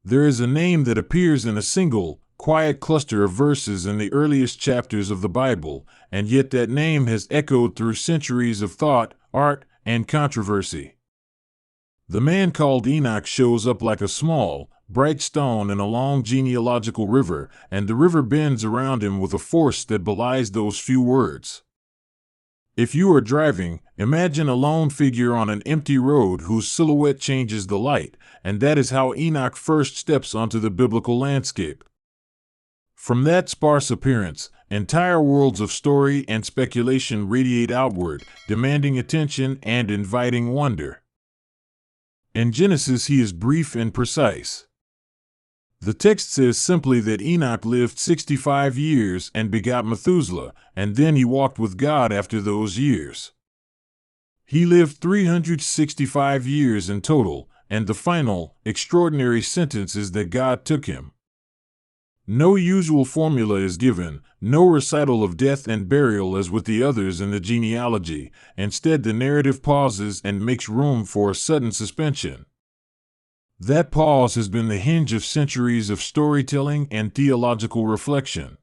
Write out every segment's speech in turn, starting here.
There is a name that appears in a single, quiet cluster of verses in the earliest chapters of the Bible, and yet that name has echoed through centuries of thought, art, and controversy. The man called Enoch shows up like a small, bright stone in a long genealogical river, and the river bends around him with a force that belies those few words. If you are driving, imagine a lone figure on an empty road whose silhouette changes the light, and that is how Enoch first steps onto the biblical landscape. From that sparse appearance, entire worlds of story and speculation radiate outward, demanding attention and inviting wonder. In Genesis, he is brief and precise. The text says simply that Enoch lived 65 years and begot Methuselah, and then he walked with God after those years. He lived 365 years in total, and the final, extraordinary sentence is that God took him. No usual formula is given, no recital of death and burial as with the others in the genealogy. Instead, the narrative pauses and makes room for a sudden suspension. That pause has been the hinge of centuries of storytelling and theological reflection.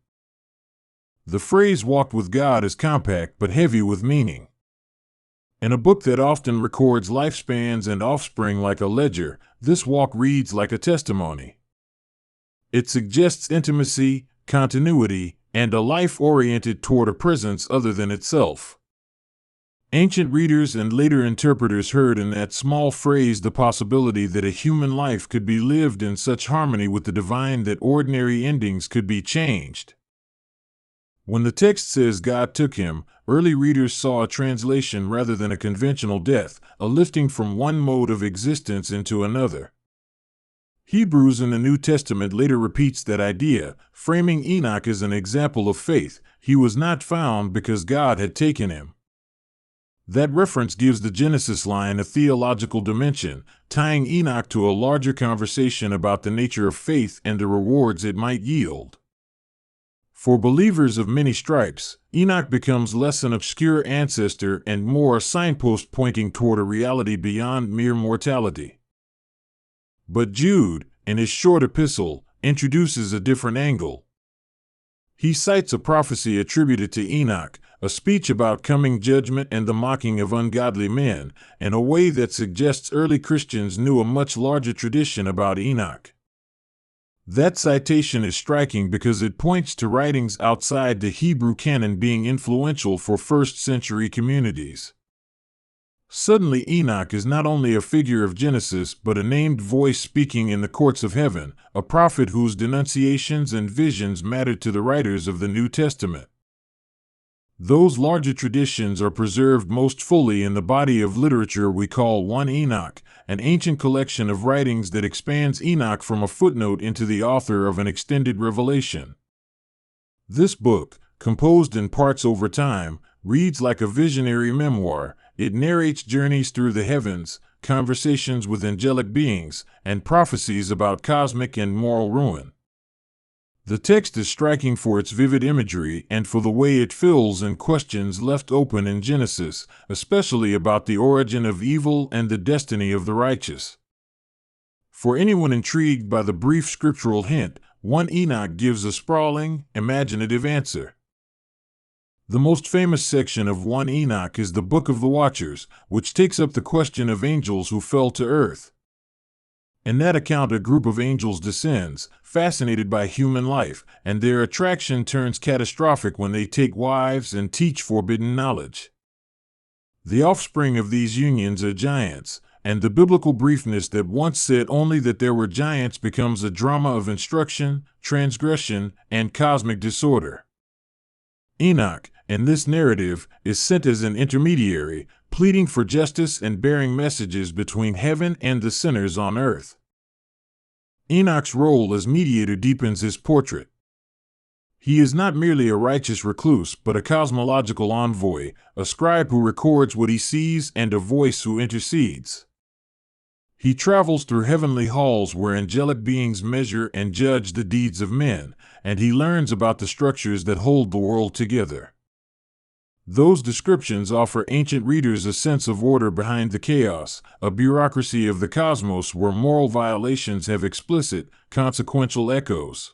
The phrase "walked with God" is compact but heavy with meaning. In a book that often records lifespans and offspring like a ledger, this walk reads like a testimony. It suggests intimacy, continuity, and a life oriented toward a presence other than itself. Ancient readers and later interpreters heard in that small phrase the possibility that a human life could be lived in such harmony with the divine that ordinary endings could be changed. When the text says God took him, early readers saw a translation rather than a conventional death, a lifting from one mode of existence into another. Hebrews in the New Testament later repeats that idea, framing Enoch as an example of faith. He was not found because God had taken him. That reference gives the Genesis line a theological dimension, tying Enoch to a larger conversation about the nature of faith and the rewards it might yield. For believers of many stripes, Enoch becomes less an obscure ancestor and more a signpost pointing toward a reality beyond mere mortality. But Jude, in his short epistle, introduces a different angle. He cites a prophecy attributed to Enoch, a speech about coming judgment and the mocking of ungodly men, in a way that suggests early Christians knew a much larger tradition about Enoch. That citation is striking because it points to writings outside the Hebrew canon being influential for first-century communities. Suddenly, Enoch is not only a figure of Genesis but a named voice speaking in the courts of heaven, a prophet whose denunciations and visions mattered to the writers of the New Testament. Those larger traditions are preserved most fully in the body of literature we call 1 Enoch, an ancient collection of writings that expands Enoch from a footnote into the author of an extended revelation. This book, composed in parts over time, reads like a visionary memoir. It narrates journeys through the heavens, conversations with angelic beings, and prophecies about cosmic and moral ruin. The text is striking for its vivid imagery and for the way it fills in questions left open in Genesis, especially about the origin of evil and the destiny of the righteous. For anyone intrigued by the brief scriptural hint, 1 Enoch gives a sprawling, imaginative answer. The most famous section of 1 Enoch is the Book of the Watchers, which takes up the question of angels who fell to earth. In that account, a group of angels descends, fascinated by human life, and their attraction turns catastrophic when they take wives and teach forbidden knowledge. The offspring of these unions are giants, and the biblical briefness that once said only that there were giants becomes a drama of instruction, transgression, and cosmic disorder. Enoch, in this narrative, is sent as an intermediary, pleading for justice and bearing messages between heaven and the sinners on earth. Enoch's role as mediator deepens his portrait. He is not merely a righteous recluse but a cosmological envoy, a scribe who records what he sees and a voice who intercedes. He travels through heavenly halls where angelic beings measure and judge the deeds of men, and he learns about the structures that hold the world together. Those descriptions offer ancient readers a sense of order behind the chaos, a bureaucracy of the cosmos where moral violations have explicit, consequential echoes.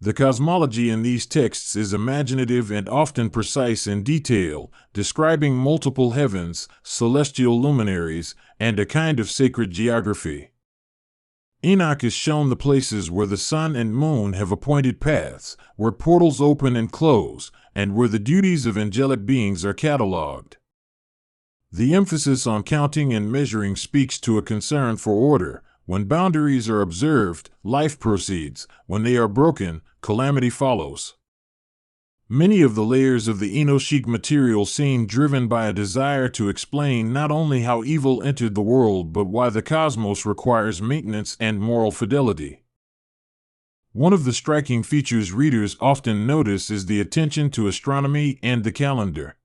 The cosmology in these texts is imaginative and often precise in detail, describing multiple heavens, celestial luminaries, and a kind of sacred geography. Enoch is shown the places where the sun and moon have appointed paths, where portals open and close, and where the duties of angelic beings are catalogued. The emphasis on counting and measuring speaks to a concern for order. When boundaries are observed, life proceeds. When they are broken, calamity follows. Many of the layers of the Enochic material seem driven by a desire to explain not only how evil entered the world but why the cosmos requires maintenance and moral fidelity. One of the striking features readers often notice is the attention to astronomy and the calendar.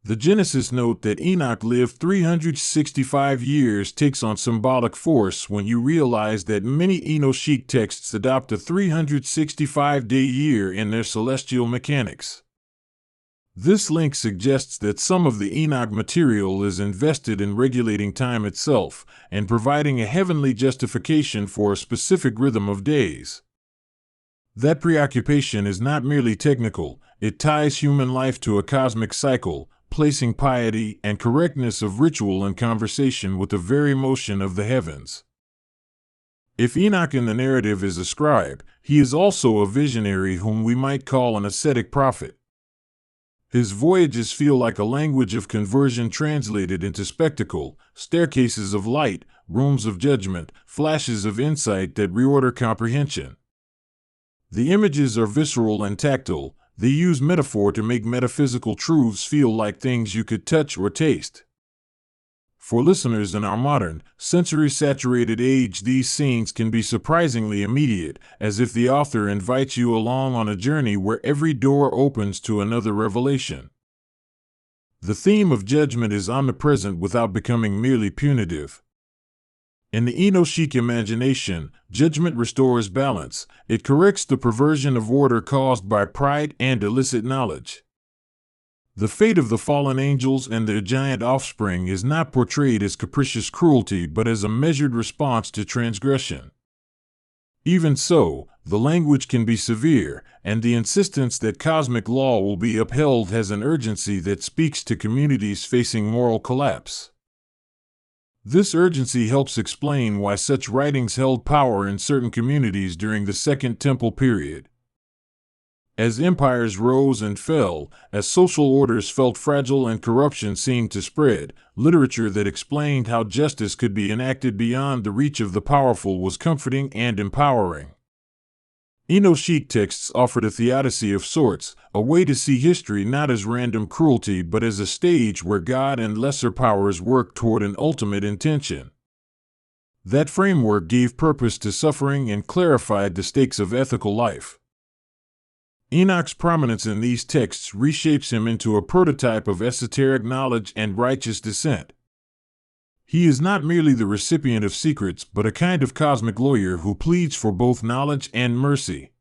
The Genesis note that Enoch lived 365 years takes on symbolic force when you realize that many Enochic texts adopt a 365-day year in their celestial mechanics. This link suggests that some of the Enoch material is invested in regulating time itself and providing a heavenly justification for a specific rhythm of days. That preoccupation is not merely technical, it ties human life to a cosmic cycle, placing piety and correctness of ritual in conversation with the very motion of the heavens. If Enoch in the narrative is a scribe, he is also a visionary whom we might call an ascetic prophet. His voyages feel like a language of conversion translated into spectacle, staircases of light, rooms of judgment, flashes of insight that reorder comprehension. The images are visceral and tactile. They use metaphor to make metaphysical truths feel like things you could touch or taste. For listeners in our modern, sensory-saturated age, these scenes can be surprisingly immediate, as if the author invites you along on a journey where every door opens to another revelation. The theme of judgment is omnipresent without becoming merely punitive. In the Enochic imagination, judgment restores balance. It corrects the perversion of order caused by pride and illicit knowledge. The fate of the fallen angels and their giant offspring is not portrayed as capricious cruelty but as a measured response to transgression. Even so, the language can be severe, and the insistence that cosmic law will be upheld has an urgency that speaks to communities facing moral collapse. This urgency helps explain why such writings held power in certain communities during the Second Temple period. As empires rose and fell, as social orders felt fragile and corruption seemed to spread, literature that explained how justice could be enacted beyond the reach of the powerful was comforting and empowering. Enochic texts offered a theodicy of sorts, a way to see history not as random cruelty but as a stage where God and lesser powers worked toward an ultimate intention. That framework gave purpose to suffering and clarified the stakes of ethical life. Enoch's prominence in these texts reshapes him into a prototype of esoteric knowledge and righteous descent. He is not merely the recipient of secrets but a kind of cosmic lawyer who pleads for both knowledge and mercy.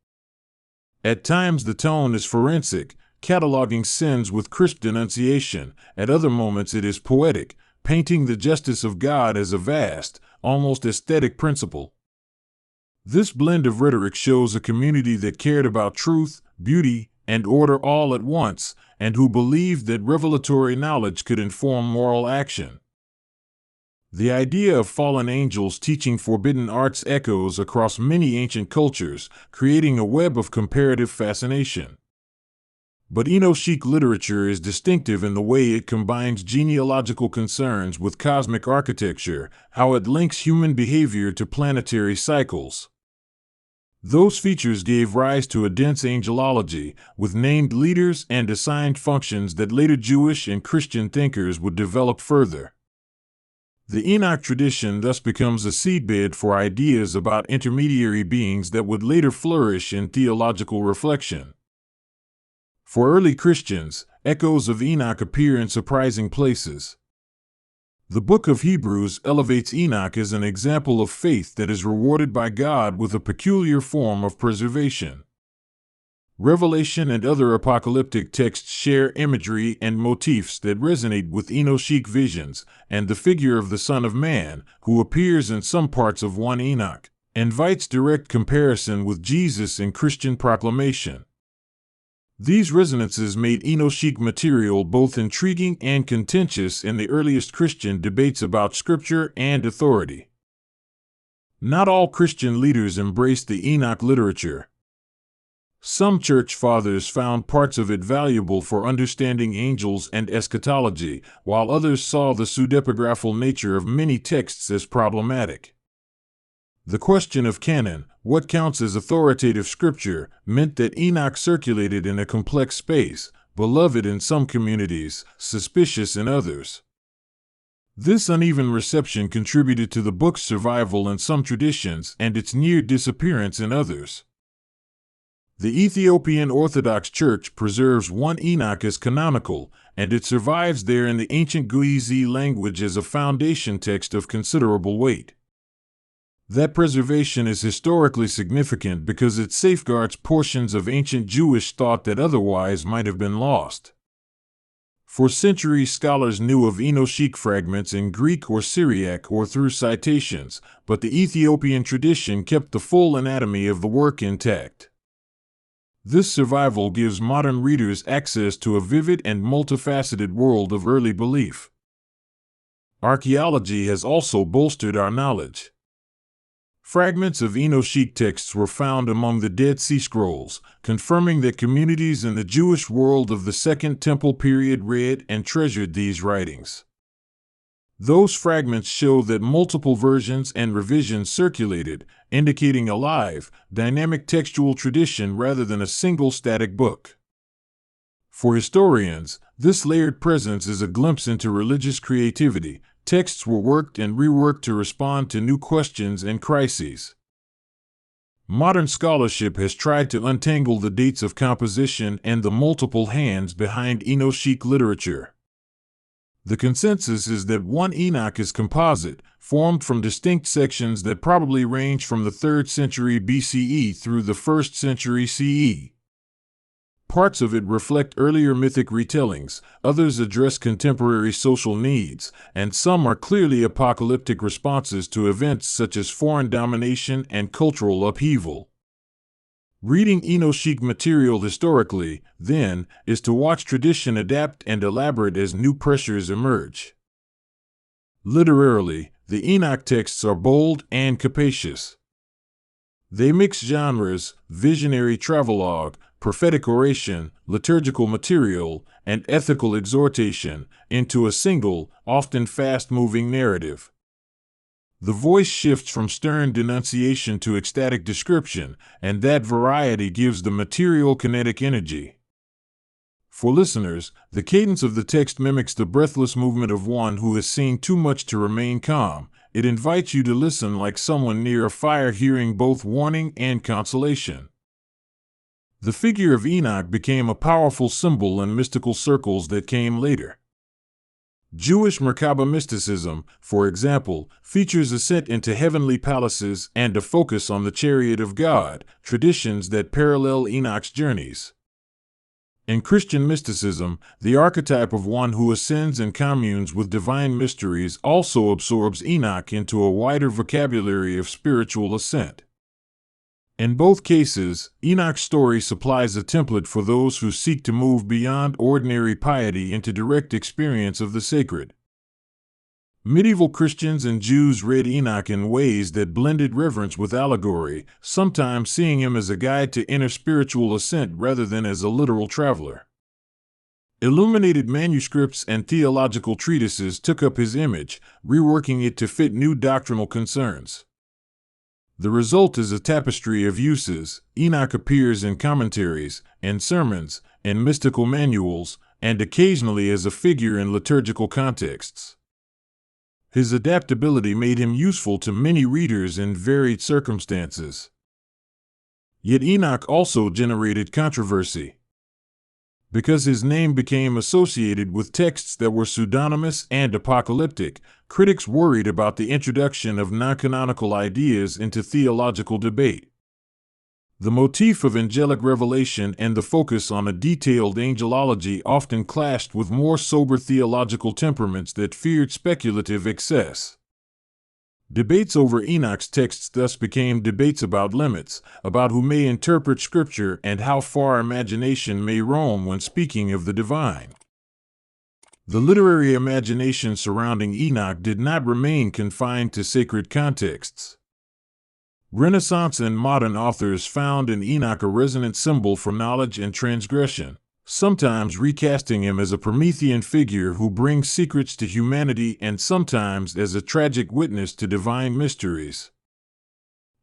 At times the tone is forensic, cataloging sins with crisp denunciation. At other moments it is poetic, painting the justice of God as a vast, almost aesthetic principle. This blend of rhetoric shows a community that cared about truth, beauty, and order all at once, and who believed that revelatory knowledge could inform moral action. The idea of fallen angels teaching forbidden arts echoes across many ancient cultures, creating a web of comparative fascination. But Enochic literature is distinctive in the way it combines genealogical concerns with cosmic architecture, how it links human behavior to planetary cycles. Those features gave rise to a dense angelology, with named leaders and assigned functions that later Jewish and Christian thinkers would develop further. The Enoch tradition thus becomes a seedbed for ideas about intermediary beings that would later flourish in theological reflection. For early Christians, echoes of Enoch appear in surprising places. The Book of Hebrews elevates Enoch as an example of faith that is rewarded by God with a peculiar form of preservation. Revelation and other apocalyptic texts share imagery and motifs that resonate with Enochic visions, and the figure of the Son of Man, who appears in some parts of 1 Enoch, invites direct comparison with Jesus in Christian proclamation. These resonances made Enochic material both intriguing and contentious in the earliest Christian debates about Scripture and authority. Not all Christian leaders embraced the Enoch literature. Some church fathers found parts of it valuable for understanding angels and eschatology, while others saw the pseudepigraphal nature of many texts as problematic. The question of canon, what counts as authoritative scripture, meant that Enoch circulated in a complex space, beloved in some communities, suspicious in others. This uneven reception contributed to the book's survival in some traditions and its near disappearance in others. The Ethiopian Orthodox Church preserves 1 Enoch as canonical, and it survives there in the ancient Guizi language as a foundation text of considerable weight. That preservation is historically significant because it safeguards portions of ancient Jewish thought that otherwise might have been lost. For centuries, scholars knew of Enochic fragments in Greek or Syriac or through citations, but the Ethiopian tradition kept the full anatomy of the work intact. This survival gives modern readers access to a vivid and multifaceted world of early belief. Archaeology has also bolstered our knowledge. Fragments of Enochic texts were found among the Dead Sea Scrolls, confirming that communities in the Jewish world of the Second Temple period read and treasured these writings. Those fragments show that multiple versions and revisions circulated, indicating a live, dynamic textual tradition rather than a single static book. For historians, this layered presence is a glimpse into religious creativity. Texts were worked and reworked to respond to new questions and crises. Modern scholarship has tried to untangle the dates of composition and the multiple hands behind Enochic literature. The consensus is that 1 Enoch is composite, formed from distinct sections that probably range from the 3rd century BCE through the 1st century CE. Parts of it reflect earlier mythic retellings, others address contemporary social needs, and some are clearly apocalyptic responses to events such as foreign domination and cultural upheaval. Reading Enochic material historically, then, is to watch tradition adapt and elaborate as new pressures emerge. Literarily, the Enoch texts are bold and capacious. They mix genres, visionary travelogue, prophetic oration, liturgical material, and ethical exhortation into a single, often fast-moving narrative. The voice shifts from stern denunciation to ecstatic description, and that variety gives the material kinetic energy. For listeners, the cadence of the text mimics the breathless movement of one who has seen too much to remain calm. It invites you to listen like someone near a fire, hearing both warning and consolation. The figure of Enoch became a powerful symbol in mystical circles that came later. Jewish Merkaba mysticism, for example, features ascent into heavenly palaces and a focus on the chariot of God, traditions that parallel Enoch's journeys. In Christian mysticism, the archetype of one who ascends and communes with divine mysteries also absorbs Enoch into a wider vocabulary of spiritual ascent. In both cases, Enoch's story supplies a template for those who seek to move beyond ordinary piety into direct experience of the sacred. Medieval Christians and Jews read Enoch in ways that blended reverence with allegory, sometimes seeing him as a guide to inner spiritual ascent rather than as a literal traveler. Illuminated manuscripts and theological treatises took up his image, reworking it to fit new doctrinal concerns. The result is a tapestry of uses. Enoch appears in commentaries, in sermons, in mystical manuals, and occasionally as a figure in liturgical contexts. His adaptability made him useful to many readers in varied circumstances. Yet Enoch also generated controversy. Because his name became associated with texts that were pseudonymous and apocalyptic, critics worried about the introduction of non-canonical ideas into theological debate. The motif of angelic revelation and the focus on a detailed angelology often clashed with more sober theological temperaments that feared speculative excess. Debates over Enoch's texts thus became debates about limits, about who may interpret Scripture and how far imagination may roam when speaking of the divine. The literary imagination surrounding Enoch did not remain confined to sacred contexts. Renaissance and modern authors found in Enoch a resonant symbol for knowledge and transgression, sometimes recasting him as a Promethean figure who brings secrets to humanity and sometimes as a tragic witness to divine mysteries.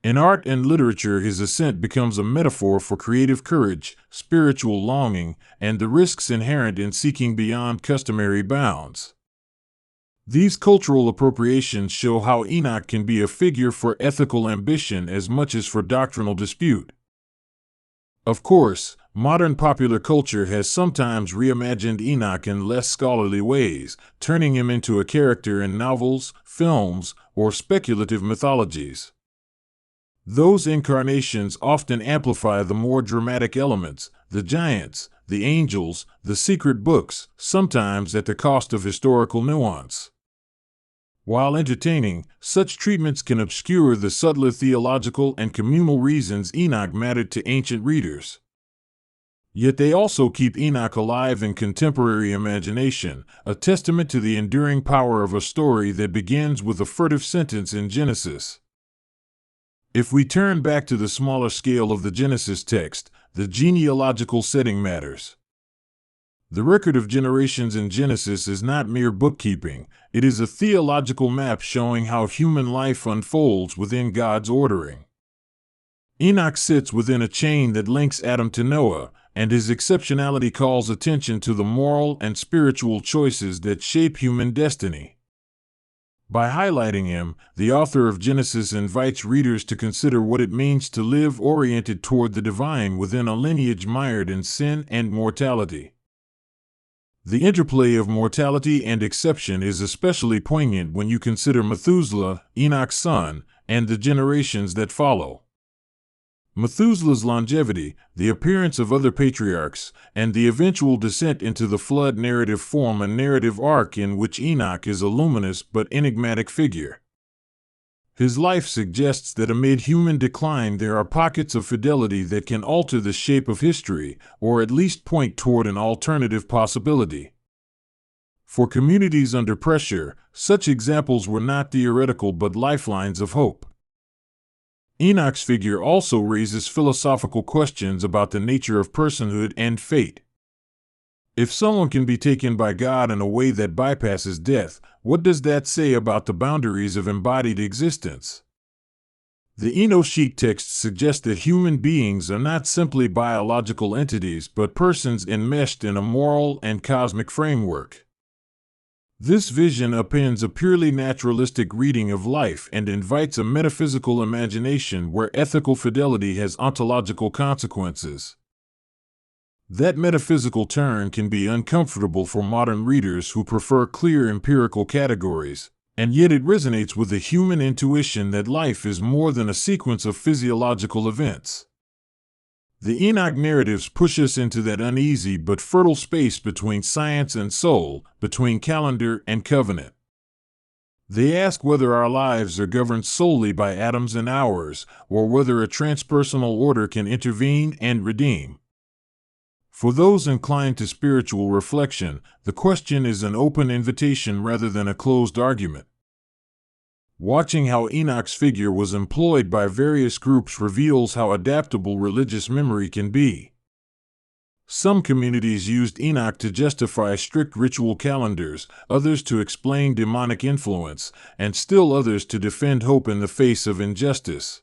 In art and literature, his ascent becomes a metaphor for creative courage, spiritual longing, and the risks inherent in seeking beyond customary bounds. These cultural appropriations show how Enoch can be a figure for ethical ambition as much as for doctrinal dispute. Of course, modern popular culture has sometimes reimagined Enoch in less scholarly ways, turning him into a character in novels, films, or speculative mythologies. Those incarnations often amplify the more dramatic elements, the giants, the angels, the secret books, sometimes at the cost of historical nuance. While entertaining, such treatments can obscure the subtler theological and communal reasons Enoch mattered to ancient readers. Yet they also keep Enoch alive in contemporary imagination, a testament to the enduring power of a story that begins with a furtive sentence in Genesis. If we turn back to the smaller scale of the Genesis text, the genealogical setting matters. The record of generations in Genesis is not mere bookkeeping, it is a theological map showing how human life unfolds within God's ordering. Enoch sits within a chain that links Adam to Noah, and his exceptionality calls attention to the moral and spiritual choices that shape human destiny. By highlighting him, the author of Genesis invites readers to consider what it means to live oriented toward the divine within a lineage mired in sin and mortality. The interplay of mortality and exception is especially poignant when you consider Methuselah, Enoch's son, and the generations that follow. Methuselah's longevity, the appearance of other patriarchs, and the eventual descent into the flood narrative form a narrative arc in which Enoch is a luminous but enigmatic figure. His life suggests that amid human decline there are pockets of fidelity that can alter the shape of history, or at least point toward an alternative possibility. For communities under pressure, such examples were not theoretical but lifelines of hope. Enoch's figure also raises philosophical questions about the nature of personhood and fate. If someone can be taken by God in a way that bypasses death, what does that say about the boundaries of embodied existence? The Enochic texts suggest that human beings are not simply biological entities but persons enmeshed in a moral and cosmic framework. This vision upends a purely naturalistic reading of life and invites a metaphysical imagination where ethical fidelity has ontological consequences. That metaphysical turn can be uncomfortable for modern readers who prefer clear empirical categories, and yet it resonates with the human intuition that life is more than a sequence of physiological events. The Enoch narratives push us into that uneasy but fertile space between science and soul, between calendar and covenant. They ask whether our lives are governed solely by atoms and hours, or whether a transpersonal order can intervene and redeem. For those inclined to spiritual reflection, the question is an open invitation rather than a closed argument. Watching how Enoch's figure was employed by various groups reveals how adaptable religious memory can be. Some communities used Enoch to justify strict ritual calendars, others to explain demonic influence, and still others to defend hope in the face of injustice.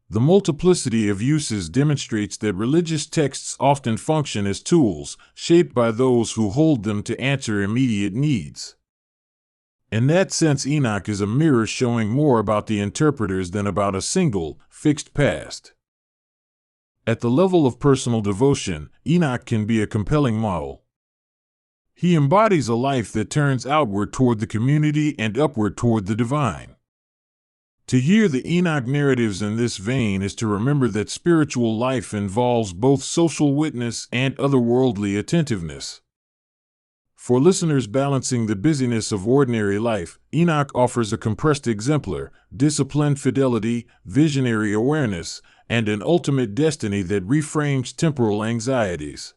The multiplicity of uses demonstrates that religious texts often function as tools, shaped by those who hold them to answer immediate needs. In that sense, Enoch is a mirror showing more about the interpreters than about a single, fixed past. At the level of personal devotion, Enoch can be a compelling model. He embodies a life that turns outward toward the community and upward toward the divine. To hear the Enoch narratives in this vein is to remember that spiritual life involves both social witness and otherworldly attentiveness. For listeners balancing the busyness of ordinary life, Enoch offers a compressed exemplar, disciplined fidelity, visionary awareness, and an ultimate destiny that reframes temporal anxieties.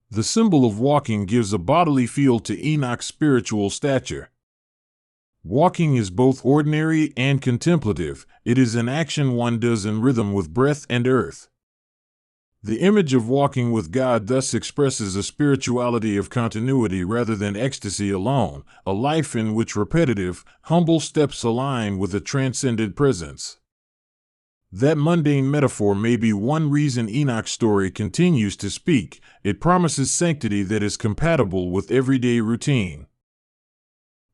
The symbol of walking gives a bodily feel to Enoch's spiritual stature. Walking is both ordinary and contemplative. It is an action one does in rhythm with breath and earth. The image of walking with God thus expresses a spirituality of continuity rather than ecstasy alone, a life in which repetitive, humble steps align with a transcendent presence. That mundane metaphor may be one reason Enoch's story continues to speak. It promises sanctity that is compatible with everyday routine.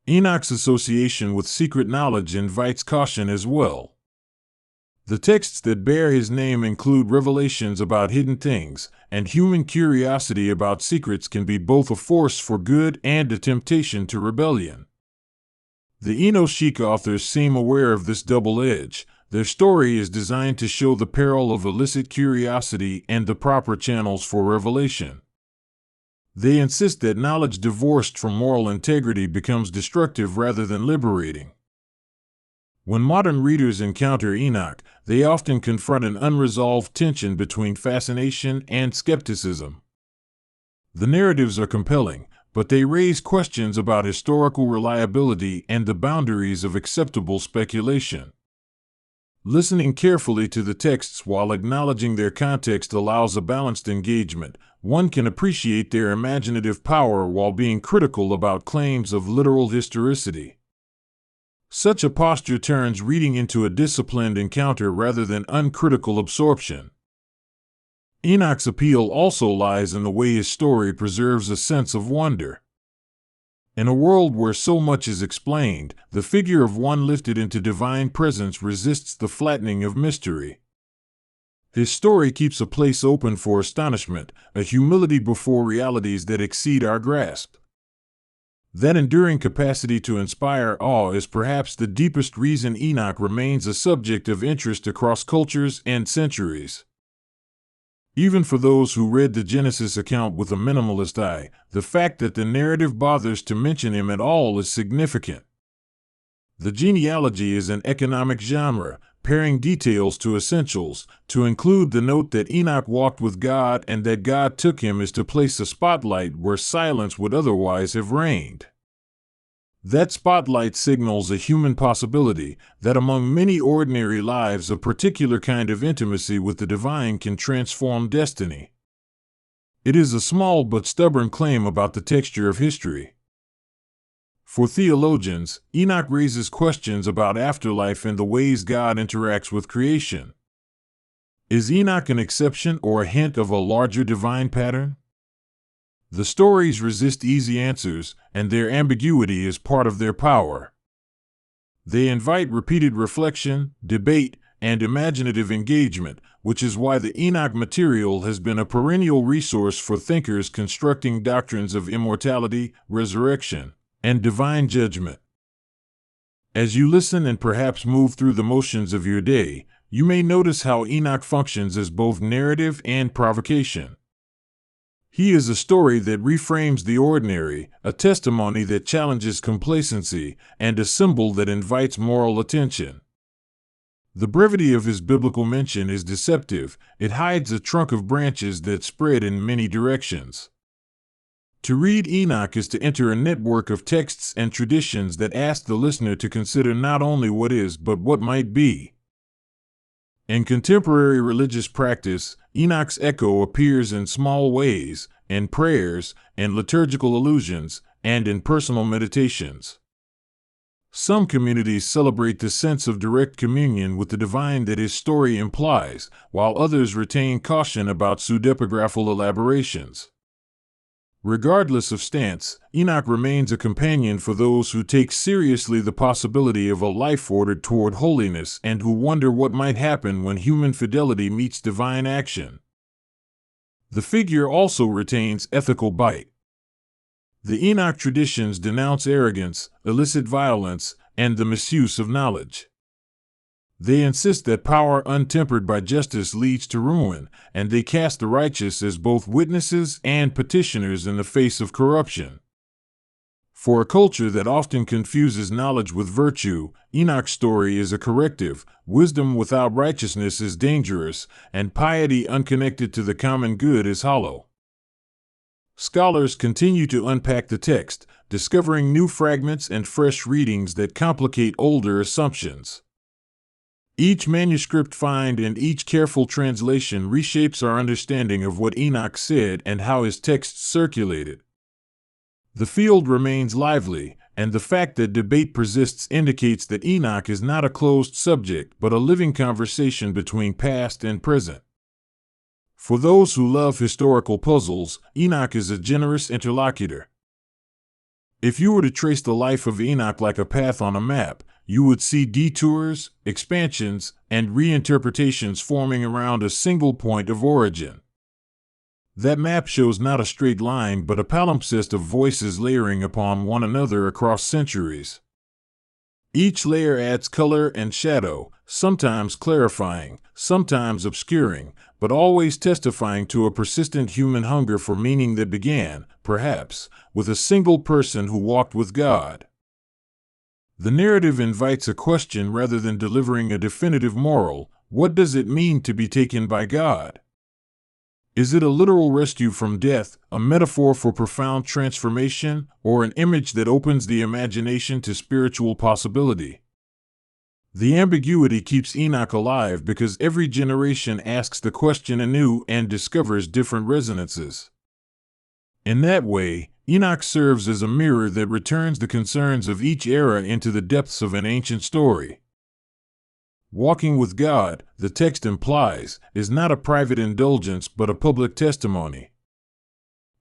Enoch's association with secret knowledge invites caution as well. The texts that bear his name include revelations about hidden things, and human curiosity about secrets can be both a force for good and a temptation to rebellion. The Enochic authors seem aware of this double edge. Their story is designed to show the peril of illicit curiosity and the proper channels for revelation. They insist that knowledge divorced from moral integrity becomes destructive rather than liberating. When modern readers encounter Enoch, they often confront an unresolved tension between fascination and skepticism. The narratives are compelling, but they raise questions about historical reliability and the boundaries of acceptable speculation. Listening carefully to the texts while acknowledging their context allows a balanced engagement. One can appreciate their imaginative power while being critical about claims of literal historicity. Such a posture turns reading into a disciplined encounter rather than uncritical absorption. Enoch's appeal also lies in the way his story preserves a sense of wonder. In a world where so much is explained, the figure of one lifted into divine presence resists the flattening of mystery. His story keeps a place open for astonishment, a humility before realities that exceed our grasp. That enduring capacity to inspire awe is perhaps the deepest reason Enoch remains a subject of interest across cultures and centuries. Even for those who read the Genesis account with a minimalist eye, the fact that the narrative bothers to mention him at all is significant. The genealogy is an economic genre, pairing details to essentials. To include the note that Enoch walked with God and that God took him is to place a spotlight where silence would otherwise have reigned. That spotlight signals a human possibility, that among many ordinary lives a particular kind of intimacy with the divine can transform destiny. It is a small but stubborn claim about the texture of history. For theologians, Enoch raises questions about afterlife and the ways God interacts with creation. Is Enoch an exception or a hint of a larger divine pattern? The stories resist easy answers, and their ambiguity is part of their power. They invite repeated reflection, debate, and imaginative engagement, which is why the Enoch material has been a perennial resource for thinkers constructing doctrines of immortality, resurrection, and divine judgment. As you listen and perhaps move through the motions of your day, you may notice how Enoch functions as both narrative and provocation. He is a story that reframes the ordinary, a testimony that challenges complacency, and a symbol that invites moral attention. The brevity of his biblical mention is deceptive. It hides a trunk of branches that spread in many directions. To read Enoch is to enter a network of texts and traditions that ask the listener to consider not only what is but what might be. In contemporary religious practice, Enoch's echo appears in small ways, in prayers, in liturgical allusions, and in personal meditations. Some communities celebrate the sense of direct communion with the divine that his story implies, while others retain caution about pseudepigraphal elaborations. Regardless of stance, Enoch remains a companion for those who take seriously the possibility of a life ordered toward holiness and who wonder what might happen when human fidelity meets divine action. The figure also retains ethical bite. The Enoch traditions denounce arrogance, illicit violence, and the misuse of knowledge. They insist that power untempered by justice leads to ruin, and they cast the righteous as both witnesses and petitioners in the face of corruption. For a culture that often confuses knowledge with virtue, Enoch's story is a corrective. Wisdom without righteousness is dangerous, and piety unconnected to the common good is hollow. Scholars continue to unpack the text, discovering new fragments and fresh readings that complicate older assumptions. Each manuscript find and each careful translation reshapes our understanding of what Enoch said and how his texts circulated. The field remains lively, and the fact that debate persists indicates that Enoch is not a closed subject but a living conversation between past and present. For those who love historical puzzles, Enoch is a generous interlocutor. If you were to trace the life of Enoch like a path on a map, you would see detours, expansions, and reinterpretations forming around a single point of origin. That map shows not a straight line but a palimpsest of voices layering upon one another across centuries. Each layer adds color and shadow, sometimes clarifying, sometimes obscuring, but always testifying to a persistent human hunger for meaning that began, perhaps, with a single person who walked with God. The narrative invites a question rather than delivering a definitive moral. What does it mean to be taken by God? Is it a literal rescue from death, a metaphor for profound transformation, or an image that opens the imagination to spiritual possibility? The ambiguity keeps Enoch alive because every generation asks the question anew and discovers different resonances. In that way, Enoch serves as a mirror that returns the concerns of each era into the depths of an ancient story. Walking with God, the text implies, is not a private indulgence but a public testimony.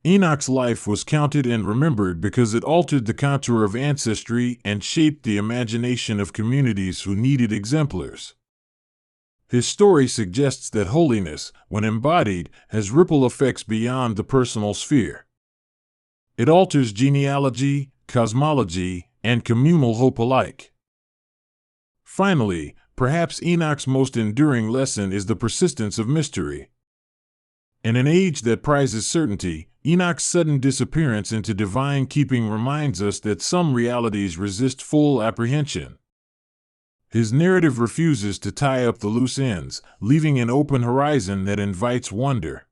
Enoch's life was counted and remembered because it altered the contour of ancestry and shaped the imagination of communities who needed exemplars. His story suggests that holiness, when embodied, has ripple effects beyond the personal sphere. It alters genealogy, cosmology, and communal hope alike. Finally, perhaps Enoch's most enduring lesson is the persistence of mystery. In an age that prizes certainty, Enoch's sudden disappearance into divine keeping reminds us that some realities resist full apprehension. His narrative refuses to tie up the loose ends, leaving an open horizon that invites wonder.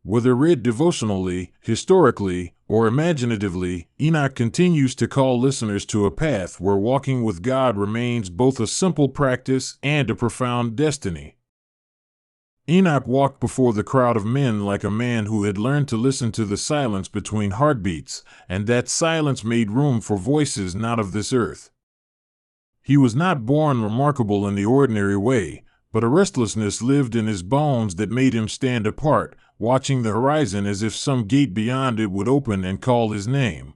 Whether read devotionally, historically, or imaginatively, Enoch continues to call listeners to a path where walking with God remains both a simple practice and a profound destiny. Enoch walked before the crowd of men like a man who had learned to listen to the silence between heartbeats, and that silence made room for voices not of this earth. He was not born remarkable in the ordinary way, but a restlessness lived in his bones that made him stand apart, watching the horizon as if some gate beyond it would open and call his name.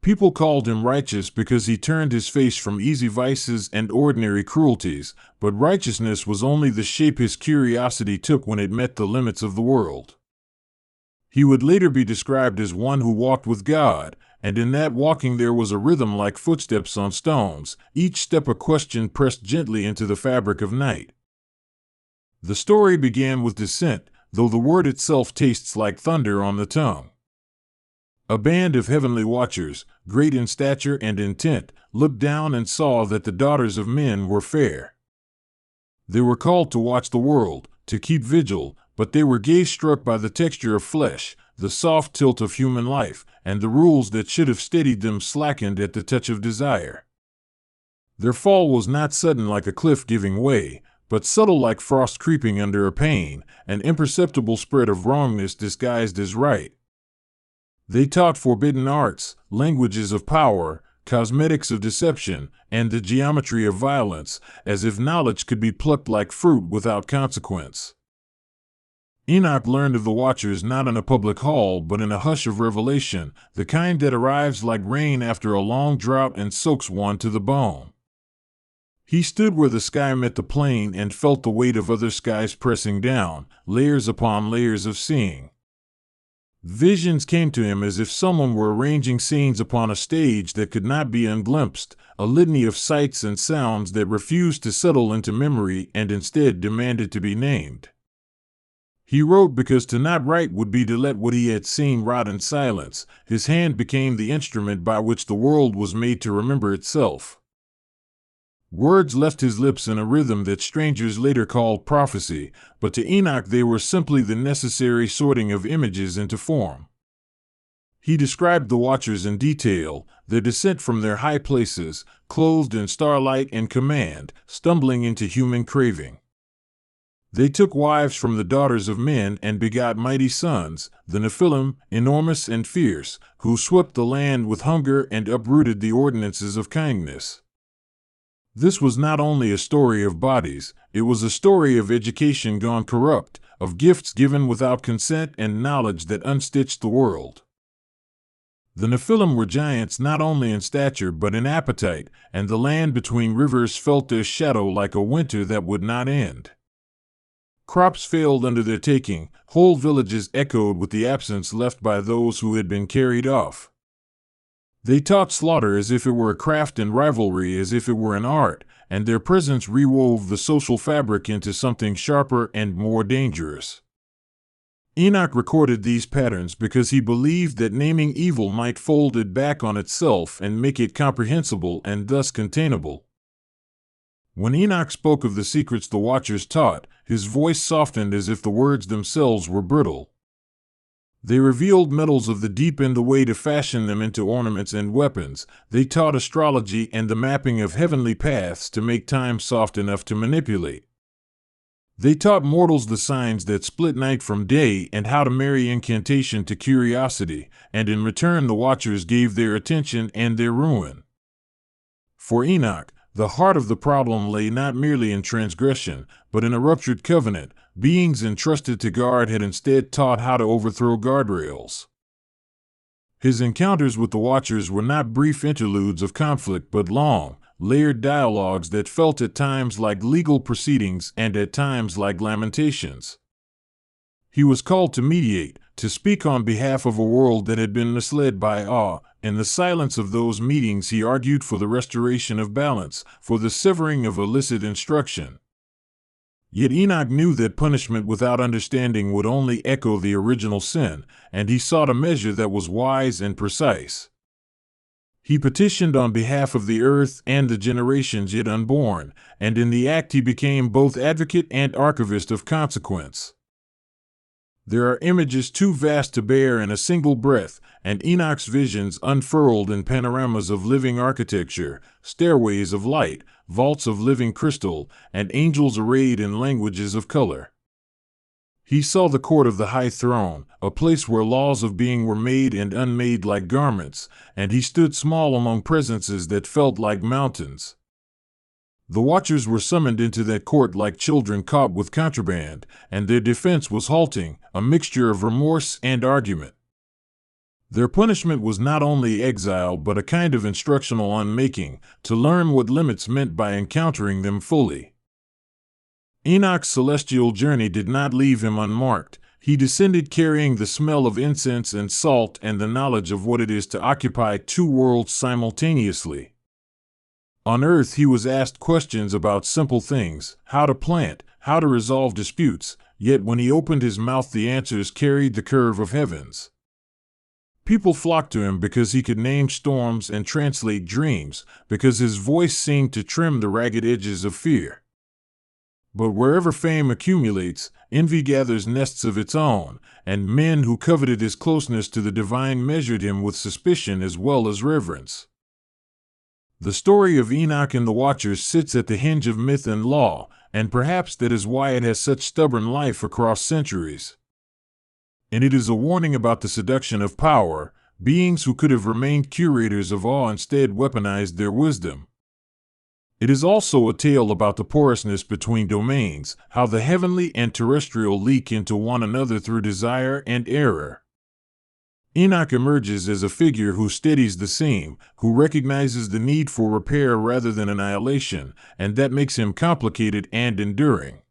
People called him righteous because he turned his face from easy vices and ordinary cruelties, but righteousness was only the shape his curiosity took when it met the limits of the world. He would later be described as one who walked with God, and in that walking there was a rhythm like footsteps on stones, each step a question pressed gently into the fabric of night. The story began with dissent, though the word itself tastes like thunder on the tongue. A band of heavenly watchers, great in stature and intent, looked down and saw that the daughters of men were fair. They were called to watch the world, to keep vigil, but they were gaze-struck by the texture of flesh, the soft tilt of human life, and the rules that should have steadied them slackened at the touch of desire. Their fall was not sudden like a cliff giving way, but subtle like frost creeping under a pane, an imperceptible spread of wrongness disguised as right. They taught forbidden arts, languages of power, cosmetics of deception, and the geometry of violence, as if knowledge could be plucked like fruit without consequence. Enoch learned of the watchers not in a public hall but in a hush of revelation, the kind that arrives like rain after a long drought and soaks one to the bone. He stood where the sky met the plain and felt the weight of other skies pressing down, layers upon layers of seeing. Visions came to him as if someone were arranging scenes upon a stage that could not be unglimpsed, a litany of sights and sounds that refused to settle into memory and instead demanded to be named. He wrote because to not write would be to let what he had seen rot in silence. His hand became the instrument by which the world was made to remember itself. Words left his lips in a rhythm that strangers later called prophecy, but to Enoch they were simply the necessary sorting of images into form. He described the watchers in detail, their descent from their high places, clothed in starlight and command, stumbling into human craving. They took wives from the daughters of men and begot mighty sons, the Nephilim, enormous and fierce, who swept the land with hunger and uprooted the ordinances of kindness. This was not only a story of bodies, it was a story of education gone corrupt, of gifts given without consent and knowledge that unstitched the world. The Nephilim were giants not only in stature but in appetite, and the land between rivers felt their shadow like a winter that would not end. Crops failed under their taking, whole villages echoed with the absence left by those who had been carried off. They taught slaughter as if it were a craft and rivalry as if it were an art, and their presence rewove the social fabric into something sharper and more dangerous. Enoch recorded these patterns because he believed that naming evil might fold it back on itself and make it comprehensible and thus containable. When Enoch spoke of the secrets the watchers taught, his voice softened as if the words themselves were brittle. They revealed metals of the deep and the way to fashion them into ornaments and weapons. They taught astrology and the mapping of heavenly paths to make time soft enough to manipulate. They taught mortals the signs that split night from day and how to marry incantation to curiosity, and in return the watchers gave their attention and their ruin. For Enoch, the heart of the problem lay not merely in transgression, but in a ruptured covenant. Beings entrusted to guard had instead taught how to overthrow guardrails. His encounters with the Watchers were not brief interludes of conflict but long, layered dialogues that felt at times like legal proceedings and at times like lamentations. He was called to mediate, to speak on behalf of a world that had been misled by awe. In the silence of those meetings he argued for the restoration of balance, for the severing of illicit instruction. Yet Enoch knew that punishment without understanding would only echo the original sin, and he sought a measure that was wise and precise. He petitioned on behalf of the earth and the generations yet unborn, and in the act he became both advocate and archivist of consequence. There are images too vast to bear in a single breath, and Enoch's visions unfurled in panoramas of living architecture, stairways of light, vaults of living crystal, and angels arrayed in languages of color. He saw the court of the high throne, a place where laws of being were made and unmade like garments, and he stood small among presences that felt like mountains. The watchers were summoned into that court like children caught with contraband, and their defense was halting, a mixture of remorse and argument. Their punishment was not only exile but a kind of instructional unmaking, to learn what limits meant by encountering them fully. Enoch's celestial journey did not leave him unmarked. He descended carrying the smell of incense and salt and the knowledge of what it is to occupy two worlds simultaneously. On earth he was asked questions about simple things, how to plant, how to resolve disputes, yet when he opened his mouth the answers carried the curve of heavens. People flocked to him because he could name storms and translate dreams, because his voice seemed to trim the ragged edges of fear. But wherever fame accumulates, envy gathers nests of its own, and men who coveted his closeness to the divine measured him with suspicion as well as reverence. The story of Enoch and the Watchers sits at the hinge of myth and law, and perhaps that is why it has such stubborn life across centuries. And it is a warning about the seduction of power. Beings who could have remained curators of awe instead weaponized their wisdom. It is also a tale about the porousness between domains, how the heavenly and terrestrial leak into one another through desire and error. Enoch emerges as a figure who steadies the seam, who recognizes the need for repair rather than annihilation, and that makes him complicated and enduring.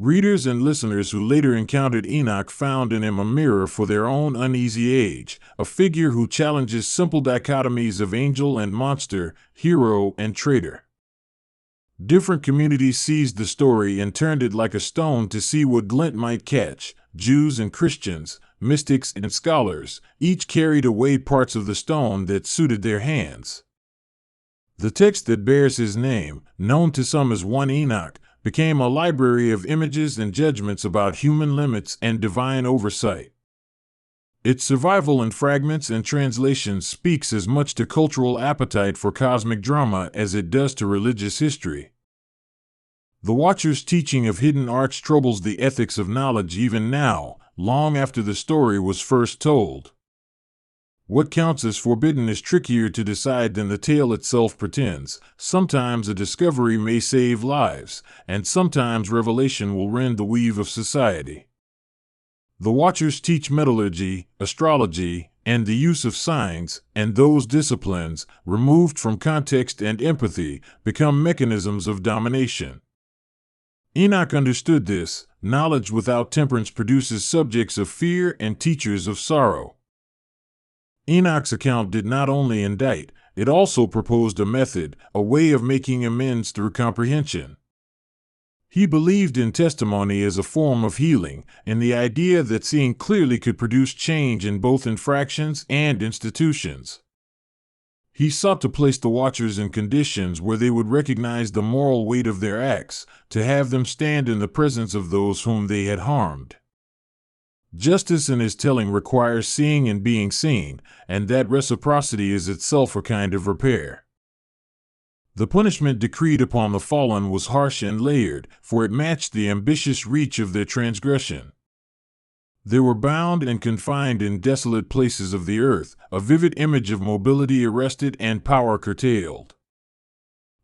Readers and listeners who later encountered Enoch found in him a mirror for their own uneasy age, a figure who challenges simple dichotomies of angel and monster, hero and traitor. Different communities seized the story and turned it like a stone to see what glint might catch. Jews and Christians, mystics and scholars, each carried away parts of the stone that suited their hands. The text that bears his name, known to some as 1 Enoch, became a library of images and judgments about human limits and divine oversight. Its survival in fragments and translations speaks as much to cultural appetite for cosmic drama as it does to religious history. The Watcher's teaching of hidden arts troubles the ethics of knowledge even now, long after the story was first told. What counts as forbidden is trickier to decide than the tale itself pretends. Sometimes a discovery may save lives, and sometimes revelation will rend the weave of society. The Watchers teach metallurgy, astrology, and the use of signs, and those disciplines, removed from context and empathy, become mechanisms of domination. Enoch understood this. Knowledge without temperance produces subjects of fear and teachers of sorrow. Enoch's account did not only indict, it also proposed a method, a way of making amends through comprehension. He believed in testimony as a form of healing, and the idea that seeing clearly could produce change in both infractions and institutions. He sought to place the Watchers in conditions where they would recognize the moral weight of their acts, to have them stand in the presence of those whom they had harmed. Justice in his telling requires seeing and being seen, and that reciprocity is itself a kind of repair. The punishment decreed upon the fallen was harsh and layered, for it matched the ambitious reach of their transgression. They were bound and confined in desolate places of the earth, a vivid image of mobility arrested and power curtailed.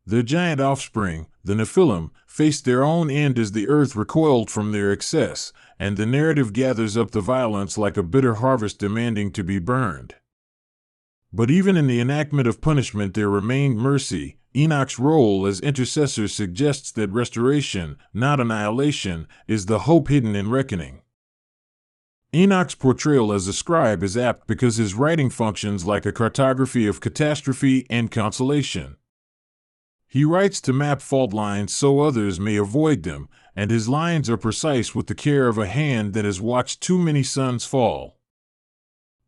Their giant offspring, the Nephilim, faced their own end as the earth recoiled from their excess, and the narrative gathers up the violence like a bitter harvest demanding to be burned. But even in the enactment of punishment there remained mercy. Enoch's role as intercessor suggests that restoration, not annihilation, is the hope hidden in reckoning. Enoch's portrayal as a scribe is apt because his writing functions like a cartography of catastrophe and consolation. He writes to map fault lines so others may avoid them, and his lines are precise with the care of a hand that has watched too many suns fall.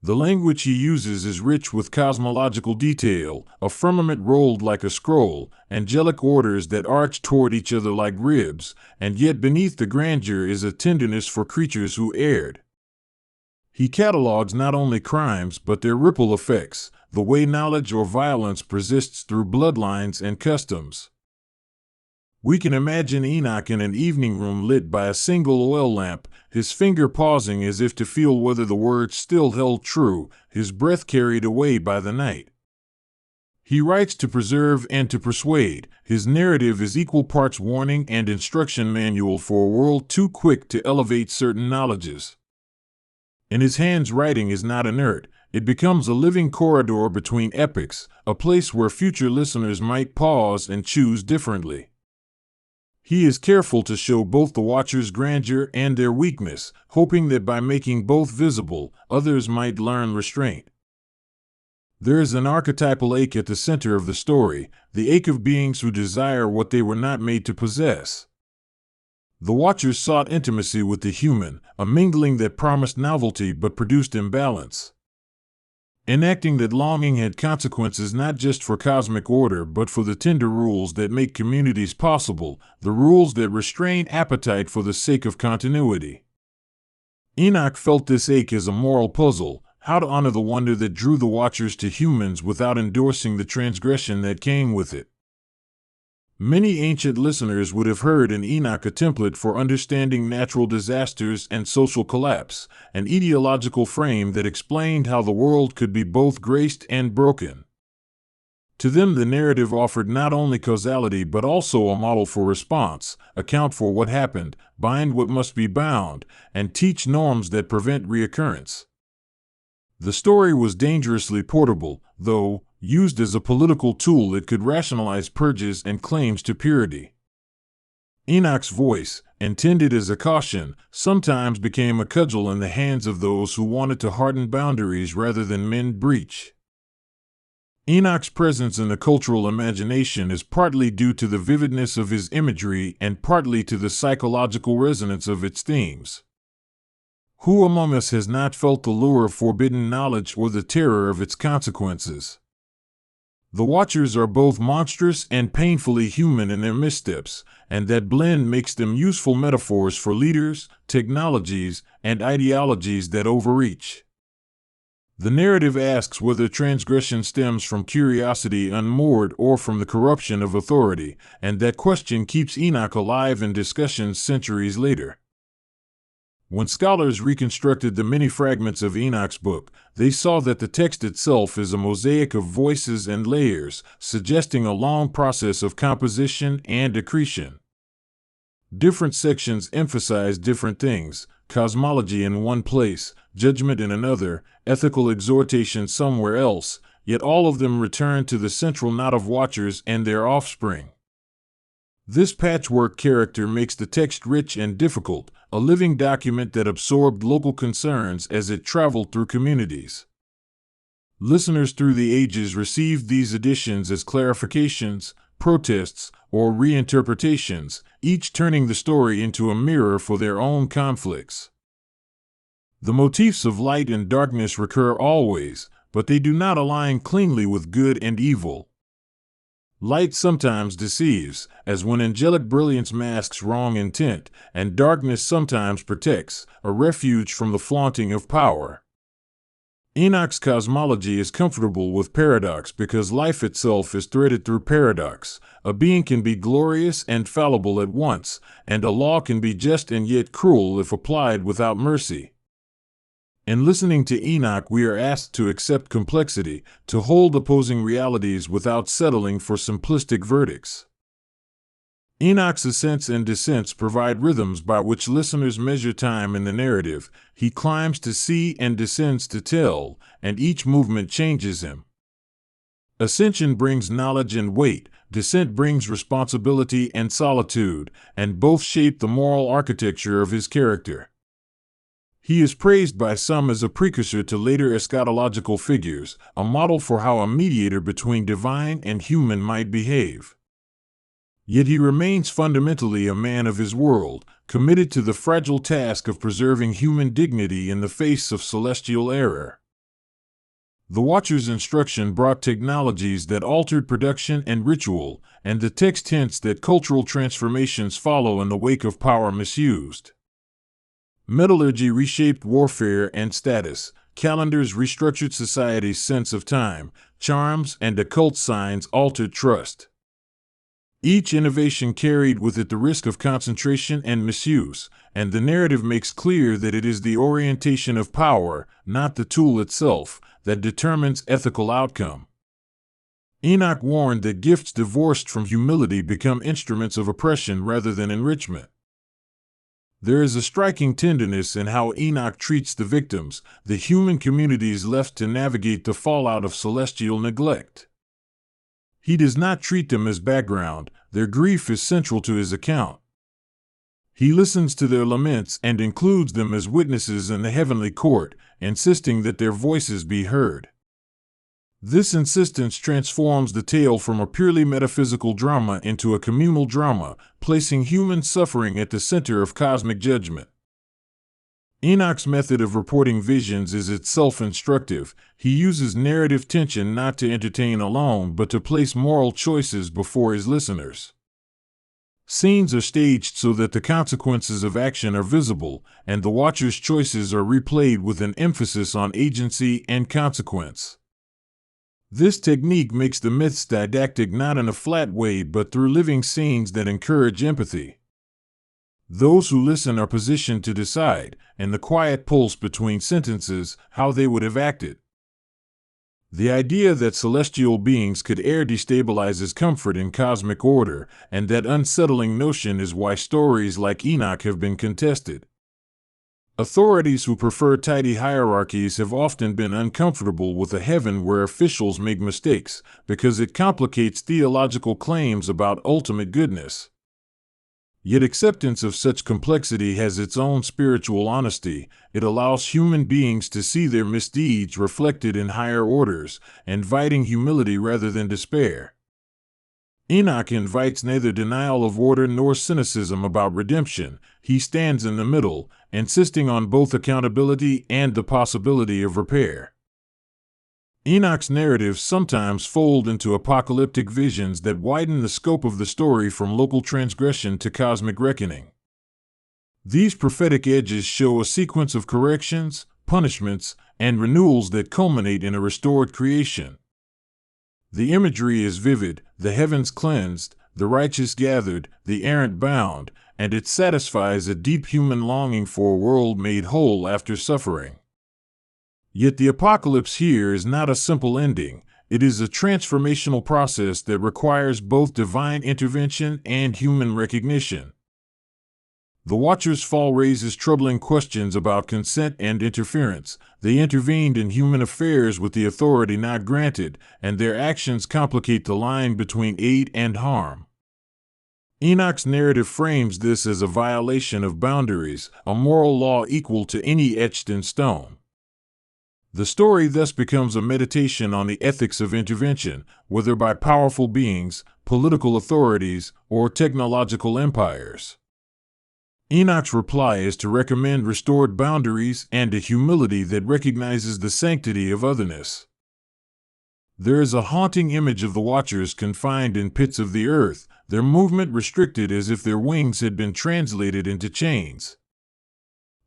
The language he uses is rich with cosmological detail, a firmament rolled like a scroll, angelic orders that arch toward each other like ribs, and yet beneath the grandeur is a tenderness for creatures who erred. He catalogues not only crimes but their ripple effects, the way knowledge or violence persists through bloodlines and customs. We can imagine Enoch in an evening room lit by a single oil lamp, his finger pausing as if to feel whether the words still held true, his breath carried away by the night. He writes to preserve and to persuade. His narrative is equal parts warning and instruction manual for a world too quick to elevate certain knowledges. In his hands, writing is not inert. It becomes a living corridor between epochs, a place where future listeners might pause and choose differently. He is careful to show both the Watchers' grandeur and their weakness, hoping that by making both visible, others might learn restraint. There is an archetypal ache at the center of the story, the ache of beings who desire what they were not made to possess. The Watchers sought intimacy with the human, a mingling that promised novelty but produced imbalance. Enacting that longing had consequences not just for cosmic order but for the tender rules that make communities possible, the rules that restrain appetite for the sake of continuity. Enoch felt this ache as a moral puzzle, how to honor the wonder that drew the Watchers to humans without endorsing the transgression that came with it. Many ancient listeners would have heard in Enoch a template for understanding natural disasters and social collapse, an ideological frame that explained how the world could be both graced and broken. To them, the narrative offered not only causality but also a model for response, account for what happened, bind what must be bound, and teach norms that prevent reoccurrence. The story was dangerously portable, though, used as a political tool it could rationalize purges and claims to purity. Enoch's voice, intended as a caution, sometimes became a cudgel in the hands of those who wanted to harden boundaries rather than mend breach. Enoch's presence in the cultural imagination is partly due to the vividness of his imagery and partly to the psychological resonance of its themes. Who among us has not felt the lure of forbidden knowledge or the terror of its consequences? The Watchers are both monstrous and painfully human in their missteps, and that blend makes them useful metaphors for leaders, technologies, and ideologies that overreach. The narrative asks whether transgression stems from curiosity unmoored or from the corruption of authority, and that question keeps Enoch alive in discussions centuries later. When scholars reconstructed the many fragments of Enoch's book, they saw that the text itself is a mosaic of voices and layers, suggesting a long process of composition and accretion. Different sections emphasize different things: cosmology in one place, judgment in another, ethical exhortation somewhere else, yet all of them return to the central knot of Watchers and their offspring. This patchwork character makes the text rich and difficult, a living document that absorbed local concerns as it traveled through communities. Listeners through the ages received these additions as clarifications, protests, or reinterpretations, each turning the story into a mirror for their own conflicts. The motifs of light and darkness recur always, but they do not align cleanly with good and evil. Light sometimes deceives, as when angelic brilliance masks wrong intent, and darkness sometimes protects, a refuge from the flaunting of power. Enoch's cosmology is comfortable with paradox because life itself is threaded through paradox. A being can be glorious and fallible at once, and a law can be just and yet cruel if applied without mercy. In listening to Enoch, we are asked to accept complexity, to hold opposing realities without settling for simplistic verdicts. Enoch's ascents and descents provide rhythms by which listeners measure time in the narrative. He climbs to see and descends to tell, and each movement changes him. Ascension brings knowledge and weight, descent brings responsibility and solitude, and both shape the moral architecture of his character. He is praised by some as a precursor to later eschatological figures, a model for how a mediator between divine and human might behave. Yet he remains fundamentally a man of his world, committed to the fragile task of preserving human dignity in the face of celestial error. The Watcher's instruction brought technologies that altered production and ritual, and the text hints that cultural transformations follow in the wake of power misused. Metallurgy reshaped warfare and status, calendars restructured society's sense of time, charms and occult signs altered trust. Each innovation carried with it the risk of concentration and misuse, and the narrative makes clear that it is the orientation of power, not the tool itself, that determines ethical outcome. Enoch warned that gifts divorced from humility become instruments of oppression rather than enrichment. There is a striking tenderness in how Enoch treats the victims, the human communities left to navigate the fallout of celestial neglect. He does not treat them as background; their grief is central to his account. He listens to their laments and includes them as witnesses in the heavenly court, insisting that their voices be heard. This insistence transforms the tale from a purely metaphysical drama into a communal drama, placing human suffering at the center of cosmic judgment. Enoch's method of reporting visions is itself instructive. He uses narrative tension not to entertain alone but to place moral choices before his listeners. Scenes are staged so that the consequences of action are visible, and the Watcher's choices are replayed with an emphasis on agency and consequence. This technique makes the myths didactic not in a flat way but through living scenes that encourage empathy. Those who listen are positioned to decide, in the quiet pulse between sentences, how they would have acted. The idea that celestial beings could err destabilizes comfort in cosmic order, and that unsettling notion is why stories like Enoch have been contested. Authorities who prefer tidy hierarchies have often been uncomfortable with a heaven where officials make mistakes, because it complicates theological claims about ultimate goodness. Yet acceptance of such complexity has its own spiritual honesty. It allows human beings to see their misdeeds reflected in higher orders, inviting humility rather than despair. Enoch invites neither denial of order nor cynicism about redemption. He stands in the middle, insisting on both accountability and the possibility of repair. Enoch's narratives sometimes fold into apocalyptic visions that widen the scope of the story from local transgression to cosmic reckoning. These prophetic edges show a sequence of corrections, punishments, and renewals that culminate in a restored creation. The imagery is vivid, the heavens cleansed, the righteous gathered, the errant bound, and it satisfies a deep human longing for a world made whole after suffering. Yet the apocalypse here is not a simple ending. It is a transformational process that requires both divine intervention and human recognition. The Watcher's fall raises troubling questions about consent and interference. They intervened in human affairs with the authority not granted, and their actions complicate the line between aid and harm. Enoch's narrative frames this as a violation of boundaries, a moral law equal to any etched in stone. The story thus becomes a meditation on the ethics of intervention, whether by powerful beings, political authorities, or technological empires. Enoch's reply is to recommend restored boundaries and a humility that recognizes the sanctity of otherness. There is a haunting image of the Watchers confined in pits of the earth, their movement restricted as if their wings had been translated into chains.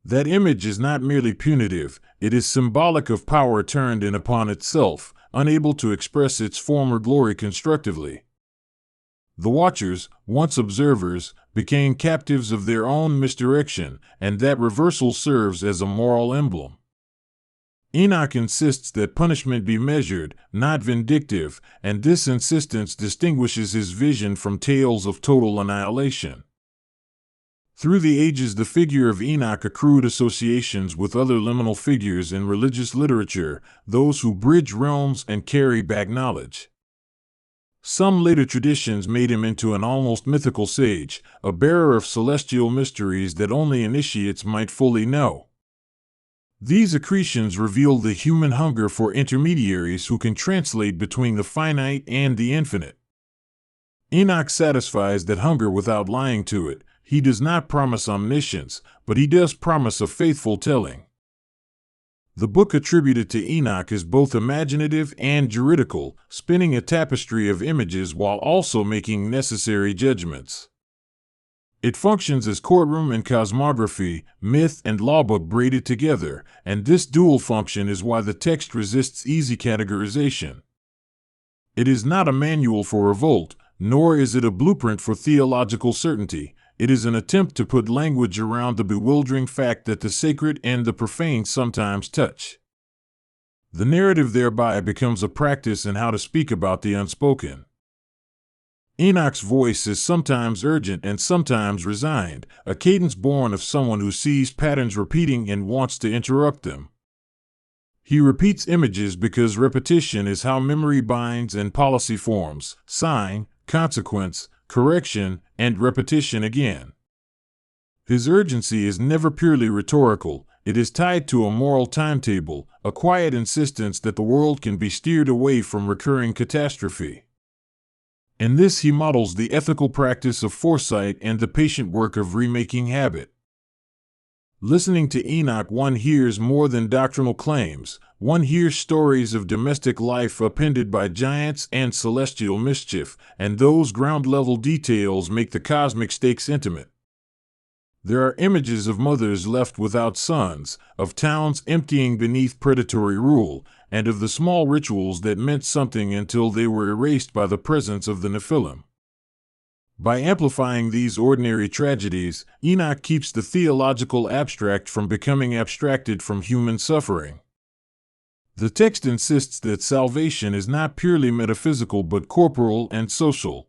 That image is not merely punitive, it is symbolic of power turned in upon itself, unable to express its former glory constructively. The Watchers, once observers, became captives of their own misdirection, and that reversal serves as a moral emblem. Enoch insists that punishment be measured, not vindictive, and this insistence distinguishes his vision from tales of total annihilation. Through the ages, the figure of Enoch accrued associations with other liminal figures in religious literature, those who bridge realms and carry back knowledge. Some later traditions made him into an almost mythical sage, a bearer of celestial mysteries that only initiates might fully know. These accretions reveal the human hunger for intermediaries who can translate between the finite and the infinite. Enoch satisfies that hunger without lying to it. He does not promise omniscience, but he does promise a faithful telling. The book attributed to Enoch is both imaginative and juridical, spinning a tapestry of images while also making necessary judgments. It functions as courtroom and cosmography, myth and lawbook braided together, and this dual function is why the text resists easy categorization. It is not a manual for revolt, nor is it a blueprint for theological certainty. It is an attempt to put language around the bewildering fact that the sacred and the profane sometimes touch. The narrative thereby becomes a practice in how to speak about the unspoken. Enoch's voice is sometimes urgent and sometimes resigned, a cadence born of someone who sees patterns repeating and wants to interrupt them. He repeats images because repetition is how memory binds and policy forms: sign, consequence, correction, and repetition again. His urgency is never purely rhetorical. It is tied to a moral timetable, a quiet insistence that the world can be steered away from recurring catastrophe. In this he models the ethical practice of foresight and the patient work of remaking habit. Listening to Enoch, one hears more than doctrinal claims. One hears stories of domestic life upended by giants and celestial mischief, and those ground-level details make the cosmic stakes intimate. There are images of mothers left without sons, of towns emptying beneath predatory rule, and of the small rituals that meant something until they were erased by the presence of the Nephilim. By amplifying these ordinary tragedies, Enoch keeps the theological abstract from becoming abstracted from human suffering. The text insists that salvation is not purely metaphysical but corporal and social.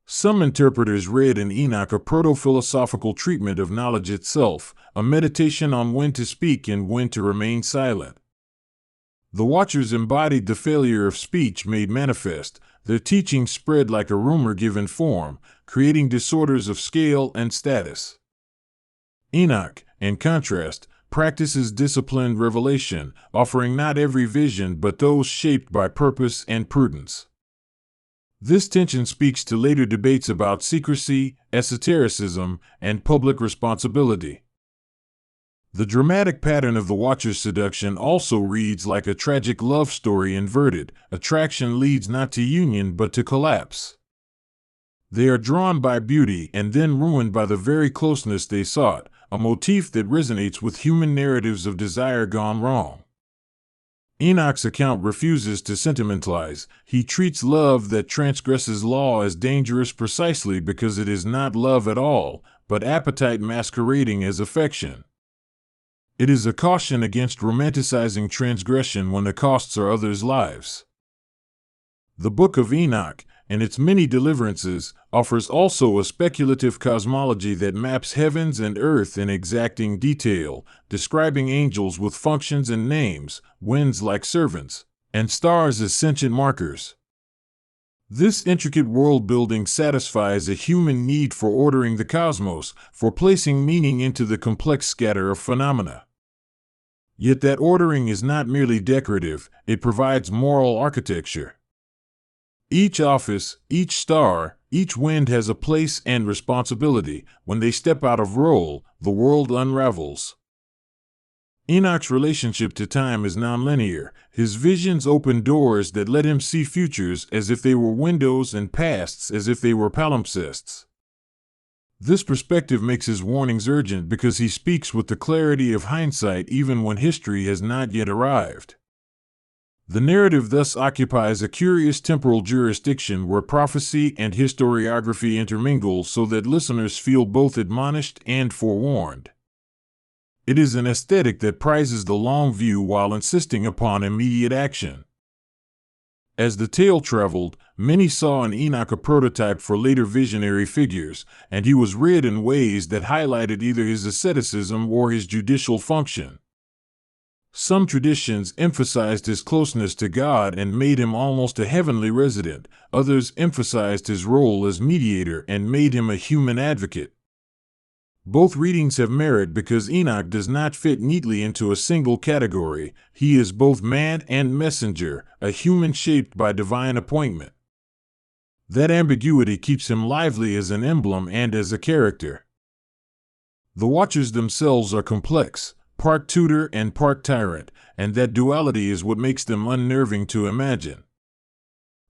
Some interpreters read in Enoch a proto-philosophical treatment of knowledge itself, a meditation on when to speak and when to remain silent. The Watchers embodied the failure of speech made manifest, their teachings spread like a rumor given form, creating disorders of scale and status. Enoch, in contrast, practices disciplined revelation, offering not every vision but those shaped by purpose and prudence. This tension speaks to later debates about secrecy, esotericism, and public responsibility. The dramatic pattern of the Watcher's seduction also reads like a tragic love story inverted. Attraction leads not to union but to collapse. They are drawn by beauty and then ruined by the very closeness they sought, a motif that resonates with human narratives of desire gone wrong. Enoch's account refuses to sentimentalize. He treats love that transgresses law as dangerous precisely because it is not love at all, but appetite masquerading as affection. It is a caution against romanticizing transgression when the costs are others' lives. The Book of Enoch, and its many deliverances, offers also a speculative cosmology that maps heavens and earth in exacting detail, describing angels with functions and names, winds like servants, and stars as sentient markers. This intricate world-building satisfies a human need for ordering the cosmos, for placing meaning into the complex scatter of phenomena. Yet that ordering is not merely decorative, it provides moral architecture. Each office, each star, each wind has a place and responsibility. When they step out of role, the world unravels. Enoch's relationship to time is nonlinear. His visions open doors that let him see futures as if they were windows and pasts as if they were palimpsests. This perspective makes his warnings urgent because he speaks with the clarity of hindsight even when history has not yet arrived. The narrative thus occupies a curious temporal jurisdiction where prophecy and historiography intermingle so that listeners feel both admonished and forewarned. It is an aesthetic that prizes the long view while insisting upon immediate action. As the tale traveled, many saw in Enoch a prototype for later visionary figures, and he was read in ways that highlighted either his asceticism or his judicial function. Some traditions emphasized his closeness to God and made him almost a heavenly resident. Others emphasized his role as mediator and made him a human advocate. Both readings have merit because Enoch does not fit neatly into a single category. He is both man and messenger, a human shaped by divine appointment. That ambiguity keeps him lively as an emblem and as a character. The Watchers themselves are complex, part tutor and part tyrant, and that duality is what makes them unnerving to imagine.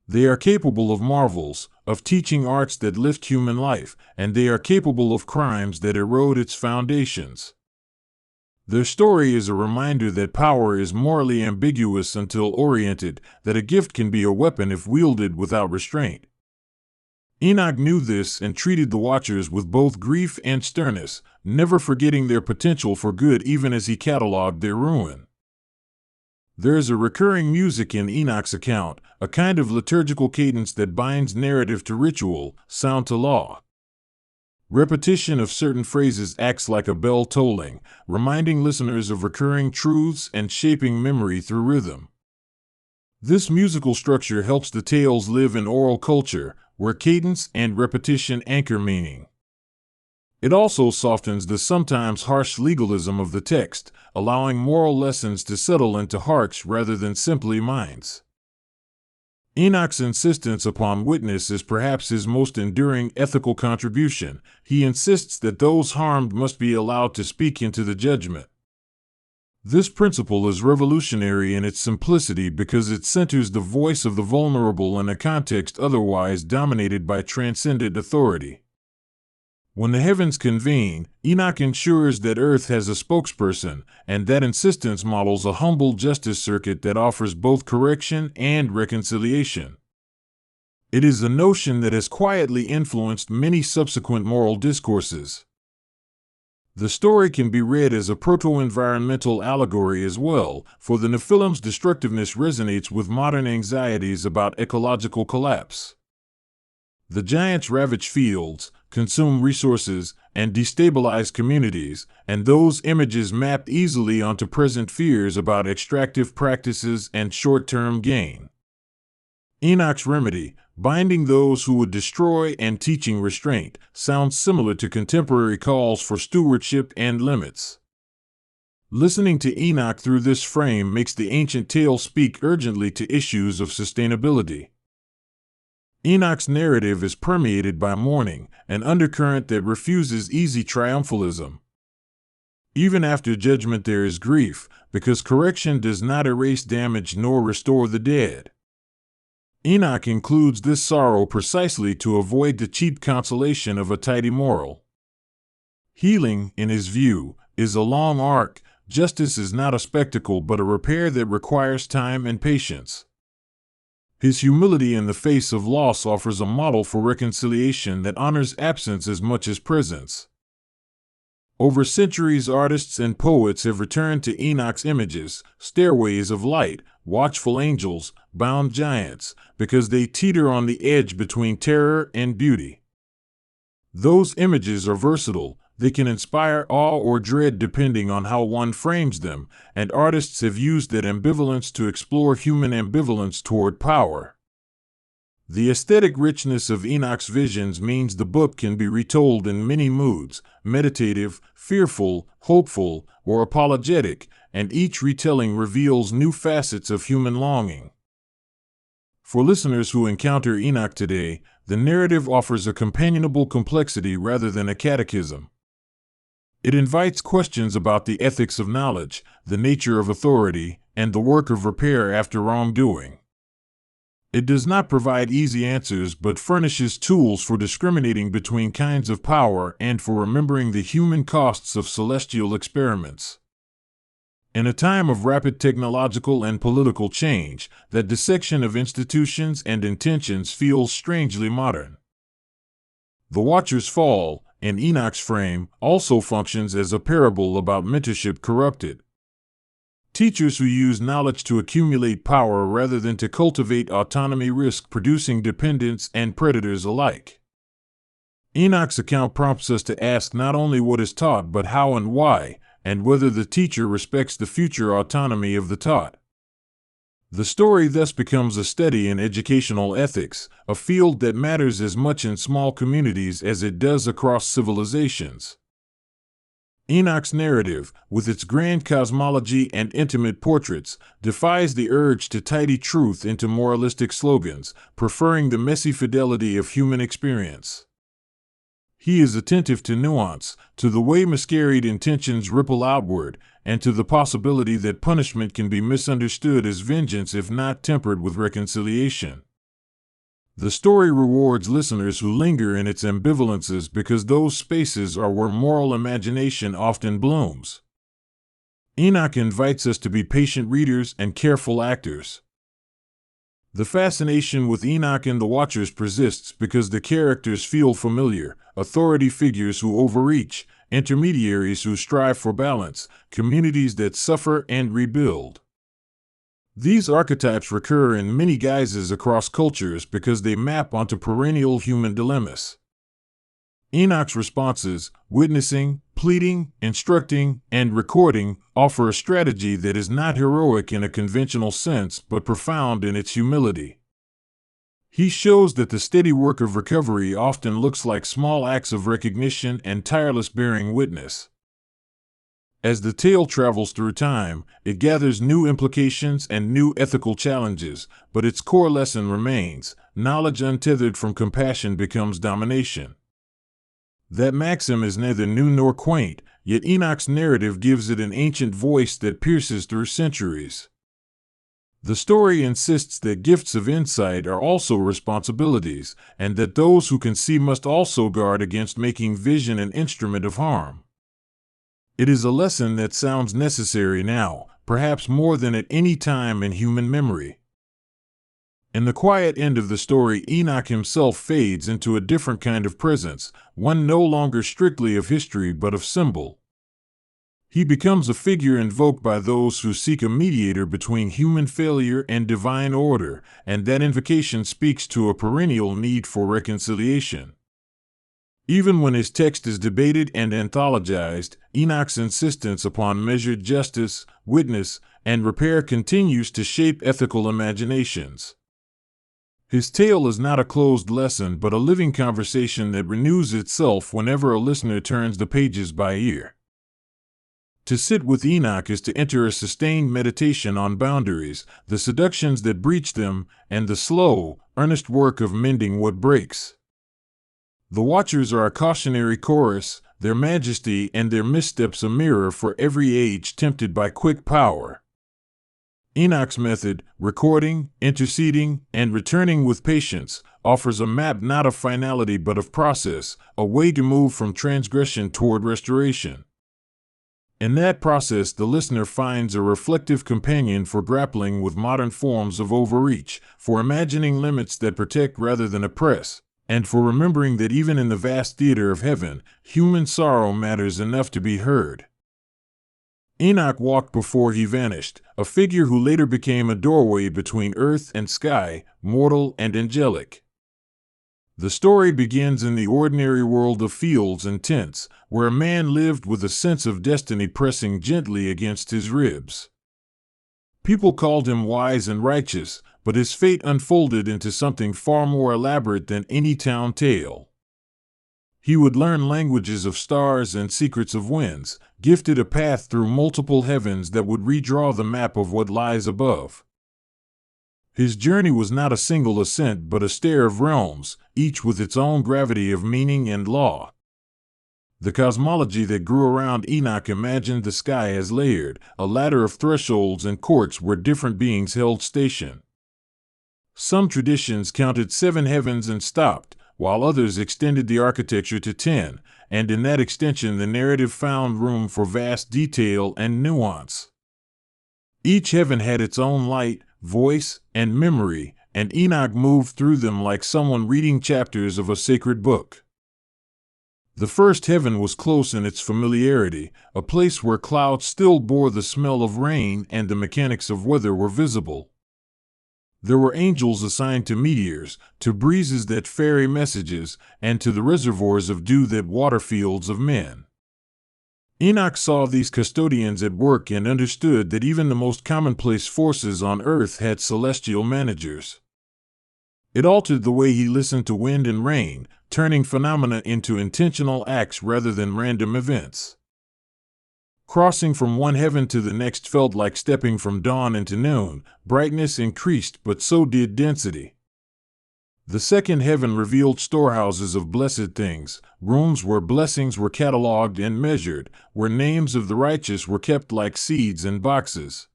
They are capable of marvels, of teaching arts that lift human life, and they are capable of crimes that erode its foundations. Their story is a reminder that power is morally ambiguous until oriented, that a gift can be a weapon if wielded without restraint. Enoch knew this and treated the Watchers with both grief and sternness, never forgetting their potential for good even as he catalogued their ruin. There is a recurring music in Enoch's account, a kind of liturgical cadence that binds narrative to ritual, sound to law. Repetition of certain phrases acts like a bell tolling, reminding listeners of recurring truths and shaping memory through rhythm. This musical structure helps the tales live in oral culture, where cadence and repetition anchor meaning. It also softens the sometimes harsh legalism of the text, allowing moral lessons to settle into hearts rather than simply minds. Enoch's insistence upon witness is perhaps his most enduring ethical contribution. He insists that those harmed must be allowed to speak into the judgment. This principle is revolutionary in its simplicity because it centers the voice of the vulnerable in a context otherwise dominated by transcendent authority. When the heavens convene, Enoch ensures that earth has a spokesperson, and that insistence models a humble justice circuit that offers both correction and reconciliation. It is a notion that has quietly influenced many subsequent moral discourses. The story can be read as a proto-environmental allegory as well, for the Nephilim's destructiveness resonates with modern anxieties about ecological collapse. The giants ravage fields, consume resources, and destabilize communities, and those images map easily onto present fears about extractive practices and short-term gain. Enoch's remedy, binding those who would destroy and teaching restraint, sounds similar to contemporary calls for stewardship and limits. Listening to Enoch through this frame makes the ancient tale speak urgently to issues of sustainability. Enoch's narrative is permeated by mourning, an undercurrent that refuses easy triumphalism. Even after judgment there is grief, because correction does not erase damage nor restore the dead. Enoch includes this sorrow precisely to avoid the cheap consolation of a tidy moral. Healing, in his view, is a long arc. Justice is not a spectacle but a repair that requires time and patience. His humility in the face of loss offers a model for reconciliation that honors absence as much as presence. Over centuries, artists and poets have returned to Enoch's images, stairways of light, watchful angels, bound giants, because they teeter on the edge between terror and beauty. Those images are versatile. They can inspire awe or dread depending on how one frames them, and artists have used that ambivalence to explore human ambivalence toward power. The aesthetic richness of Enoch's visions means the book can be retold in many moods, meditative, fearful, hopeful, or apologetic, and each retelling reveals new facets of human longing. For listeners who encounter Enoch today, the narrative offers a companionable complexity rather than a catechism. It invites questions about the ethics of knowledge, the nature of authority, and the work of repair after wrongdoing. It does not provide easy answers but furnishes tools for discriminating between kinds of power and for remembering the human costs of celestial experiments. In a time of rapid technological and political change, that dissection of institutions and intentions feels strangely modern. The Watcher's Fall, in Enoch's frame, also functions as a parable about mentorship corrupted. Teachers who use knowledge to accumulate power rather than to cultivate autonomy risk producing dependents and predators alike. Enoch's account prompts us to ask not only what is taught but how and why, and whether the teacher respects the future autonomy of the taught. The story thus becomes a study in educational ethics, a field that matters as much in small communities as it does across civilizations. Enoch's narrative, with its grand cosmology and intimate portraits, defies the urge to tidy truth into moralistic slogans, preferring the messy fidelity of human experience. He is attentive to nuance, to the way miscarried intentions ripple outward, and to the possibility that punishment can be misunderstood as vengeance if not tempered with reconciliation. The story rewards listeners who linger in its ambivalences because those spaces are where moral imagination often blooms. Enoch invites us to be patient readers and careful actors. The fascination with Enoch and the Watchers persists because the characters feel familiar, authority figures who overreach, intermediaries who strive for balance, communities that suffer and rebuild. These archetypes recur in many guises across cultures because they map onto perennial human dilemmas. Enoch's responses, witnessing, pleading, instructing, and recording, offer a strategy that is not heroic in a conventional sense but profound in its humility. He shows that the steady work of recovery often looks like small acts of recognition and tireless bearing witness. As the tale travels through time, it gathers new implications and new ethical challenges, but its core lesson remains: knowledge untethered from compassion becomes domination. That maxim is neither new nor quaint, yet Enoch's narrative gives it an ancient voice that pierces through centuries. The story insists that gifts of insight are also responsibilities, and that those who can see must also guard against making vision an instrument of harm. It is a lesson that sounds necessary now, perhaps more than at any time in human memory. In the quiet end of the story, Enoch himself fades into a different kind of presence, one no longer strictly of history but of symbol. He becomes a figure invoked by those who seek a mediator between human failure and divine order, and that invocation speaks to a perennial need for reconciliation. Even when his text is debated and anthologized, Enoch's insistence upon measured justice, witness, and repair continues to shape ethical imaginations. His tale is not a closed lesson but a living conversation that renews itself whenever a listener turns the pages by ear. To sit with Enoch is to enter a sustained meditation on boundaries, the seductions that breach them, and the slow, earnest work of mending what breaks. The Watchers are a cautionary chorus, their majesty and their missteps a mirror for every age tempted by quick power. Enoch's method, recording, interceding, and returning with patience, offers a map not of finality but of process, a way to move from transgression toward restoration. In that process, the listener finds a reflective companion for grappling with modern forms of overreach, for imagining limits that protect rather than oppress, and for remembering that even in the vast theater of heaven, human sorrow matters enough to be heard. Enoch walked before he vanished, a figure who later became a doorway between earth and sky, mortal and angelic. The story begins in the ordinary world of fields and tents, where a man lived with a sense of destiny pressing gently against his ribs. People called him wise and righteous, but his fate unfolded into something far more elaborate than any town tale. He would learn languages of stars and secrets of winds, gifted a path through multiple heavens that would redraw the map of what lies above. His journey was not a single ascent but a stair of realms, each with its own gravity of meaning and law. The cosmology that grew around Enoch imagined the sky as layered, a ladder of thresholds and courts where different beings held station. Some traditions counted 7 heavens and stopped, while others extended the architecture to 10, and in that extension the narrative found room for vast detail and nuance. Each heaven had its own light, voice, and memory, and Enoch moved through them like someone reading chapters of a sacred book. The first heaven was close in its familiarity, a place where clouds still bore the smell of rain and the mechanics of weather were visible. There were angels assigned to meteors, to breezes that ferry messages, and to the reservoirs of dew that water fields of men. Enoch saw these custodians at work and understood that even the most commonplace forces on earth had celestial managers. It altered the way he listened to wind and rain, turning phenomena into intentional acts rather than random events. Crossing from one heaven to the next felt like stepping from dawn into noon. Brightness increased, but so did density. The second heaven revealed storehouses of blessed things, rooms where blessings were catalogued and measured, where names of the righteous were kept like seeds in boxes.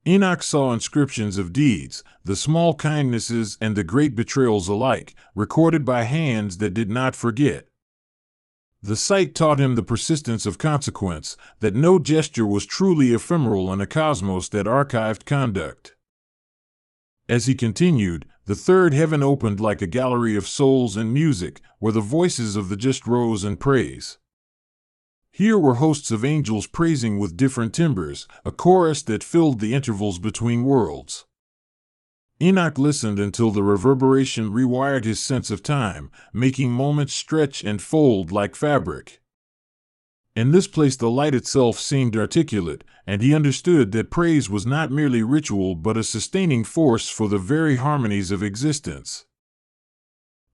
Enoch saw inscriptions of deeds, the small kindnesses and the great betrayals alike, recorded by hands that did not forget. The sight taught him the persistence of consequence, that no gesture was truly ephemeral in a cosmos that archived conduct. As he continued, the third heaven opened like a gallery of souls and music, where the voices of the just rose in praise. Here were hosts of angels praising with different timbres, a chorus that filled the intervals between worlds. Enoch listened until the reverberation rewired his sense of time, making moments stretch and fold like fabric. In this place the light itself seemed articulate, and he understood that praise was not merely ritual but a sustaining force for the very harmonies of existence.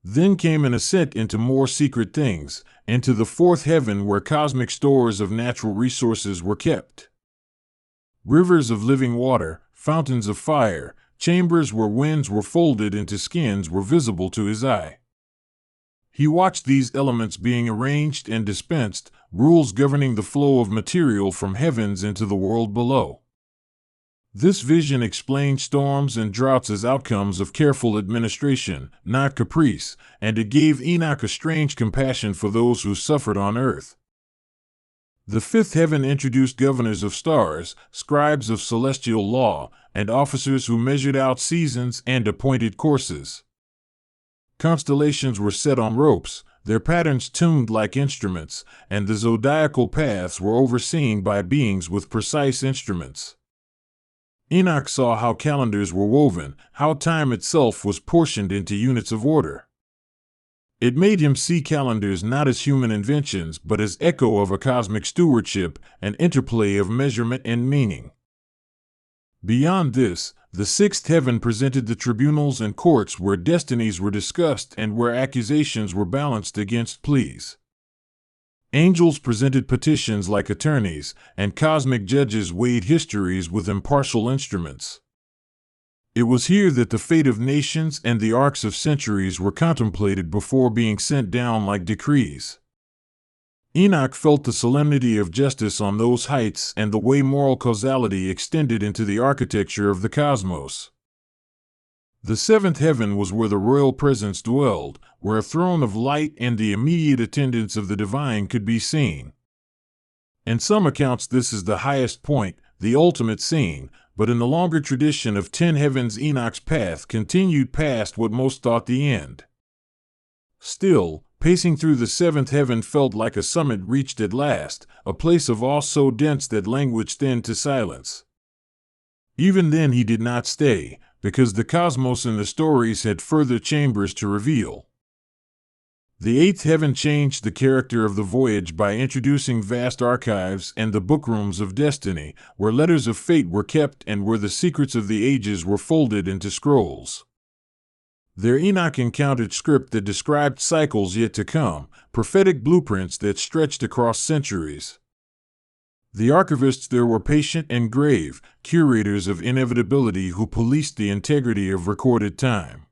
Then came an ascent into more secret things, into the fourth heaven where cosmic stores of natural resources were kept. Rivers of living water, fountains of fire, chambers where winds were folded into skins were visible to his eye. He watched these elements being arranged and dispensed, rules governing the flow of material from heavens into the world below. This vision explained storms and droughts as outcomes of careful administration, not caprice, and it gave Enoch a strange compassion for those who suffered on earth. The fifth heaven introduced governors of stars, scribes of celestial law, and officers who measured out seasons and appointed courses. Constellations were set on ropes, their patterns tuned like instruments, and the zodiacal paths were overseen by beings with precise instruments. Enoch saw how calendars were woven, how time itself was portioned into units of order. It made him see calendars not as human inventions but as echo of a cosmic stewardship, an interplay of measurement and meaning. Beyond this, The sixth heaven presented the tribunals and courts where destinies were discussed and where accusations were balanced against pleas. Angels presented petitions like attorneys, and cosmic judges weighed histories with impartial instruments. It was here that the fate of nations and the arcs of centuries were contemplated before being sent down like decrees. Enoch felt the solemnity of justice on those heights and the way moral causality extended into the architecture of the cosmos. The seventh heaven was where the royal presence dwelled, where a throne of light and the immediate attendance of the divine could be seen. In some accounts this is the highest point, the ultimate scene, but in the longer tradition of 10 heavens Enoch's path continued past what most thought the end. Still, pacing through the seventh heaven felt like a summit reached at last, a place of awe so dense that language thinned to silence. Even then he did not stay, because the cosmos in the stories had further chambers to reveal. The eighth heaven changed the character of the voyage by introducing vast archives and the bookrooms of destiny, where letters of fate were kept and where the secrets of the ages were folded into scrolls. There Enoch encountered script that described cycles yet to come, prophetic blueprints that stretched across centuries. The archivists there were patient and grave, curators of inevitability who policed the integrity of recorded time.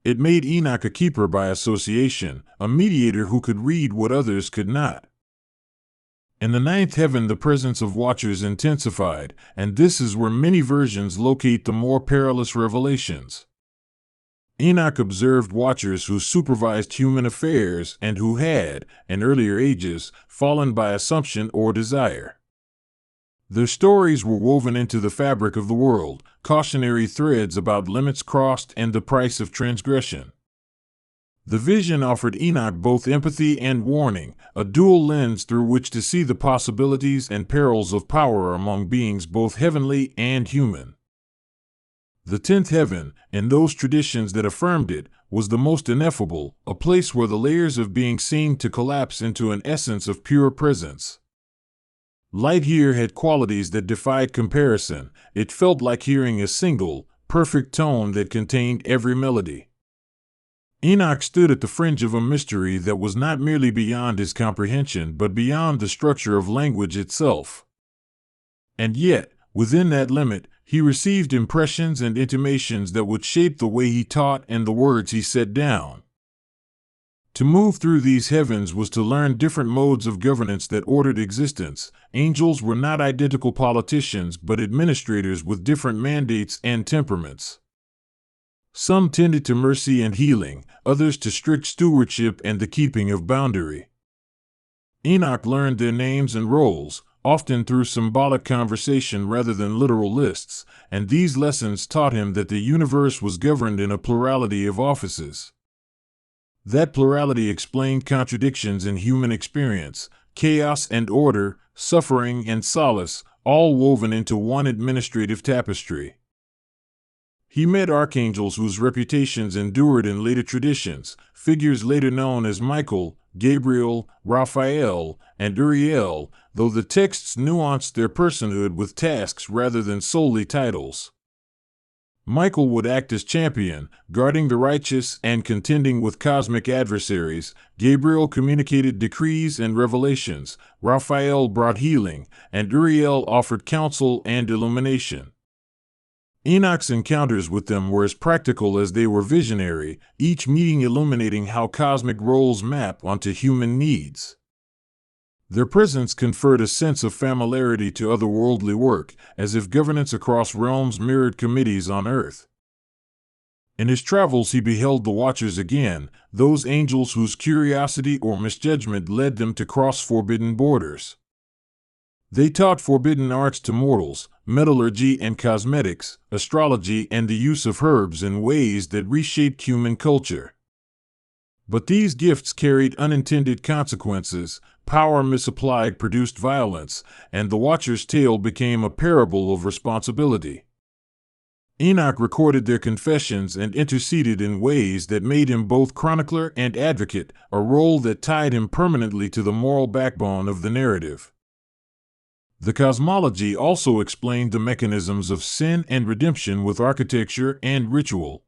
It made Enoch a keeper by association, a mediator who could read what others could not. In the ninth heaven the presence of watchers intensified, and this is where many versions locate the more perilous revelations. Enoch observed watchers who supervised human affairs and who had, in earlier ages, fallen by assumption or desire. Their stories were woven into the fabric of the world, cautionary threads about limits crossed and the price of transgression. The vision offered Enoch both empathy and warning, a dual lens through which to see the possibilities and perils of power among beings both heavenly and human. The 10th heaven, in those traditions that affirmed it, was the most ineffable, a place where the layers of being seemed to collapse into an essence of pure presence. Light here had qualities that defied comparison. It felt like hearing a single, perfect tone that contained every melody. Enoch stood at the fringe of a mystery that was not merely beyond his comprehension but beyond the structure of language itself. And yet, within that limit, he received impressions and intimations that would shape the way he taught and the words he set down. To move through these heavens was to learn different modes of governance that ordered existence. Angels were not identical politicians but administrators with different mandates and temperaments. Some tended to mercy and healing, others to strict stewardship and the keeping of boundary. Enoch learned their names and roles, often through symbolic conversation rather than literal lists, and these lessons taught him that the universe was governed in a plurality of offices. That plurality explained contradictions in human experience, chaos and order, suffering and solace, all woven into one administrative tapestry. He met archangels whose reputations endured in later traditions, figures later known as Michael, Gabriel, Raphael, and Uriel, though the texts nuanced their personhood with tasks rather than solely titles. Michael would act as champion, guarding the righteous and contending with cosmic adversaries. Gabriel communicated decrees and revelations, Raphael brought healing, and Uriel offered counsel and illumination. Enoch's encounters with them were as practical as they were visionary, each meeting illuminating how cosmic roles map onto human needs. Their presence conferred a sense of familiarity to otherworldly work, as if governance across realms mirrored committees on earth. In his travels he beheld the Watchers again, those angels whose curiosity or misjudgment led them to cross forbidden borders. They taught forbidden arts to mortals, metallurgy and cosmetics, astrology and the use of herbs in ways that reshaped human culture. But these gifts carried unintended consequences. Power misapplied produced violence, and the Watcher's tale became a parable of responsibility. Enoch recorded their confessions and interceded in ways that made him both chronicler and advocate, a role that tied him permanently to the moral backbone of the narrative. The cosmology also explained the mechanisms of sin and redemption with architecture and ritual.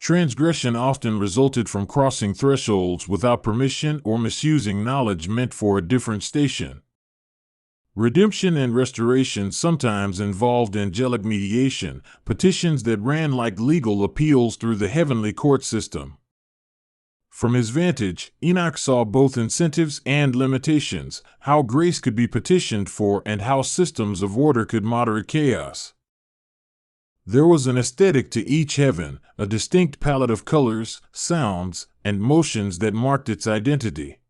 Transgression often resulted from crossing thresholds without permission or misusing knowledge meant for a different station. Redemption and restoration sometimes involved angelic mediation, petitions that ran like legal appeals through the heavenly court system. From his vantage, Enoch saw both incentives and limitations, how grace could be petitioned for and how systems of order could moderate chaos. There was an aesthetic to each heaven, a distinct palette of colors, sounds, and motions that marked its identity.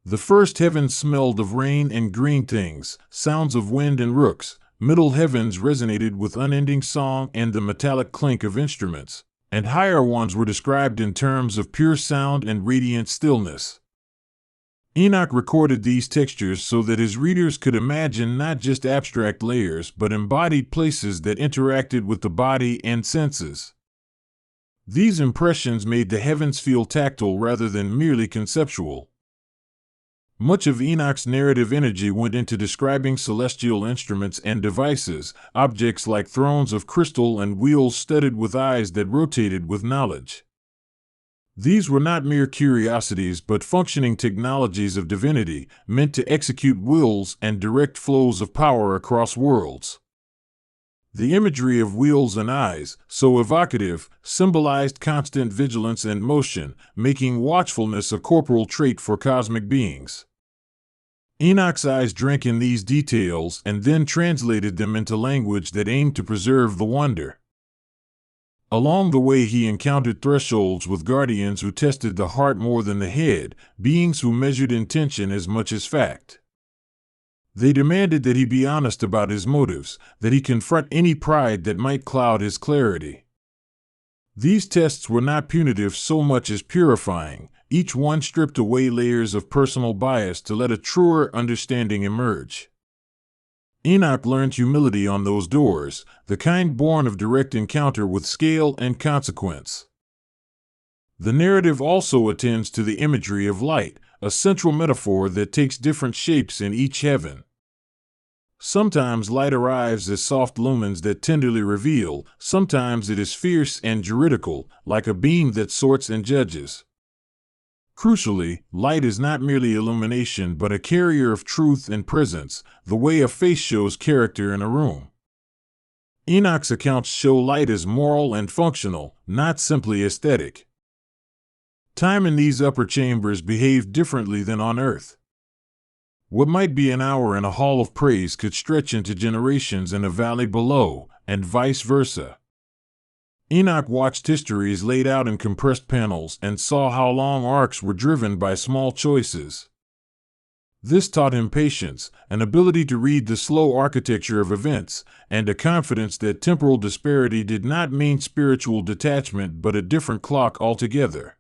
The first heaven smelled of rain and green things, sounds of wind and rooks. Middle heavens resonated with unending song and the metallic clink of instruments, and higher ones were described in terms of pure sound and radiant stillness. Enoch recorded these textures so that his readers could imagine not just abstract layers but embodied places that interacted with the body and senses. These impressions made the heavens feel tactile rather than merely conceptual. Much of Enoch's narrative energy went into describing celestial instruments and devices, objects like thrones of crystal and wheels studded with eyes that rotated with knowledge. These were not mere curiosities but functioning technologies of divinity, meant to execute wills and direct flows of power across worlds. The imagery of wheels and eyes, so evocative, symbolized constant vigilance and motion, making watchfulness a corporal trait for cosmic beings. Enoch's eyes drank in these details and then translated them into language that aimed to preserve the wonder. Along the way he encountered thresholds with guardians who tested the heart more than the head, beings who measured intention as much as fact. They demanded that he be honest about his motives, that he confront any pride that might cloud his clarity. These tests were not punitive so much as purifying. Each one stripped away layers of personal bias to let a truer understanding emerge. Enoch learned humility on those doors, the kind born of direct encounter with scale and consequence. The narrative also attends to the imagery of light, a central metaphor that takes different shapes in each heaven. Sometimes light arrives as soft lumens that tenderly reveal, sometimes it is fierce and juridical, like a beam that sorts and judges. Crucially, light is not merely illumination but a carrier of truth and presence, the way a face shows character in a room. Enoch's accounts show light as moral and functional, not simply aesthetic. Time in these upper chambers behaved differently than on earth. What might be an hour in a hall of praise could stretch into generations in a valley below, and vice versa. Enoch watched histories laid out in compressed panels and saw how long arcs were driven by small choices. This taught him patience, an ability to read the slow architecture of events, and a confidence that temporal disparity did not mean spiritual detachment but a different clock altogether.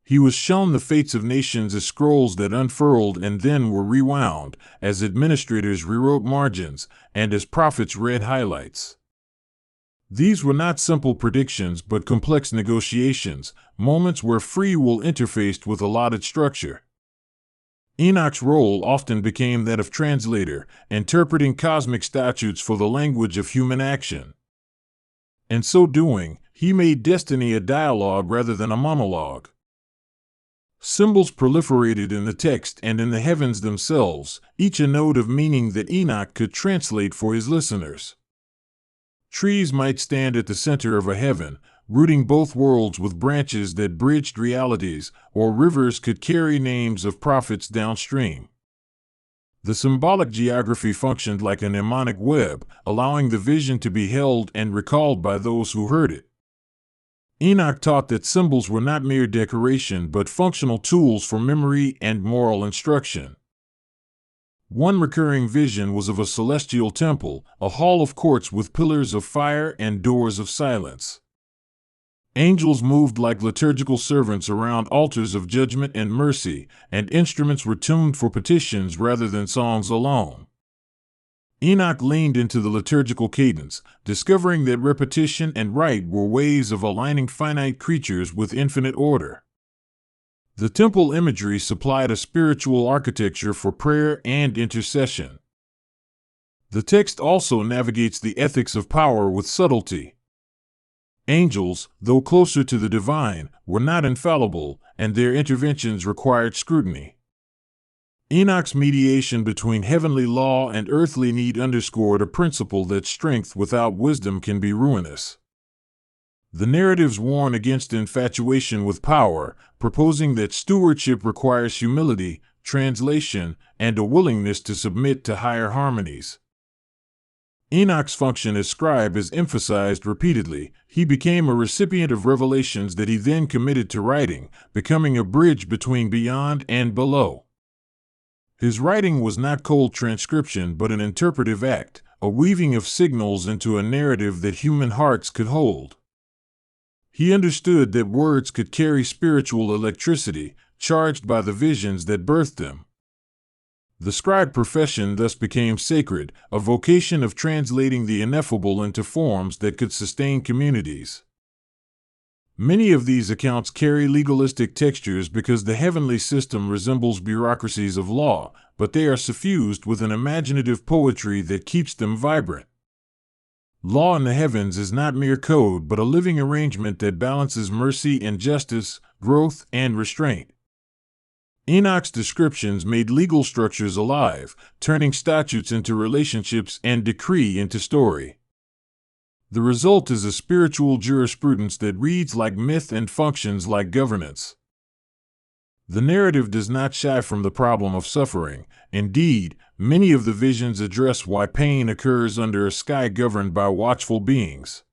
He was shown the fates of nations as scrolls that unfurled and then were rewound, as administrators rewrote margins, and as prophets read highlights. These were not simple predictions but complex negotiations, moments where free will interfaced with allotted structure. Enoch's role often became that of translator, interpreting cosmic statutes for the language of human action. In so doing, he made destiny a dialogue rather than a monologue. Symbols proliferated in the text and in the heavens themselves, each a node of meaning that Enoch could translate for his listeners. Trees might stand at the center of a heaven, rooting both worlds with branches that bridged realities, or rivers could carry names of prophets downstream. The symbolic geography functioned like a mnemonic web, allowing the vision to be held and recalled by those who heard it. Enoch taught that symbols were not mere decoration but functional tools for memory and moral instruction. One recurring vision was of a celestial temple, a hall of courts with pillars of fire and doors of silence. Angels moved like liturgical servants around altars of judgment and mercy, and instruments were tuned for petitions rather than songs alone. Enoch leaned into the liturgical cadence, discovering that repetition and rite were ways of aligning finite creatures with infinite order. The temple imagery supplied a spiritual architecture for prayer and intercession. The text also navigates the ethics of power with subtlety. Angels, though closer to the divine, were not infallible, and their interventions required scrutiny. Enoch's mediation between heavenly law and earthly need underscored a principle that strength without wisdom can be ruinous. The narratives warn against infatuation with power, proposing that stewardship requires humility, translation, and a willingness to submit to higher harmonies. Enoch's function as scribe is emphasized repeatedly. He became a recipient of revelations that he then committed to writing, becoming a bridge between beyond and below. His writing was not cold transcription but an interpretive act, a weaving of signals into a narrative that human hearts could hold. He understood that words could carry spiritual electricity, charged by the visions that birthed them. The scribe profession thus became sacred, a vocation of translating the ineffable into forms that could sustain communities. Many of these accounts carry legalistic textures because the heavenly system resembles bureaucracies of law, but they are suffused with an imaginative poetry that keeps them vibrant. Law in the heavens is not mere code but a living arrangement that balances mercy and justice, growth and restraint. Enoch's descriptions made legal structures alive, turning statutes into relationships and decree into story. The result is a spiritual jurisprudence that reads like myth and functions like governance. The narrative does not shy from the problem of suffering. Indeed, many of the visions address why pain occurs under a sky governed by watchful beings.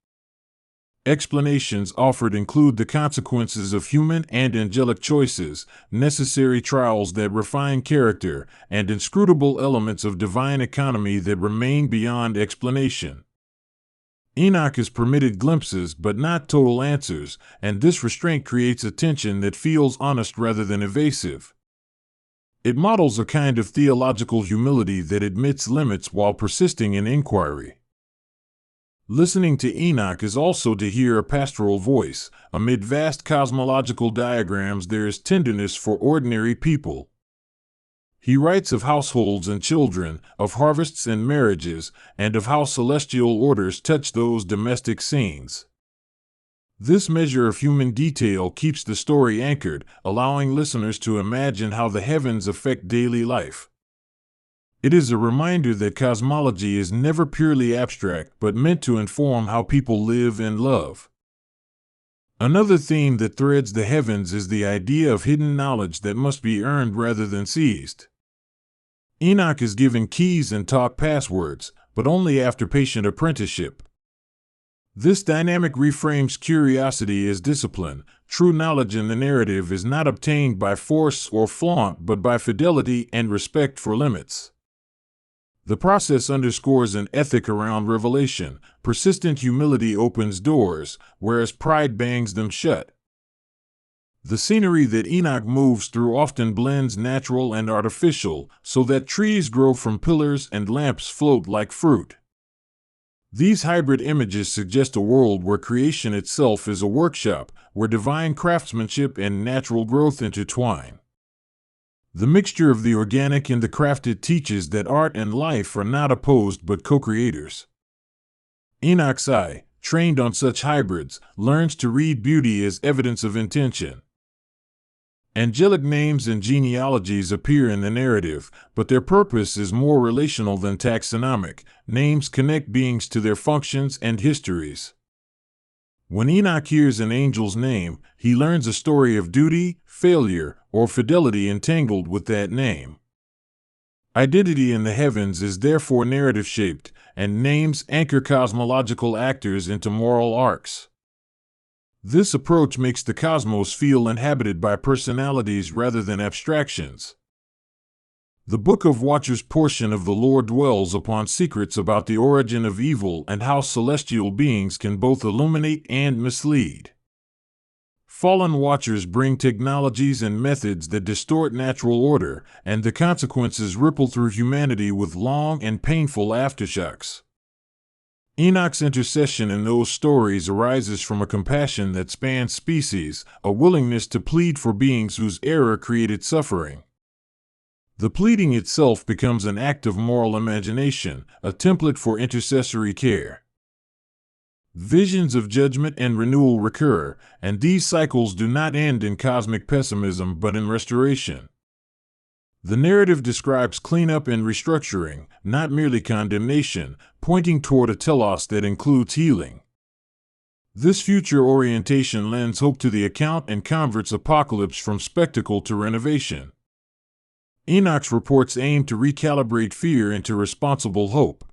Explanations offered include the consequences of human and angelic choices, necessary trials that refine character, and inscrutable elements of divine economy that remain beyond explanation. Enoch is permitted glimpses but not total answers, and this restraint creates a tension that feels honest rather than evasive. It models a kind of theological humility that admits limits while persisting in inquiry. Listening to Enoch is also to hear a pastoral voice. Amid vast cosmological diagrams there is tenderness for ordinary people. He writes of households and children, of harvests and marriages, and of how celestial orders touch those domestic scenes. This measure of human detail keeps the story anchored, allowing listeners to imagine how the heavens affect daily life. It is a reminder that cosmology is never purely abstract but meant to inform how people live and love. Another theme that threads the heavens is the idea of hidden knowledge that must be earned rather than seized. Enoch is given keys and taught passwords, but only after patient apprenticeship. This dynamic reframes curiosity as discipline. True knowledge in the narrative is not obtained by force or flaunt but by fidelity and respect for limits. The process underscores an ethic around revelation. Persistent humility opens doors, whereas pride bangs them shut. The scenery that Enoch moves through often blends natural and artificial, so that trees grow from pillars and lamps float like fruit. These hybrid images suggest a world where creation itself is a workshop, where divine craftsmanship and natural growth intertwine. The mixture of the organic and the crafted teaches that art and life are not opposed but co-creators. Enoch's eye, trained on such hybrids, learns to read beauty as evidence of intention. Angelic names and genealogies appear in the narrative, but their purpose is more relational than taxonomic. Names connect beings to their functions and histories. When Enoch hears an angel's name, he learns a story of duty, failure, or fidelity entangled with that name. Identity in the heavens is therefore narrative-shaped, and names anchor cosmological actors into moral arcs. This approach makes the cosmos feel inhabited by personalities rather than abstractions. The Book of Watchers portion of the lore dwells upon secrets about the origin of evil and how celestial beings can both illuminate and mislead. Fallen watchers bring technologies and methods that distort natural order, and the consequences ripple through humanity with long and painful aftershocks. Enoch's intercession in those stories arises from a compassion that spans species, a willingness to plead for beings whose error created suffering. The pleading itself becomes an act of moral imagination, a template for intercessory care. Visions of judgment and renewal recur, and these cycles do not end in cosmic pessimism but in restoration. The narrative describes cleanup and restructuring, not merely condemnation, pointing toward a telos that includes healing. This future orientation lends hope to the account and converts apocalypse from spectacle to renovation. Enoch's reports aim to recalibrate fear into responsible hope.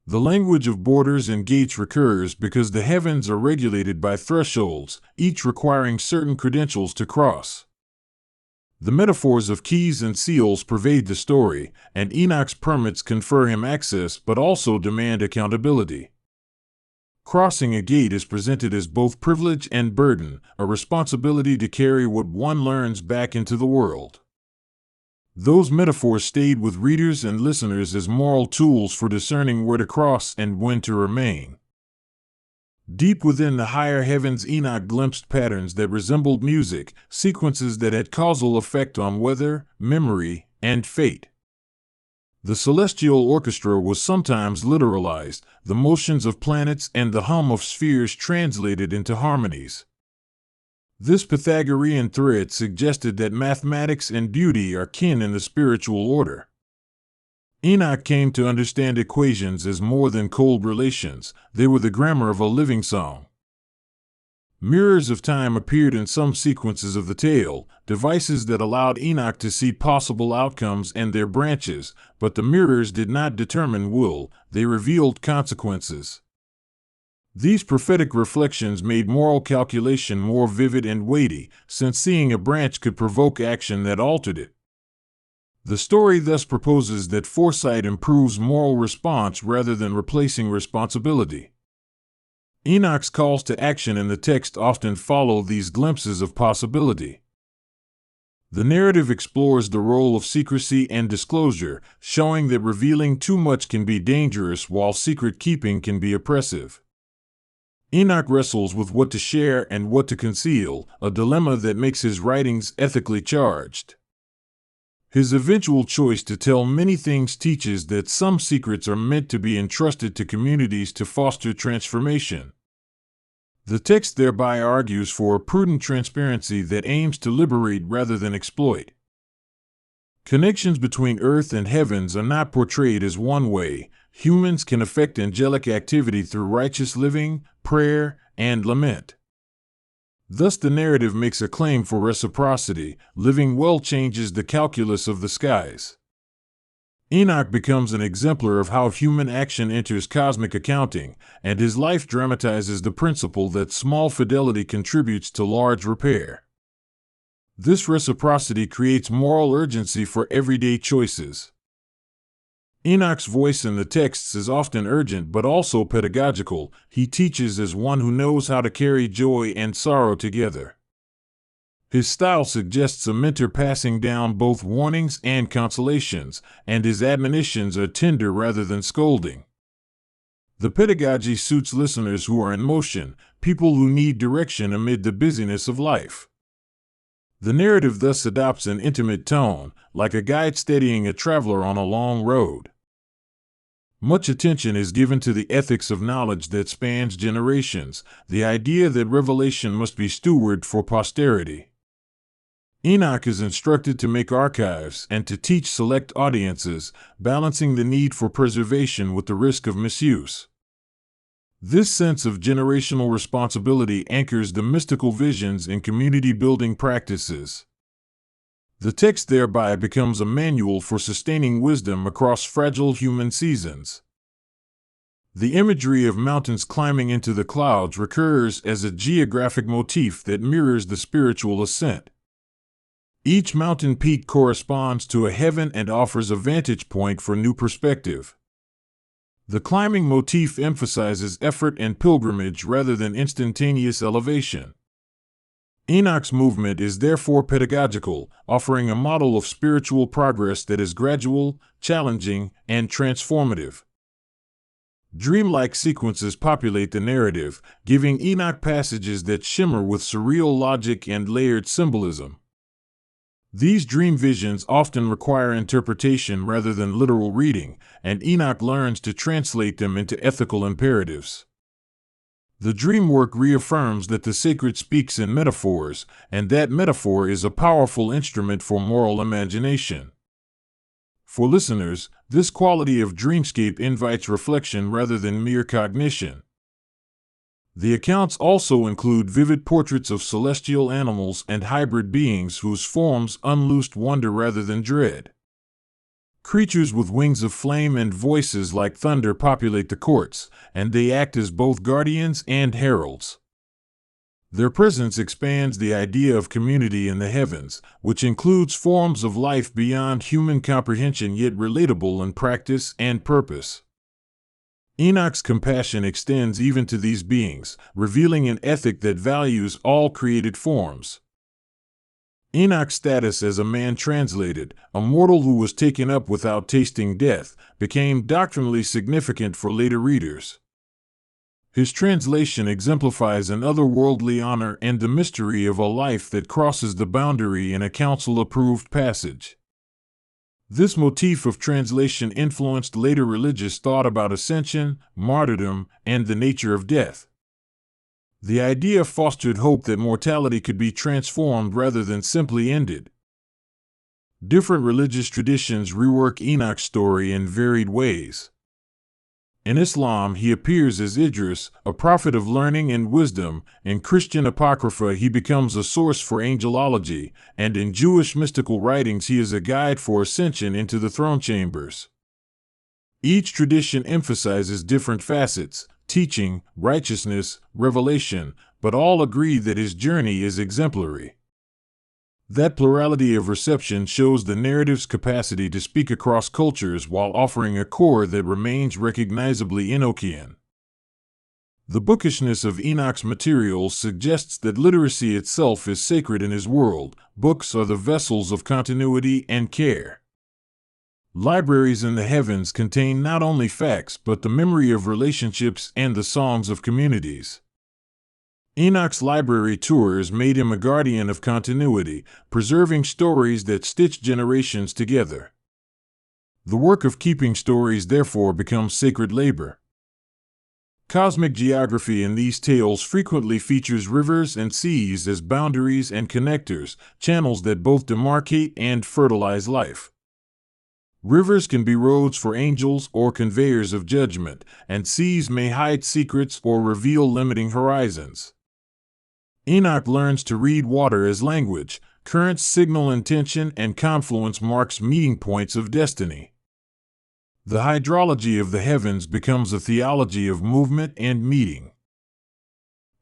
The language of borders and gates recurs because the heavens are regulated by thresholds, each requiring certain credentials to cross. The metaphors of keys and seals pervade the story, and Enoch's permits confer him access but also demand accountability. Crossing a gate is presented as both privilege and burden, a responsibility to carry what one learns back into the world. Those metaphors stayed with readers and listeners as moral tools for discerning where to cross and when to remain. Deep within the higher heavens, Enoch glimpsed patterns that resembled music, sequences that had causal effect on weather, memory, and fate. The celestial orchestra was sometimes literalized, the motions of planets and the hum of spheres translated into harmonies. This Pythagorean thread suggested that mathematics and beauty are kin in the spiritual order. Enoch came to understand equations as more than cold relations, they were the grammar of a living song. Mirrors of time appeared in some sequences of the tale, devices that allowed Enoch to see possible outcomes and their branches, but the mirrors did not determine will, they revealed consequences. These prophetic reflections made moral calculation more vivid and weighty, since seeing a branch could provoke action that altered it. The story thus proposes that foresight improves moral response rather than replacing responsibility. Enoch's calls to action in the text often follow these glimpses of possibility. The narrative explores the role of secrecy and disclosure, showing that revealing too much can be dangerous while secret keeping can be oppressive. Enoch wrestles with what to share and what to conceal, a dilemma that makes his writings ethically charged. His eventual choice to tell many things teaches that some secrets are meant to be entrusted to communities to foster transformation. The text thereby argues for a prudent transparency that aims to liberate rather than exploit. Connections between earth and heavens are not portrayed as one way. Humans can affect angelic activity through righteous living, prayer, and lament. Thus the narrative makes a claim for reciprocity. Living well changes the calculus of the skies. Enoch becomes an exemplar of how human action enters cosmic accounting, and his life dramatizes the principle that small fidelity contributes to large repair. This reciprocity creates moral urgency for everyday choices. Enoch's voice in the texts is often urgent but also pedagogical. He teaches as one who knows how to carry joy and sorrow together. His style suggests a mentor passing down both warnings and consolations, and his admonitions are tender rather than scolding. The pedagogy suits listeners who are in motion, people who need direction amid the busyness of life. The narrative thus adopts an intimate tone, like a guide steadying a traveler on a long road. Much attention is given to the ethics of knowledge that spans generations, the idea that revelation must be stewarded for posterity. Enoch is instructed to make archives and to teach select audiences, balancing the need for preservation with the risk of misuse. This sense of generational responsibility anchors the mystical visions in community-building practices. The text thereby becomes a manual for sustaining wisdom across fragile human seasons. The imagery of mountains climbing into the clouds recurs as a geographic motif that mirrors the spiritual ascent. Each mountain peak corresponds to a heaven and offers a vantage point for new perspective. The climbing motif emphasizes effort and pilgrimage rather than instantaneous elevation. Enoch's movement is therefore pedagogical, offering a model of spiritual progress that is gradual, challenging, and transformative. Dreamlike sequences populate the narrative, giving Enoch passages that shimmer with surreal logic and layered symbolism. These dream visions often require interpretation rather than literal reading, and Enoch learns to translate them into ethical imperatives. The dream work reaffirms that the sacred speaks in metaphors, and that metaphor is a powerful instrument for moral imagination. For listeners, this quality of dreamscape invites reflection rather than mere cognition. The accounts also include vivid portraits of celestial animals and hybrid beings whose forms unloosed wonder rather than dread. Creatures with wings of flame and voices like thunder populate the courts, and they act as both guardians and heralds. Their presence expands the idea of community in the heavens, which includes forms of life beyond human comprehension yet relatable in practice and purpose. Enoch's compassion extends even to these beings, revealing an ethic that values all created forms. Enoch's status as a man translated, a mortal who was taken up without tasting death, became doctrinally significant for later readers. His translation exemplifies an otherworldly honor and the mystery of a life that crosses the boundary in a council-approved passage. This motif of translation influenced later religious thought about ascension, martyrdom, and the nature of death. The idea fostered hope that mortality could be transformed rather than simply ended. Different religious traditions rework Enoch's story in varied ways. In Islam, he appears as Idris, a prophet of learning and wisdom. In Christian Apocrypha, he becomes a source for angelology, and in Jewish mystical writings, he is a guide for ascension into the throne chambers. Each tradition emphasizes different facets: teaching, righteousness, revelation, but all agree that his journey is exemplary. That plurality of reception shows the narrative's capacity to speak across cultures while offering a core that remains recognizably Enochian. The bookishness of Enoch's materials suggests that literacy itself is sacred in his world. Books are the vessels of continuity and care. Libraries in the heavens contain not only facts but the memory of relationships and the songs of communities. Enoch's library tours made him a guardian of continuity, preserving stories that stitch generations together. The work of keeping stories therefore becomes sacred labor. Cosmic geography in these tales frequently features rivers and seas as boundaries and connectors, channels that both demarcate and fertilize life. Rivers can be roads for angels or conveyors of judgment, and seas may hide secrets or reveal limiting horizons. Enoch learns to read water as language. Currents signal intention, and confluence marks meeting points of destiny. The hydrology of the heavens becomes a theology of movement and meeting.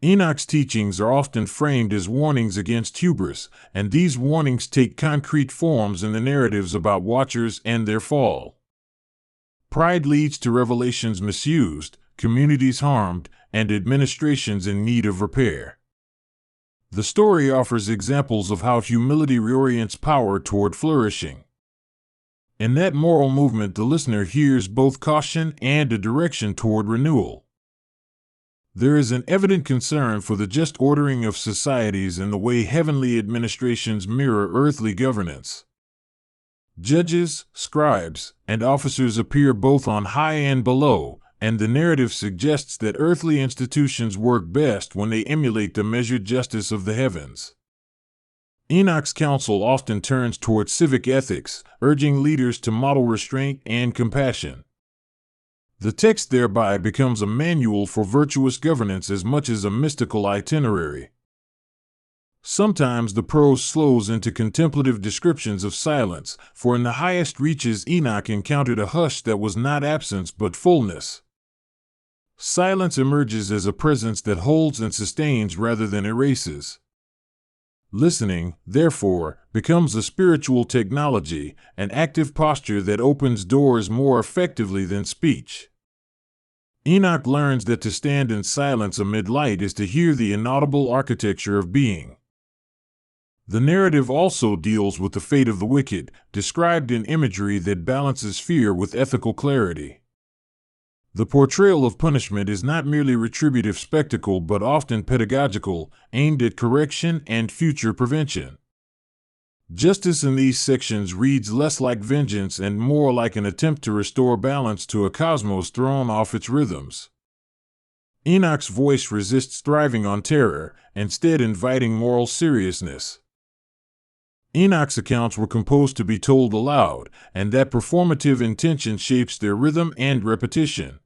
Enoch's teachings are often framed as warnings against hubris, and these warnings take concrete forms in the narratives about watchers and their fall. Pride leads to revelations misused, communities harmed, and administrations in need of repair. The story offers examples of how humility reorients power toward flourishing. In that moral movement, the listener hears both caution and a direction toward renewal. There is an evident concern for the just ordering of societies and the way heavenly administrations mirror earthly governance. Judges, scribes, and officers appear both on high and below, and the narrative suggests that earthly institutions work best when they emulate the measured justice of the heavens. Enoch's counsel often turns toward civic ethics, urging leaders to model restraint and compassion. The text thereby becomes a manual for virtuous governance as much as a mystical itinerary. Sometimes the prose slows into contemplative descriptions of silence, for in the highest reaches Enoch encountered a hush that was not absence but fullness. Silence emerges as a presence that holds and sustains rather than erases. Listening, therefore, becomes a spiritual technology, an active posture that opens doors more effectively than speech. Enoch learns that to stand in silence amid light is to hear the inaudible architecture of being. The narrative also deals with the fate of the wicked, described in imagery that balances fear with ethical clarity. The portrayal of punishment is not merely retributive spectacle but often pedagogical, aimed at correction and future prevention. Justice in these sections reads less like vengeance and more like an attempt to restore balance to a cosmos thrown off its rhythms. Enoch's voice resists thriving on terror, instead inviting moral seriousness. Enoch's accounts were composed to be told aloud, and that performative intention shapes their rhythm and repetition.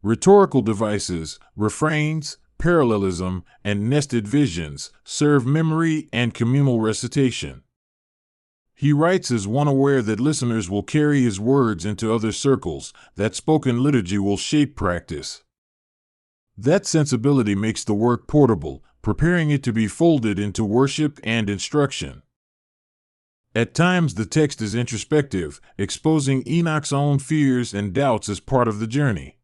Rhetorical devices, refrains, parallelism, and nested visions serve memory and communal recitation. He writes as one aware that listeners will carry his words into other circles, that spoken liturgy will shape practice. That sensibility makes the work portable, preparing it to be folded into worship and instruction. At times the text is introspective, exposing Enoch's own fears and doubts as part of the journey.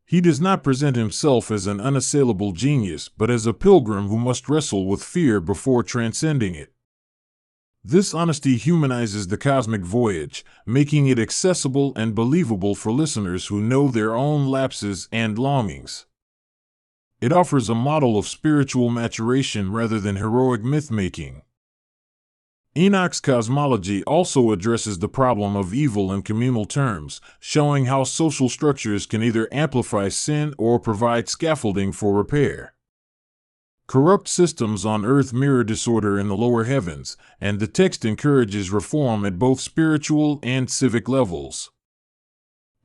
He does not present himself as an unassailable genius, but as a pilgrim who must wrestle with fear before transcending it. This honesty humanizes the cosmic voyage, making it accessible and believable for listeners who know their own lapses and longings. It offers a model of spiritual maturation rather than heroic myth-making. Enoch's cosmology also addresses the problem of evil in communal terms, showing how social structures can either amplify sin or provide scaffolding for repair. Corrupt systems on earth mirror disorder in the lower heavens, and the text encourages reform at both spiritual and civic levels.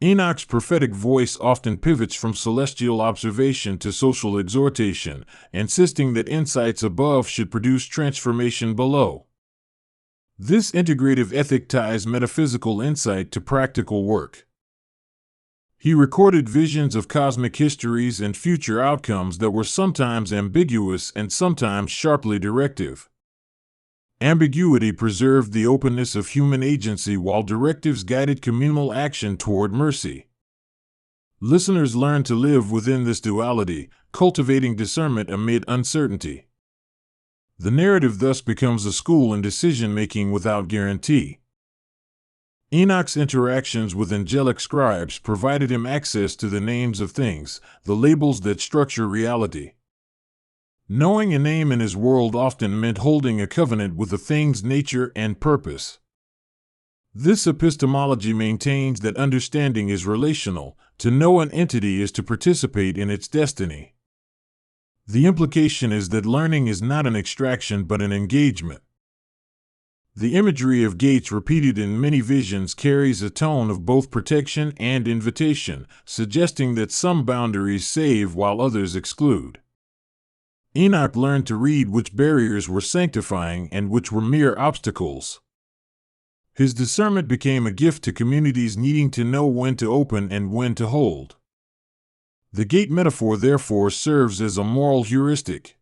Enoch's prophetic voice often pivots from celestial observation to social exhortation, insisting that insights above should produce transformation below. This integrative ethic ties metaphysical insight to practical work. He recorded visions of cosmic histories and future outcomes that were sometimes ambiguous and sometimes sharply directive. Ambiguity preserved the openness of human agency while directives guided communal action toward mercy. Listeners learned to live within this duality, cultivating discernment amid uncertainty. The narrative thus becomes a school in decision-making without guarantee. Enoch's interactions with angelic scribes provided him access to the names of things, the labels that structure reality. Knowing a name in his world often meant holding a covenant with a thing's nature and purpose. This epistemology maintains that understanding is relational. To know an entity is to participate in its destiny. The implication is that learning is not an extraction but an engagement. The imagery of gates repeated in many visions carries a tone of both protection and invitation, suggesting that some boundaries save while others exclude. Enoch learned to read which barriers were sanctifying and which were mere obstacles. His discernment became a gift to communities needing to know when to open and when to hold. The gate metaphor therefore serves as a moral heuristic.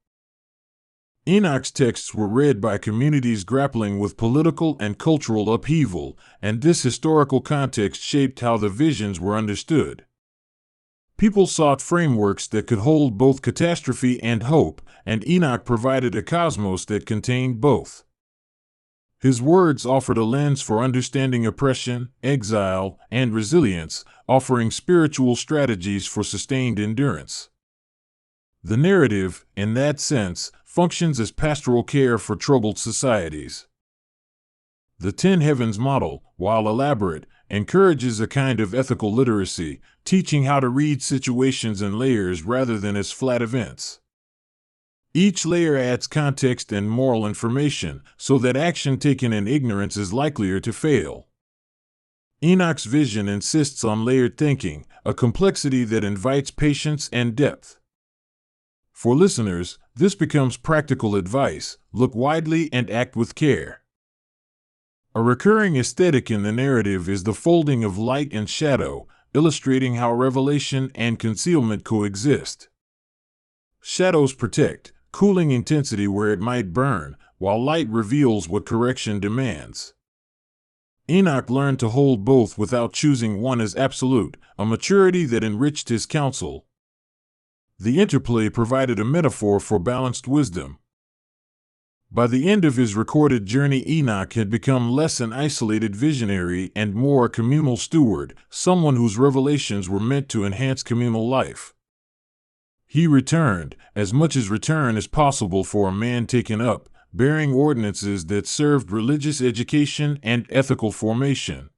Enoch's texts were read by communities grappling with political and cultural upheaval, and this historical context shaped how the visions were understood. People sought frameworks that could hold both catastrophe and hope, and Enoch provided a cosmos that contained both. His words offered a lens for understanding oppression, exile, and resilience, offering spiritual strategies for sustained endurance. The narrative, in that sense, functions as pastoral care for troubled societies. The 10 Heavens model, while elaborate, encourages a kind of ethical literacy, teaching how to read situations in layers rather than as flat events. Each layer adds context and moral information, so that action taken in ignorance is likelier to fail. Enoch's vision insists on layered thinking, a complexity that invites patience and depth. For listeners, this becomes practical advice: look widely and act with care. A recurring aesthetic in the narrative is the folding of light and shadow, illustrating how revelation and concealment coexist. Shadows protect, cooling intensity where it might burn, while light reveals what correction demands. Enoch learned to hold both without choosing one as absolute, a maturity that enriched his counsel. The interplay provided a metaphor for balanced wisdom. By the end of his recorded journey, Enoch had become less an isolated visionary and more a communal steward, someone whose revelations were meant to enhance communal life. He returned, as much as return is possible for a man taken up, bearing ordinances that served religious education and ethical formation.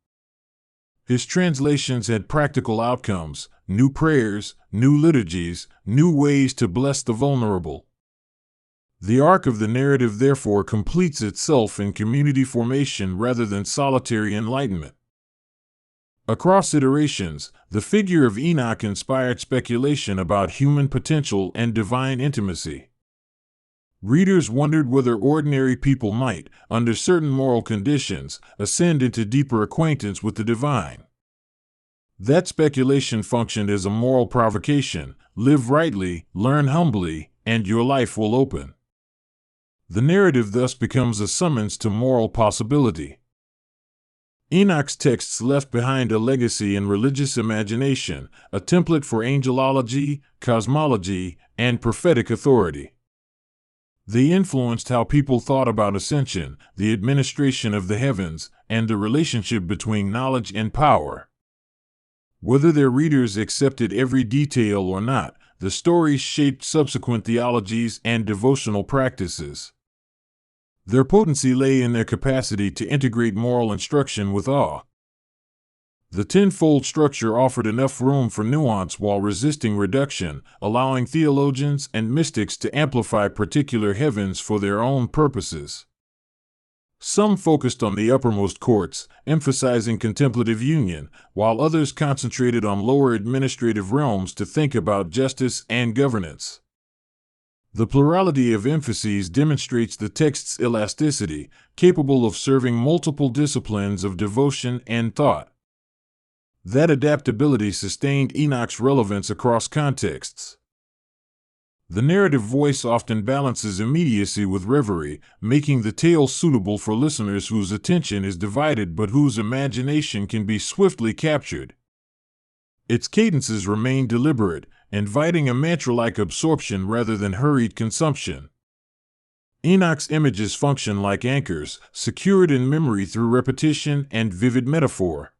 His translations had practical outcomes: new prayers, new liturgies, new ways to bless the vulnerable. The arc of the narrative therefore completes itself in community formation rather than solitary enlightenment. Across iterations, the figure of Enoch inspired speculation about human potential and divine intimacy. Readers wondered whether ordinary people might, under certain moral conditions, ascend into deeper acquaintance with the divine. That speculation functioned as a moral provocation: live rightly, learn humbly, and your life will open. The narrative thus becomes a summons to moral possibility. Enoch's texts left behind a legacy in religious imagination, a template for angelology, cosmology, and prophetic authority. They influenced how people thought about ascension, the administration of the heavens, and the relationship between knowledge and power. Whether their readers accepted every detail or not, the stories shaped subsequent theologies and devotional practices. Their potency lay in their capacity to integrate moral instruction with awe. The tenfold structure offered enough room for nuance while resisting reduction, allowing theologians and mystics to amplify particular heavens for their own purposes. Some focused on the uppermost courts, emphasizing contemplative union, while others concentrated on lower administrative realms to think about justice and governance. The plurality of emphases demonstrates the text's elasticity, capable of serving multiple disciplines of devotion and thought. That adaptability sustained Enoch's relevance across contexts. The narrative voice often balances immediacy with reverie, making the tale suitable for listeners whose attention is divided but whose imagination can be swiftly captured. Its cadences remain deliberate, inviting a mantra-like absorption rather than hurried consumption. Enoch's images function like anchors, secured in memory through repetition and vivid metaphor.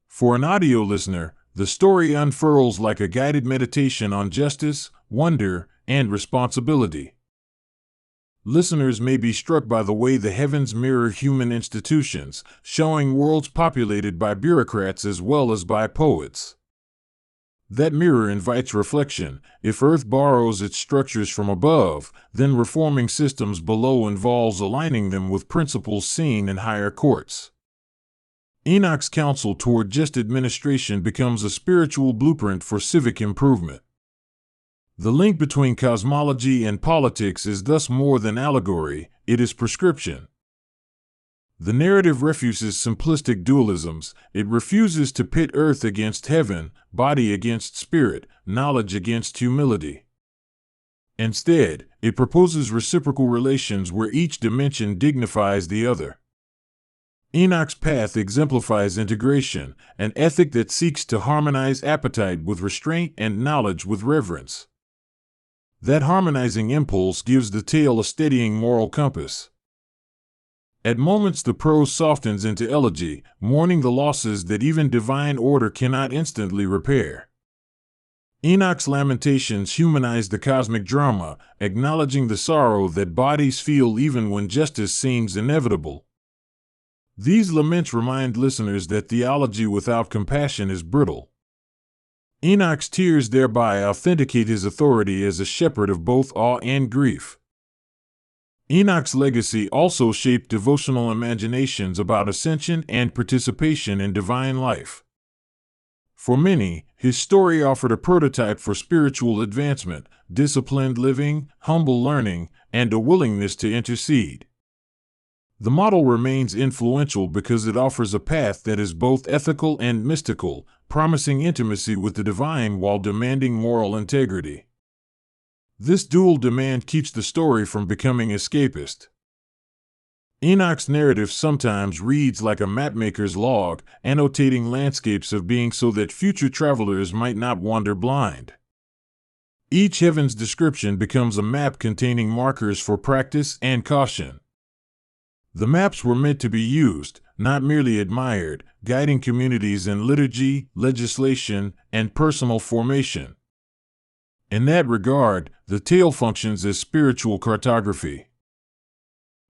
For an audio listener, the story unfurls like a guided meditation on justice, wonder, and responsibility. Listeners may be struck by the way the heavens mirror human institutions, showing worlds populated by bureaucrats as well as by poets. That mirror invites reflection. If Earth borrows its structures from above, then reforming systems below involves aligning them with principles seen in higher courts. Enoch's counsel toward just administration becomes a spiritual blueprint for civic improvement. The link between cosmology and politics is thus more than allegory, it is prescription. The narrative refuses simplistic dualisms. It refuses to pit earth against heaven, body against spirit, knowledge against humility. Instead, it proposes reciprocal relations where each dimension dignifies the other. Enoch's path exemplifies integration, an ethic that seeks to harmonize appetite with restraint and knowledge with reverence. That harmonizing impulse gives the tale a steadying moral compass. At moments the prose softens into elegy, mourning the losses that even divine order cannot instantly repair. Enoch's lamentations humanize the cosmic drama, acknowledging the sorrow that bodies feel even when justice seems inevitable. These laments remind listeners that theology without compassion is brittle. Enoch's tears thereby authenticate his authority as a shepherd of both awe and grief. Enoch's legacy also shaped devotional imaginations about ascension and participation in divine life. For many, his story offered a prototype for spiritual advancement, disciplined living, humble learning, and a willingness to intercede. The model remains influential because it offers a path that is both ethical and mystical, promising intimacy with the divine while demanding moral integrity. This dual demand keeps the story from becoming escapist. Enoch's narrative sometimes reads like a mapmaker's log, annotating landscapes of being so that future travelers might not wander blind. Each heaven's description becomes a map containing markers for practice and caution. The maps were meant to be used, not merely admired, guiding communities in liturgy, legislation, and personal formation. In that regard, the tale functions as spiritual cartography.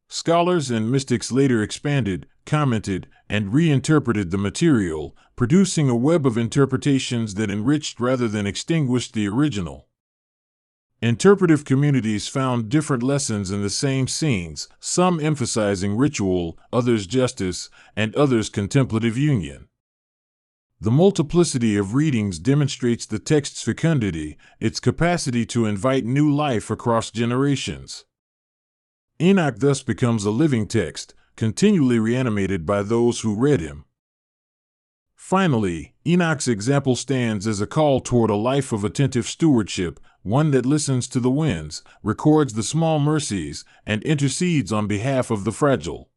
Scholars and mystics later expanded, commented, and reinterpreted the material, producing a web of interpretations that enriched rather than extinguished the original. Interpretive communities found different lessons in the same scenes, some emphasizing ritual, others justice, and others contemplative union. The multiplicity of readings demonstrates the text's fecundity, its capacity to invite new life across generations. Enoch thus becomes a living text, continually reanimated by those who read him. Finally, Enoch's example stands as a call toward a life of attentive stewardship, one that listens to the winds, records the small mercies, and intercedes on behalf of the fragile.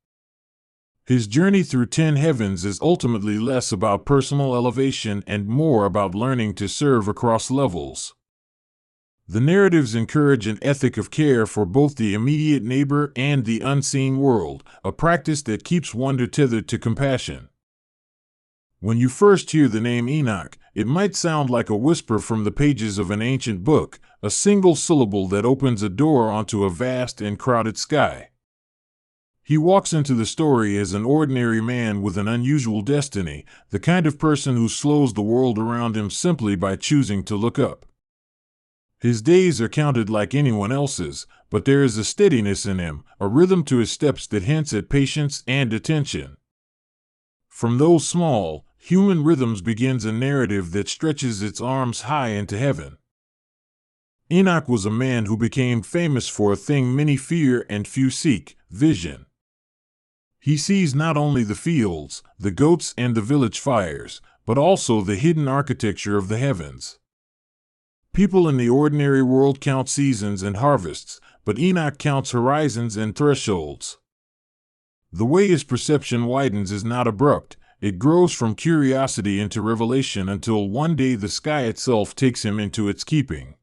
His journey through 10 heavens is ultimately less about personal elevation and more about learning to serve across levels. The narratives encourage an ethic of care for both the immediate neighbor and the unseen world, a practice that keeps wonder tethered to compassion. When you first hear the name Enoch, it might sound like a whisper from the pages of an ancient book, a single syllable that opens a door onto a vast and crowded sky. He walks into the story as an ordinary man with an unusual destiny, the kind of person who slows the world around him simply by choosing to look up. His days are counted like anyone else's, but there is a steadiness in him, a rhythm to his steps that hints at patience and attention. From those small, human rhythms begins a narrative that stretches its arms high into heaven. Enoch was a man who became famous for a thing many fear and few seek: vision. He sees not only the fields, the goats, and the village fires, but also the hidden architecture of the heavens. People in the ordinary world count seasons and harvests, but Enoch counts horizons and thresholds. The way his perception widens is not abrupt. It grows from curiosity into revelation until one day the sky itself takes him into its keeping.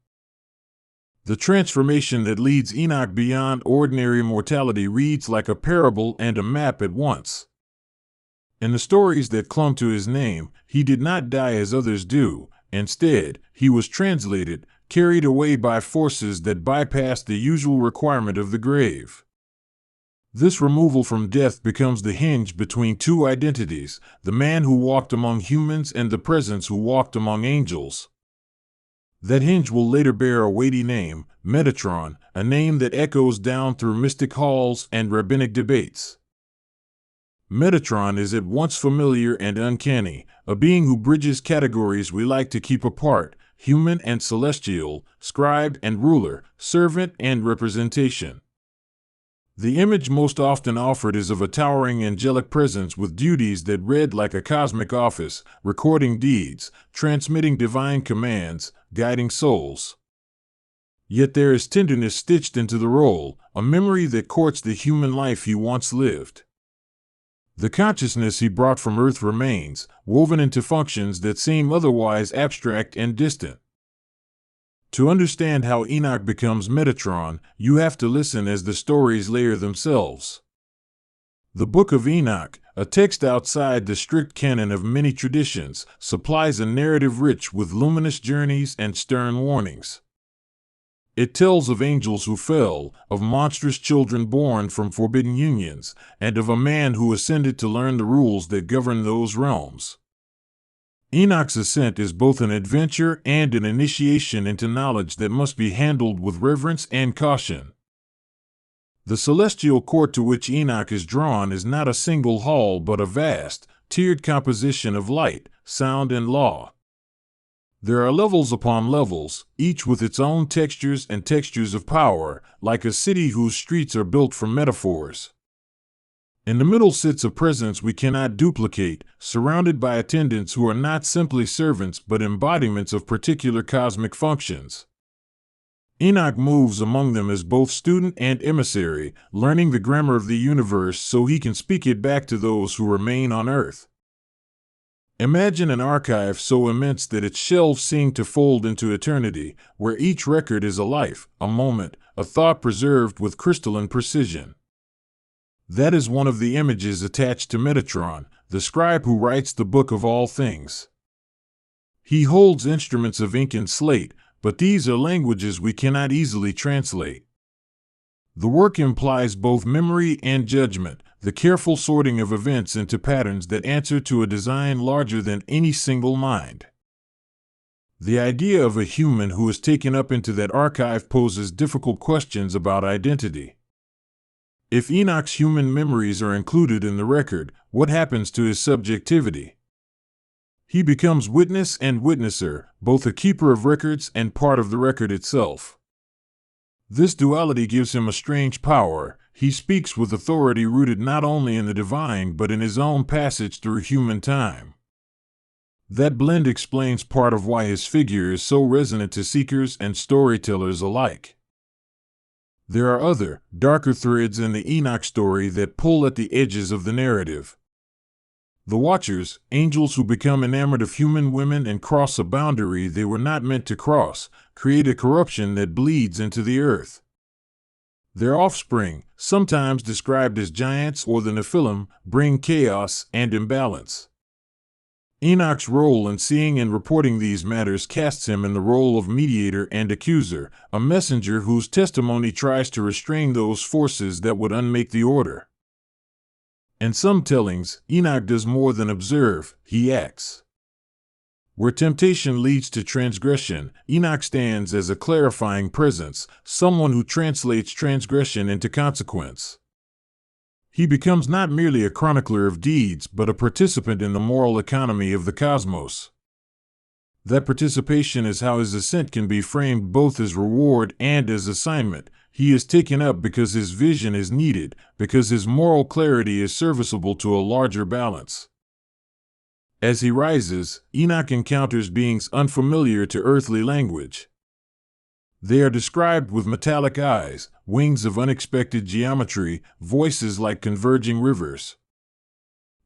The transformation that leads Enoch beyond ordinary mortality reads like a parable and a map at once. In the stories that clung to his name, he did not die as others do. Instead, he was translated, carried away by forces that bypassed the usual requirement of the grave. This removal from death becomes the hinge between two identities, the man who walked among humans and the presence who walked among angels. That hinge will later bear a weighty name, Metatron, a name that echoes down through mystic halls and rabbinic debates. Metatron is at once familiar and uncanny, a being who bridges categories we like to keep apart: human and celestial, scribe and ruler, servant and representation. The image most often offered is of a towering angelic presence with duties that read like a cosmic office, recording deeds, transmitting divine commands, guiding souls. Yet there is tenderness stitched into the role, a memory that courts the human life he once lived. The consciousness he brought from earth remains, woven into functions that seem otherwise abstract and distant. To understand how Enoch becomes Metatron, you have to listen as the stories layer themselves. The Book of Enoch, a text outside the strict canon of many traditions, supplies a narrative rich with luminous journeys and stern warnings. It tells of angels who fell, of monstrous children born from forbidden unions, and of a man who ascended to learn the rules that govern those realms. Enoch's ascent is both an adventure and an initiation into knowledge that must be handled with reverence and caution. The celestial court to which Enoch is drawn is not a single hall but a vast, tiered composition of light, sound, and law. There are levels upon levels, each with its own textures and textures of power, like a city whose streets are built from metaphors. In the middle sits a presence we cannot duplicate, surrounded by attendants who are not simply servants but embodiments of particular cosmic functions. Enoch moves among them as both student and emissary, learning the grammar of the universe so he can speak it back to those who remain on earth. Imagine an archive so immense that its shelves seem to fold into eternity, where each record is a life, a moment, a thought preserved with crystalline precision. That is one of the images attached to Metatron, the scribe who writes the book of all things. He holds instruments of ink and slate, but these are languages we cannot easily translate. The work implies both memory and judgment, the careful sorting of events into patterns that answer to a design larger than any single mind. The idea of a human who is taken up into that archive poses difficult questions about identity. If Enoch's human memories are included in the record, what happens to his subjectivity? He becomes witness and witnesser, both a keeper of records and part of the record itself. This duality gives him a strange power. He speaks with authority rooted not only in the divine but in his own passage through human time. That blend explains part of why his figure is so resonant to seekers and storytellers alike. There are other, darker threads in the Enoch story that pull at the edges of the narrative. The Watchers, angels who become enamored of human women and cross a boundary they were not meant to cross, create a corruption that bleeds into the earth. Their offspring, sometimes described as giants or the Nephilim, bring chaos and imbalance. Enoch's role in seeing and reporting these matters casts him in the role of mediator and accuser, a messenger whose testimony tries to restrain those forces that would unmake the order. In some tellings, Enoch does more than observe, he acts. Where temptation leads to transgression, Enoch stands as a clarifying presence, someone who translates transgression into consequence. He becomes not merely a chronicler of deeds but a participant in the moral economy of the cosmos. That participation is how his ascent can be framed both as reward and as assignment. He is taken up because his vision is needed, because his moral clarity is serviceable to a larger balance. As he rises, Enoch encounters beings unfamiliar to earthly language. They are described with metallic eyes, wings of unexpected geometry, voices like converging rivers.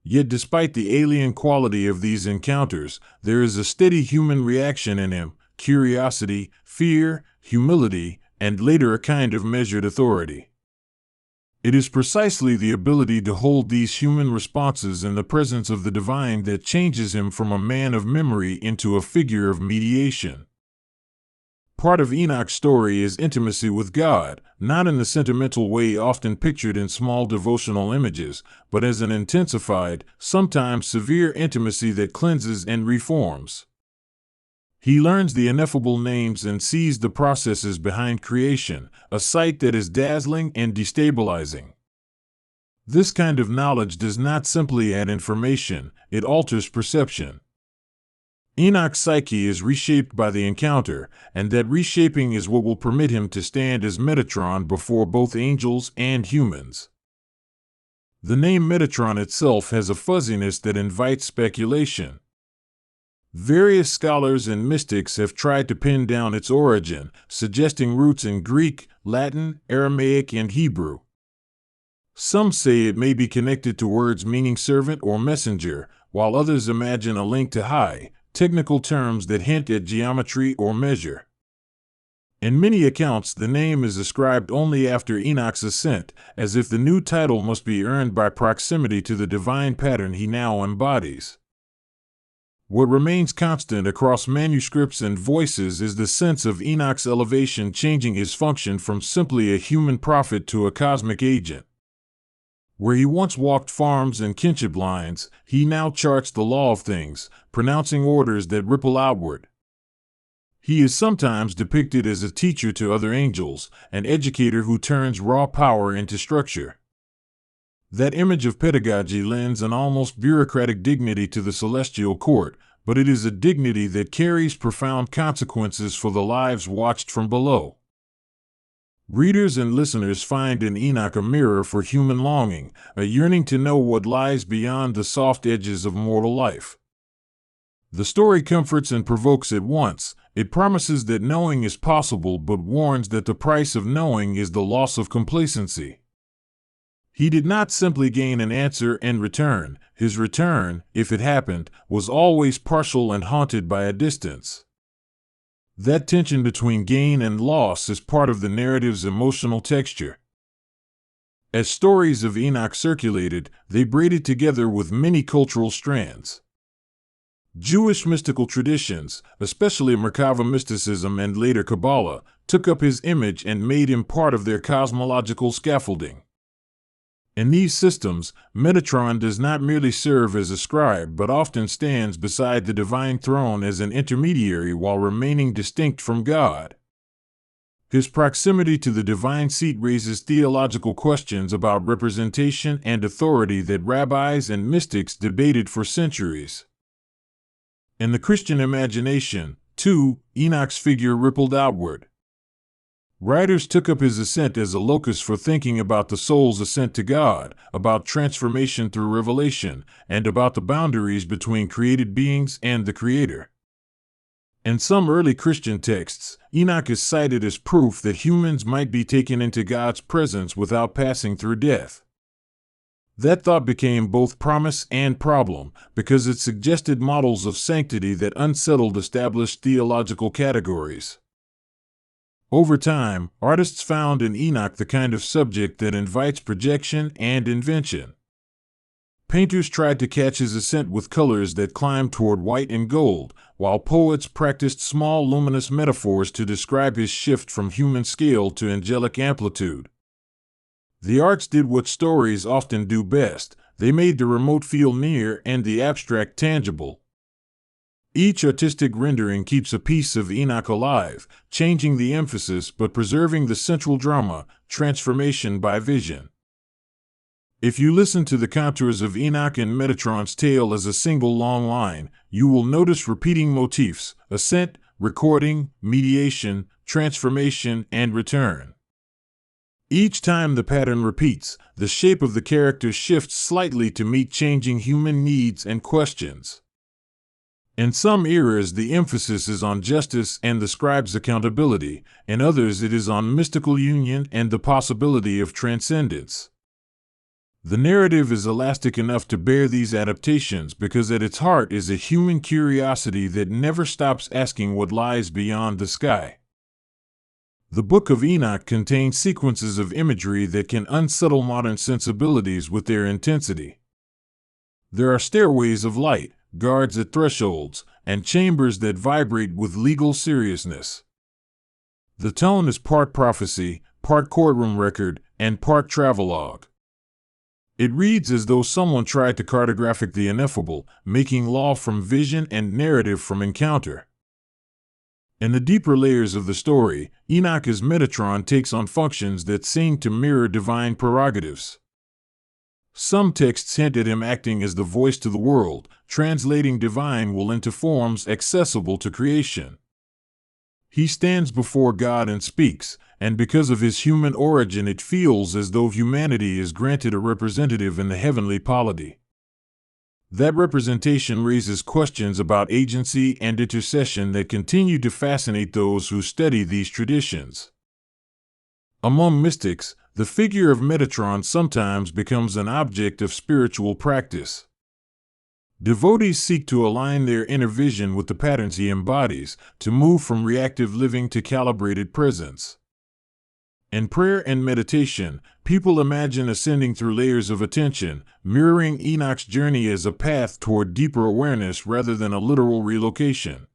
Yet despite the alien quality of these encounters, there is a steady human reaction in him: curiosity, fear, humility, and later a kind of measured authority. It is precisely the ability to hold these human responses in the presence of the divine that changes him from a man of memory into a figure of mediation. Part of Enoch's story is intimacy with God, not in the sentimental way often pictured in small devotional images, but as an intensified, sometimes severe intimacy that cleanses and reforms. He learns the ineffable names and sees the processes behind creation, a sight that is dazzling and destabilizing. This kind of knowledge does not simply add information, it alters perception. Enoch's psyche is reshaped by the encounter, and that reshaping is what will permit him to stand as Metatron before both angels and humans. The name Metatron itself has a fuzziness that invites speculation. Various scholars and mystics have tried to pin down its origin, suggesting roots in Greek, Latin, Aramaic, and Hebrew. Some say it may be connected to words meaning servant or messenger, while others imagine a link to high, technical terms that hint at geometry or measure. In many accounts, the name is ascribed only after Enoch's ascent, as if the new title must be earned by proximity to the divine pattern he now embodies. What remains constant across manuscripts and voices is the sense of Enoch's elevation changing his function from simply a human prophet to a cosmic agent. Where he once walked farms and kinship lines, he now charts the law of things, pronouncing orders that ripple outward. He is sometimes depicted as a teacher to other angels, an educator who turns raw power into structure. That image of pedagogy lends an almost bureaucratic dignity to the celestial court, but it is a dignity that carries profound consequences for the lives watched from below. Readers and listeners find in Enoch a mirror for human longing, a yearning to know what lies beyond the soft edges of mortal life. The story comforts and provokes at once. It promises that knowing is possible but warns that the price of knowing is the loss of complacency. He did not simply gain an answer and return. His return, if it happened, was always partial and haunted by a distance. That tension between gain and loss is part of the narrative's emotional texture. As stories of Enoch circulated, they braided together with many cultural strands. Jewish mystical traditions, especially Merkava mysticism and later Kabbalah, took up his image and made him part of their cosmological scaffolding. In these systems, Metatron does not merely serve as a scribe but often stands beside the divine throne as an intermediary while remaining distinct from God. His proximity to the divine seat raises theological questions about representation and authority that rabbis and mystics debated for centuries. In the Christian imagination, too, Enoch's figure rippled outward. Writers took up his ascent as a locus for thinking about the soul's ascent to God, about transformation through revelation, and about the boundaries between created beings and the Creator. In some early Christian texts, Enoch is cited as proof that humans might be taken into God's presence without passing through death. That thought became both promise and problem, because it suggested models of sanctity that unsettled established theological categories. Over time, artists found in Enoch the kind of subject that invites projection and invention. Painters tried to catch his ascent with colors that climbed toward white and gold, while poets practiced small luminous metaphors to describe his shift from human scale to angelic amplitude. The arts did what stories often do best: they made the remote feel near and the abstract tangible. Each artistic rendering keeps a piece of Enoch alive, changing the emphasis but preserving the central drama, transformation by vision. If you listen to the contours of Enoch and Metatron's tale as a single long line, you will notice repeating motifs: ascent, recording, mediation, transformation, and return. Each time the pattern repeats, the shape of the character shifts slightly to meet changing human needs and questions. In some eras, the emphasis is on justice and the scribe's accountability; in others, it is on mystical union and the possibility of transcendence. The narrative is elastic enough to bear these adaptations because at its heart is a human curiosity that never stops asking what lies beyond the sky. The Book of Enoch contains sequences of imagery that can unsettle modern sensibilities with their intensity. There are stairways of light, guards at thresholds, and chambers that vibrate with legal seriousness. The tone is part prophecy, part courtroom record, and part travelogue. It reads as though someone tried to cartographic the ineffable, making law from vision and narrative from encounter. In the deeper layers of the story, Enoch as Metatron takes on functions that seem to mirror divine prerogatives. Some texts hint at him acting as the voice to the world, translating divine will into forms accessible to creation. He stands before God and speaks, and because of his human origin it feels as though humanity is granted a representative in the heavenly polity. That representation raises questions about agency and intercession that continue to fascinate those who study these traditions. Among mystics, the figure of Metatron sometimes becomes an object of spiritual practice. Devotees seek to align their inner vision with the patterns he embodies, to move from reactive living to calibrated presence. In prayer and meditation, people imagine ascending through layers of attention, mirroring Enoch's journey as a path toward deeper awareness rather than a literal relocation.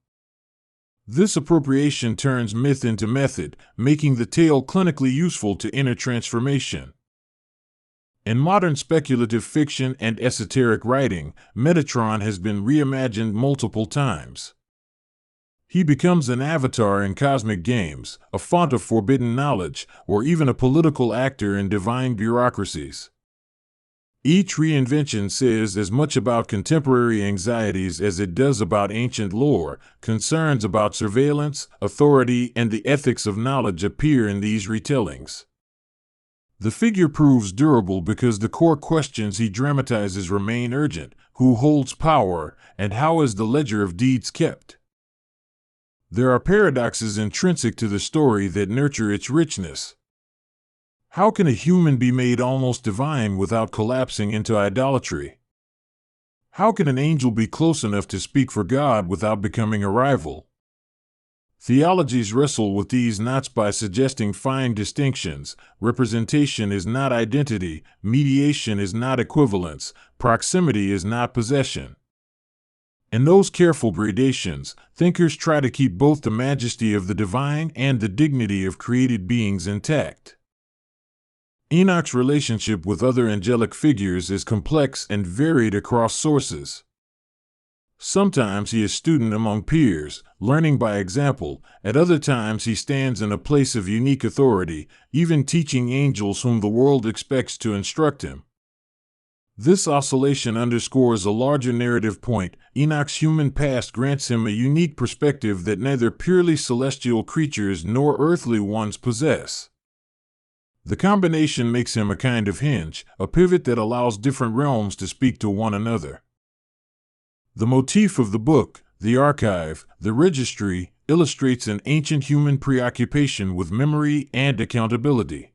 This appropriation turns myth into method, making the tale clinically useful to inner transformation. In modern speculative fiction and esoteric writing, Metatron has been reimagined multiple times. He becomes an avatar in cosmic games, a font of forbidden knowledge, or even a political actor in divine bureaucracies. Each reinvention says as much about contemporary anxieties as it does about ancient lore. Concerns about surveillance, authority, and the ethics of knowledge appear in these retellings. The figure proves durable because the core questions he dramatizes remain urgent: who holds power, and how is the ledger of deeds kept? There are paradoxes intrinsic to the story that nurture its richness. How can a human be made almost divine without collapsing into idolatry? How can an angel be close enough to speak for God without becoming a rival? Theologies wrestle with these knots by suggesting fine distinctions. Representation is not identity, mediation is not equivalence, proximity is not possession. In those careful gradations, thinkers try to keep both the majesty of the divine and the dignity of created beings intact. Enoch's relationship with other angelic figures is complex and varied across sources. Sometimes he is student among peers, learning by example. At other times he stands in a place of unique authority, even teaching angels whom the world expects to instruct him. This oscillation underscores a larger narrative point. Enoch's human past grants him a unique perspective that neither purely celestial creatures nor earthly ones possess. The combination makes him a kind of hinge, a pivot that allows different realms to speak to one another. The motif of the book, the archive, the registry, illustrates an ancient human preoccupation with memory and accountability.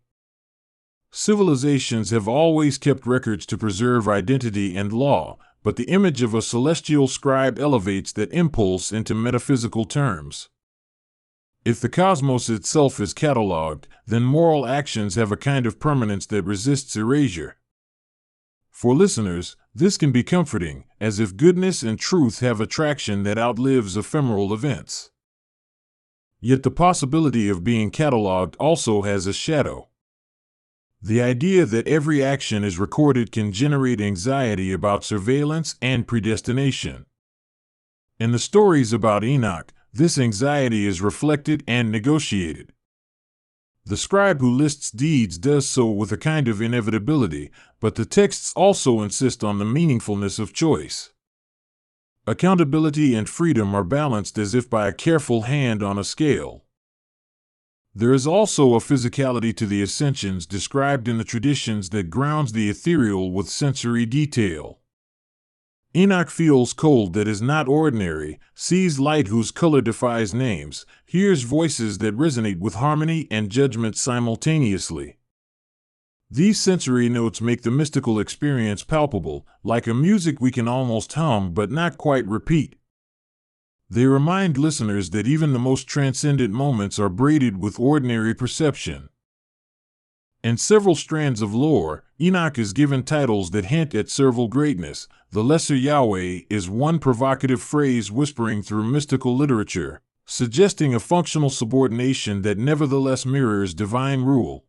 Civilizations have always kept records to preserve identity and law, but the image of a celestial scribe elevates that impulse into metaphysical terms. If the cosmos itself is catalogued, then moral actions have a kind of permanence that resists erasure. For listeners, this can be comforting, as if goodness and truth have attraction that outlives ephemeral events. Yet the possibility of being catalogued also has a shadow. The idea that every action is recorded can generate anxiety about surveillance and predestination. In the stories about Enoch, this anxiety is reflected and negotiated. The scribe who lists deeds does so with a kind of inevitability, but the texts also insist on the meaningfulness of choice. Accountability and freedom are balanced as if by a careful hand on a scale. There is also a physicality to the ascensions described in the traditions that grounds the ethereal with sensory detail. Enoch feels cold that is not ordinary, sees light whose color defies names, hears voices that resonate with harmony and judgment simultaneously. These sensory notes make the mystical experience palpable, like a music we can almost hum but not quite repeat. They remind listeners that even the most transcendent moments are braided with ordinary perception. In several strands of lore, Enoch is given titles that hint at servile greatness. The Lesser Yahweh is one provocative phrase whispering through mystical literature, suggesting a functional subordination that nevertheless mirrors divine rule.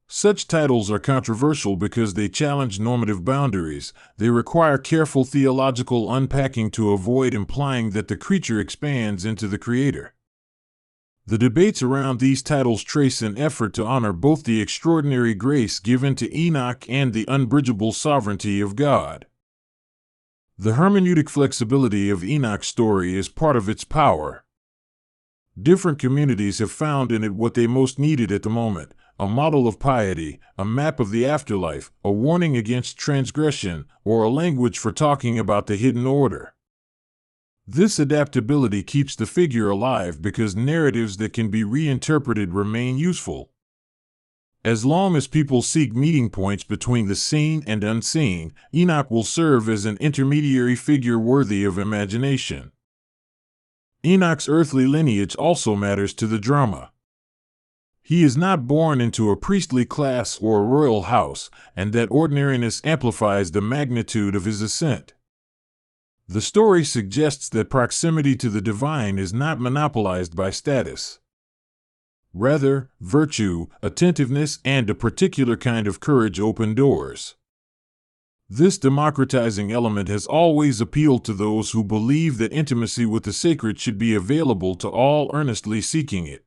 Such titles are controversial because they challenge normative boundaries. They require careful theological unpacking to avoid implying that the creature expands into the creator. The debates around these titles trace an effort to honor both the extraordinary grace given to Enoch and the unbridgeable sovereignty of God. The hermeneutic flexibility of Enoch's story is part of its power. Different communities have found in it what they most needed at the moment: a model of piety, a map of the afterlife, a warning against transgression, or a language for talking about the hidden order. This adaptability keeps the figure alive because narratives that can be reinterpreted remain useful. As long as people seek meeting points between the seen and unseen, Enoch will serve as an intermediary figure worthy of imagination. Enoch's earthly lineage also matters to the drama. He is not born into a priestly class or a royal house, and that ordinariness amplifies the magnitude of his ascent. The story suggests that proximity to the divine is not monopolized by status. Rather, virtue, attentiveness, and a particular kind of courage open doors. This democratizing element has always appealed to those who believe that intimacy with the sacred should be available to all earnestly seeking it.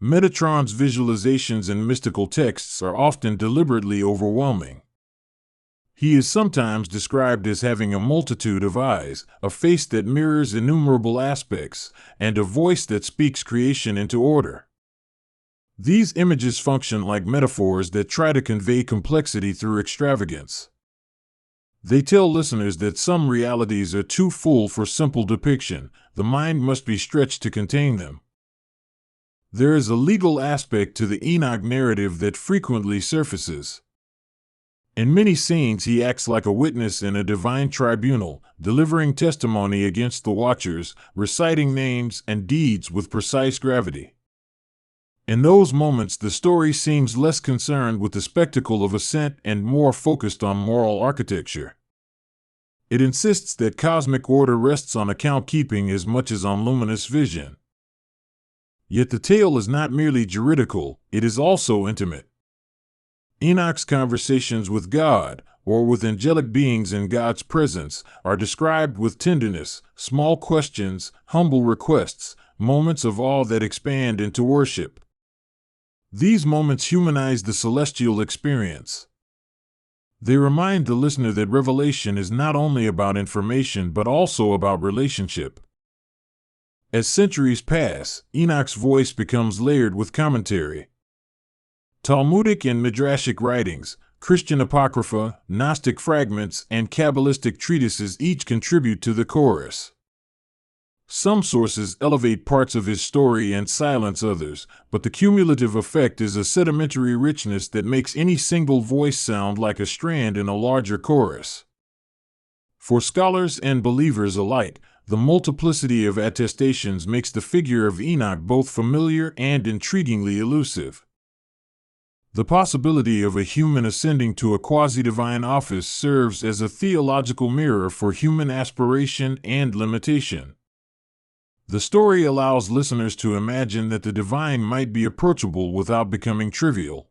Metatron's visualizations in mystical texts are often deliberately overwhelming. He is sometimes described as having a multitude of eyes, a face that mirrors innumerable aspects, and a voice that speaks creation into order. These images function like metaphors that try to convey complexity through extravagance. They tell listeners that some realities are too full for simple depiction. The mind must be stretched to contain them. There is a legal aspect to the Enoch narrative that frequently surfaces. In many scenes, he acts like a witness in a divine tribunal, delivering testimony against the watchers, reciting names and deeds with precise gravity. In those moments, the story seems less concerned with the spectacle of ascent and more focused on moral architecture. It insists that cosmic order rests on account keeping as much as on luminous vision. Yet the tale is not merely juridical, it is also intimate. Enoch's conversations with God, or with angelic beings in God's presence, are described with tenderness, small questions, humble requests, moments of awe that expand into worship. These moments humanize the celestial experience. They remind the listener that revelation is not only about information but also about relationship. As centuries pass, Enoch's voice becomes layered with commentary. Talmudic and Midrashic writings, Christian apocrypha, Gnostic fragments, and Kabbalistic treatises each contribute to the chorus. Some sources elevate parts of his story and silence others, but the cumulative effect is a sedimentary richness that makes any single voice sound like a strand in a larger chorus. For scholars and believers alike, the multiplicity of attestations makes the figure of Enoch both familiar and intriguingly elusive. The possibility of a human ascending to a quasi-divine office serves as a theological mirror for human aspiration and limitation. The story allows listeners to imagine that the divine might be approachable without becoming trivial.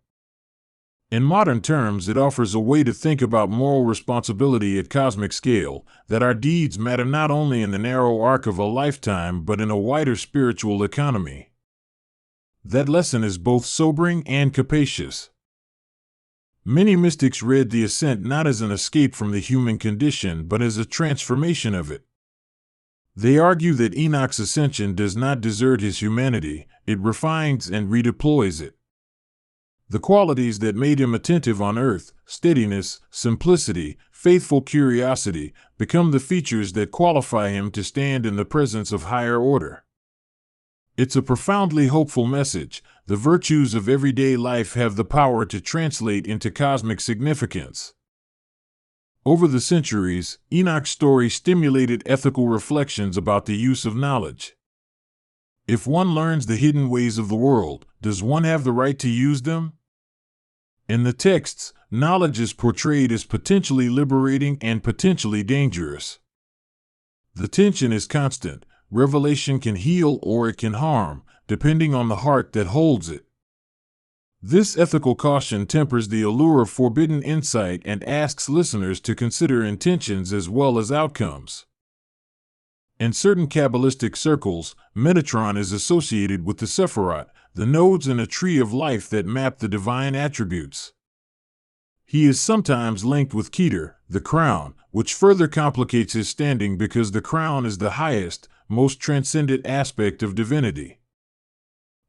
In modern terms, it offers a way to think about moral responsibility at cosmic scale, that our deeds matter not only in the narrow arc of a lifetime but in a wider spiritual economy. That lesson is both sobering and capacious. Many mystics read the ascent not as an escape from the human condition but as a transformation of it. They argue that Enoch's ascension does not desert his humanity, it refines and redeploys it. The qualities that made him attentive on earth, steadiness, simplicity, faithful curiosity, become the features that qualify him to stand in the presence of higher order. It's a profoundly hopeful message. The virtues of everyday life have the power to translate into cosmic significance. Over the centuries, Enoch's story stimulated ethical reflections about the use of knowledge. If one learns the hidden ways of the world, does one have the right to use them? In the texts, knowledge is portrayed as potentially liberating and potentially dangerous. The tension is constant. Revelation can heal or it can harm, depending on the heart that holds it. This ethical caution tempers the allure of forbidden insight and asks listeners to consider intentions as well as outcomes. In certain Kabbalistic circles, Metatron is associated with the Sephirot, the nodes in a tree of life that map the divine attributes. He is sometimes linked with Keter, the crown, which further complicates his standing because the crown is the highest, most transcendent aspect of divinity.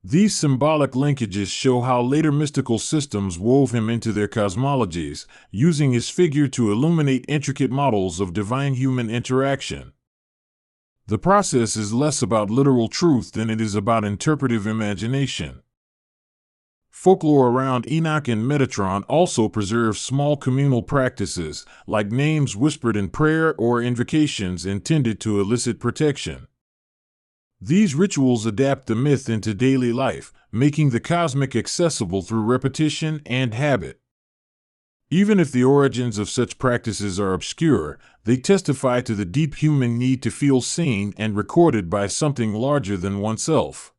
These symbolic linkages show how later mystical systems wove him into their cosmologies, using his figure to illuminate intricate models of divine-human interaction. The process is less about literal truth than it is about interpretive imagination. Folklore around Enoch and Metatron also preserves small communal practices, like names whispered in prayer or invocations intended to elicit protection. These rituals adapt the myth into daily life, making the cosmic accessible through repetition and habit. Even if the origins of such practices are obscure, they testify to the deep human need to feel seen and recorded by something larger than oneself.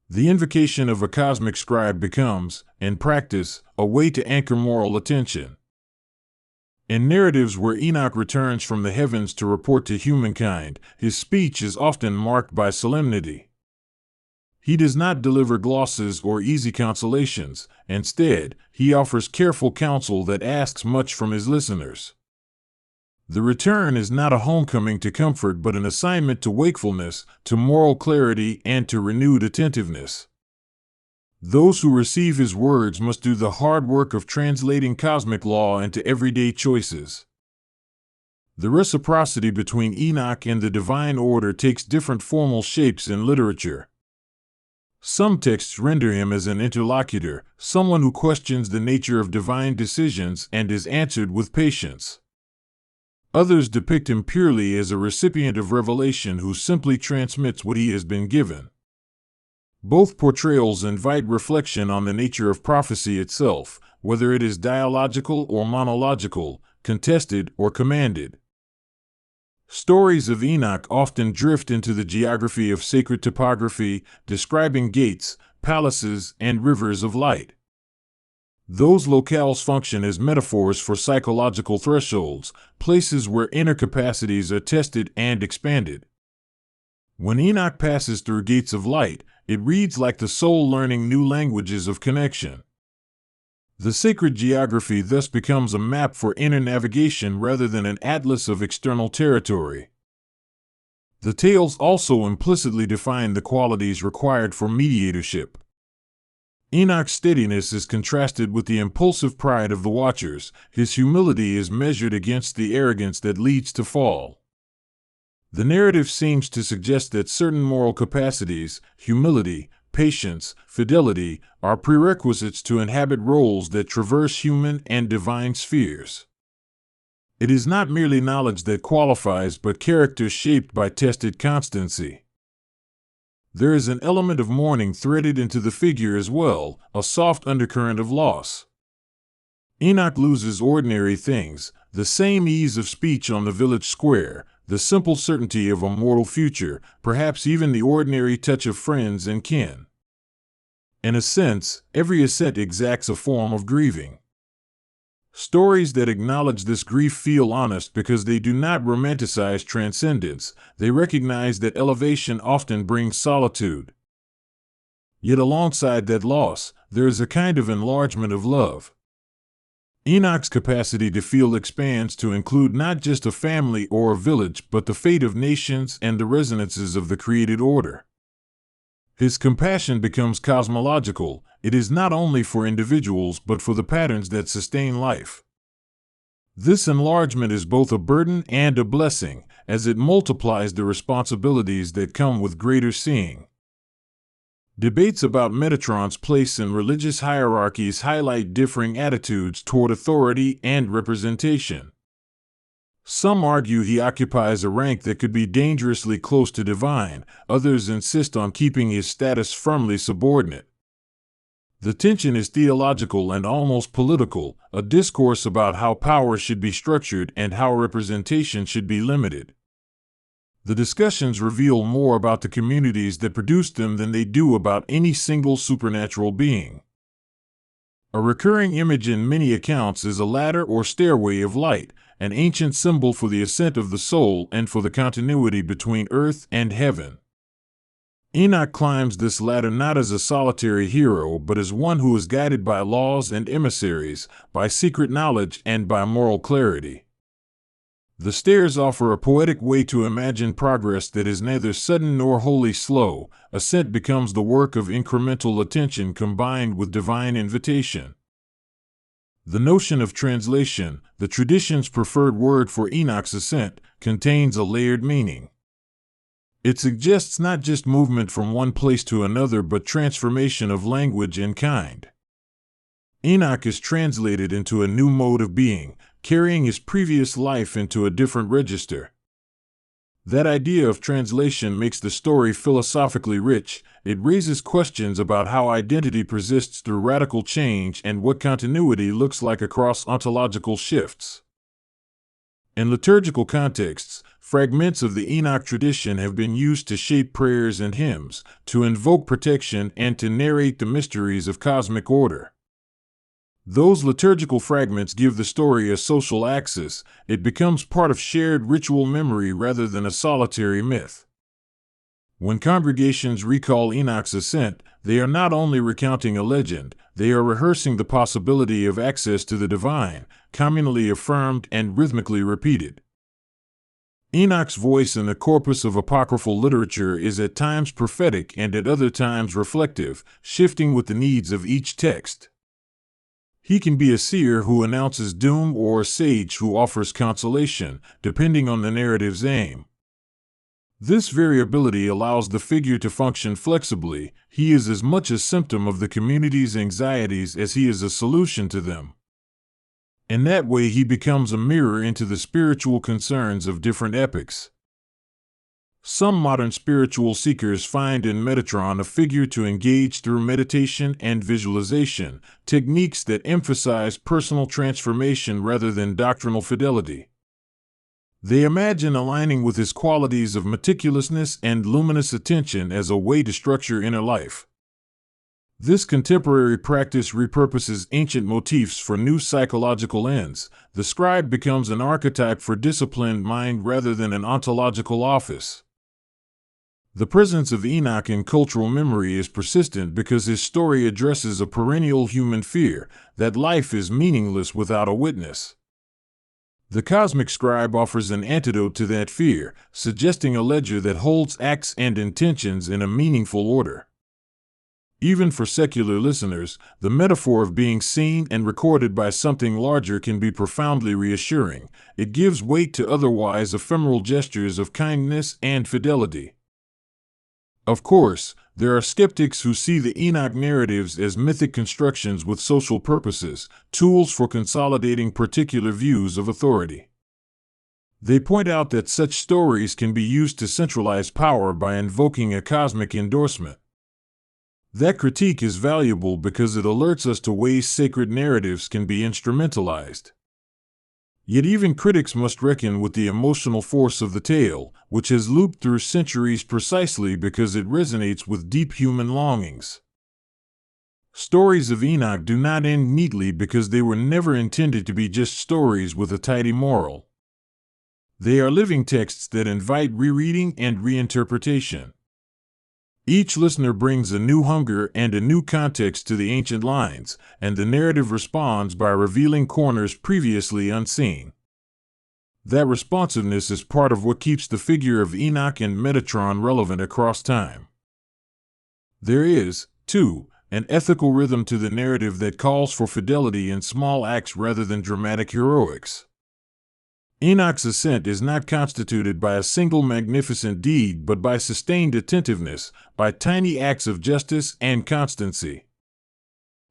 The invocation of a cosmic scribe becomes, in practice, a way to anchor moral attention. In narratives where Enoch returns from the heavens to report to humankind, his speech is often marked by solemnity. He does not deliver glosses or easy consolations. Instead, he offers careful counsel that asks much from his listeners. The return is not a homecoming to comfort but an assignment to wakefulness, to moral clarity, and to renewed attentiveness. Those who receive his words must do the hard work of translating cosmic law into everyday choices. The reciprocity between Enoch and the divine order takes different formal shapes in literature. Some texts render him as an interlocutor, someone who questions the nature of divine decisions and is answered with patience. Others depict him purely as a recipient of revelation who simply transmits what he has been given. Both portrayals invite reflection on the nature of prophecy itself, whether it is dialogical or monological, contested or commanded. Stories of Enoch often drift into the geography of sacred topography, describing gates, palaces, and rivers of light. Those locales function as metaphors for psychological thresholds, places where inner capacities are tested and expanded. When Enoch passes through gates of light, it reads like the soul learning new languages of connection. The sacred geography thus becomes a map for inner navigation rather than an atlas of external territory. The tales also implicitly define the qualities required for mediatorship. Enoch's steadiness is contrasted with the impulsive pride of the watchers. His humility is measured against the arrogance that leads to fall. The narrative seems to suggest that certain moral capacities, humility, patience, fidelity, are prerequisites to inhabit roles that traverse human and divine spheres. It is not merely knowledge that qualifies, but character shaped by tested constancy. There is an element of mourning threaded into the figure as well, a soft undercurrent of loss. Enoch loses ordinary things, the same ease of speech on the village square, the simple certainty of a mortal future, perhaps even the ordinary touch of friends and kin. In a sense, every ascent exacts a form of grieving. Stories that acknowledge this grief feel honest because they do not romanticize transcendence. They recognize that elevation often brings solitude. Yet alongside that loss, there is a kind of enlargement of love. Enoch's capacity to feel expands to include not just a family or a village, but the fate of nations and the resonances of the created order. His compassion becomes cosmological. It is not only for individuals but for the patterns that sustain life. This enlargement is both a burden and a blessing, as it multiplies the responsibilities that come with greater seeing. Debates about Metatron's place in religious hierarchies highlight differing attitudes toward authority and representation. Some argue he occupies a rank that could be dangerously close to divine, others insist on keeping his status firmly subordinate. The tension is theological and almost political, a discourse about how power should be structured and how representation should be limited. The discussions reveal more about the communities that produced them than they do about any single supernatural being. A recurring image in many accounts is a ladder or stairway of light, an ancient symbol for the ascent of the soul and for the continuity between earth and heaven. Enoch climbs this ladder not as a solitary hero, but as one who is guided by laws and emissaries, by secret knowledge and by moral clarity. The stairs offer a poetic way to imagine progress that is neither sudden nor wholly slow. Ascent becomes the work of incremental attention combined with divine invitation. The notion of translation, the tradition's preferred word for Enoch's ascent, contains a layered meaning. It suggests not just movement from one place to another, but transformation of language and kind. Enoch is translated into a new mode of being, carrying his previous life into a different register. That idea of translation makes the story philosophically rich. It raises questions about how identity persists through radical change and what continuity looks like across ontological shifts. In liturgical contexts, fragments of the Enoch tradition have been used to shape prayers and hymns, to invoke protection, and to narrate the mysteries of cosmic order. Those liturgical fragments give the story a social axis. It becomes part of shared ritual memory rather than a solitary myth. When congregations recall Enoch's ascent, they are not only recounting a legend, they are rehearsing the possibility of access to the divine, communally affirmed and rhythmically repeated. Enoch's voice in the corpus of apocryphal literature is at times prophetic and at other times reflective, shifting with the needs of each text. He can be a seer who announces doom or a sage who offers consolation, depending on the narrative's aim. This variability allows the figure to function flexibly. He is as much a symptom of the community's anxieties as he is a solution to them. In that way, he becomes a mirror into the spiritual concerns of different epochs. Some modern spiritual seekers find in Metatron a figure to engage through meditation and visualization, techniques that emphasize personal transformation rather than doctrinal fidelity. They imagine aligning with his qualities of meticulousness and luminous attention as a way to structure inner life. This contemporary practice repurposes ancient motifs for new psychological ends. The scribe becomes an archetype for disciplined mind rather than an ontological office. The presence of Enoch in cultural memory is persistent because his story addresses a perennial human fear that life is meaningless without a witness. The cosmic scribe offers an antidote to that fear, suggesting a ledger that holds acts and intentions in a meaningful order. Even for secular listeners, the metaphor of being seen and recorded by something larger can be profoundly reassuring. It gives weight to otherwise ephemeral gestures of kindness and fidelity. Of course, there are skeptics who see the Enoch narratives as mythic constructions with social purposes, tools for consolidating particular views of authority. They point out that such stories can be used to centralize power by invoking a cosmic endorsement. That critique is valuable because it alerts us to ways sacred narratives can be instrumentalized. Yet even critics must reckon with the emotional force of the tale, which has looped through centuries precisely because it resonates with deep human longings. Stories of Enoch do not end neatly because they were never intended to be just stories with a tidy moral. They are living texts that invite rereading and reinterpretation. Each listener brings a new hunger and a new context to the ancient lines, and the narrative responds by revealing corners previously unseen. That responsiveness is part of what keeps the figure of Enoch and Metatron relevant across time. There is, too, an ethical rhythm to the narrative that calls for fidelity in small acts rather than dramatic heroics. Enoch's ascent is not constituted by a single magnificent deed but by sustained attentiveness, by tiny acts of justice and constancy.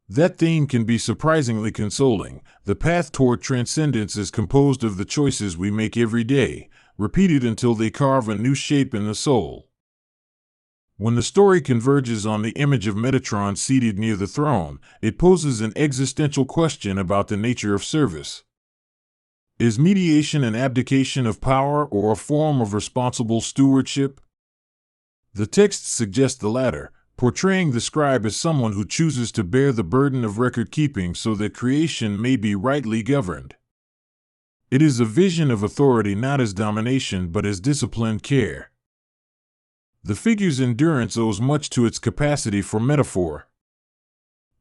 That theme can be surprisingly consoling. The path toward transcendence is composed of the choices we make every day, repeated until they carve a new shape in the soul. When the story converges on the image of Metatron seated near the throne, it poses an existential question about the nature of service. Is mediation an abdication of power or a form of responsible stewardship? The texts suggest the latter, portraying the scribe as someone who chooses to bear the burden of record-keeping so that creation may be rightly governed. It is a vision of authority not as domination but as disciplined care. The figure's endurance owes much to its capacity for metaphor.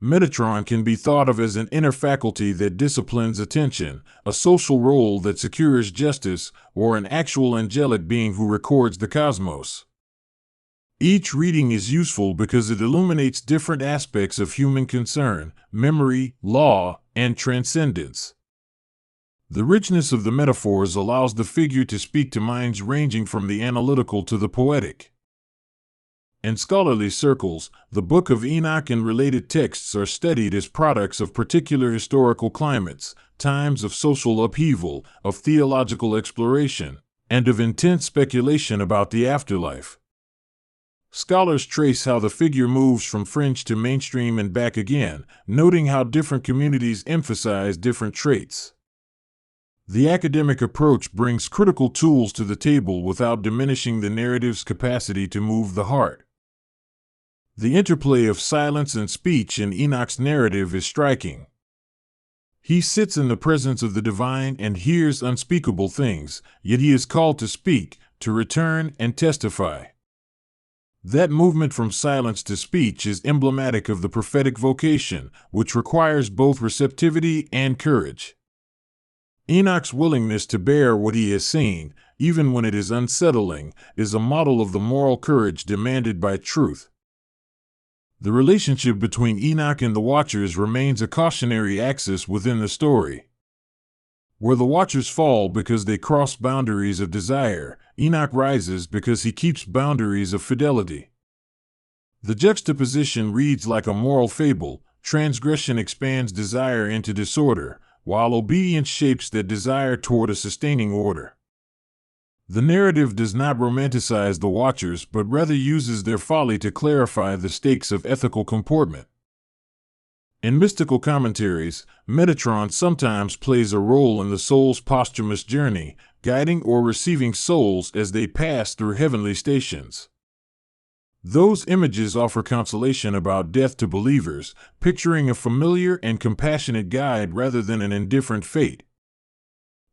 Metatron can be thought of as an inner faculty that disciplines attention, a social role that secures justice, or an actual angelic being who records the cosmos. Each reading is useful because it illuminates different aspects of human concern, memory, law, and transcendence. The richness of the metaphors allows the figure to speak to minds ranging from the analytical to the poetic. In scholarly circles, the Book of Enoch and related texts are studied as products of particular historical climates, times of social upheaval, of theological exploration, and of intense speculation about the afterlife. Scholars trace how the figure moves from fringe to mainstream and back again, noting how different communities emphasize different traits. The academic approach brings critical tools to the table without diminishing the narrative's capacity to move the heart. The interplay of silence and speech in Enoch's narrative is striking. He sits in the presence of the divine and hears unspeakable things, yet he is called to speak, to return, and testify. That movement from silence to speech is emblematic of the prophetic vocation, which requires both receptivity and courage. Enoch's willingness to bear what he has seen, even when it is unsettling, is a model of the moral courage demanded by truth. The relationship between Enoch and the Watchers remains a cautionary axis within the story. Where the watchers fall because they cross boundaries of desire, Enoch rises because he keeps boundaries of fidelity. The juxtaposition reads like a moral fable. Transgression expands desire into disorder, while obedience shapes that desire toward a sustaining order. The narrative does not romanticize the watchers, but rather uses their folly to clarify the stakes of ethical comportment. In mystical commentaries, Metatron sometimes plays a role in the soul's posthumous journey, guiding or receiving souls as they pass through heavenly stations. Those images offer consolation about death to believers, picturing a familiar and compassionate guide rather than an indifferent fate.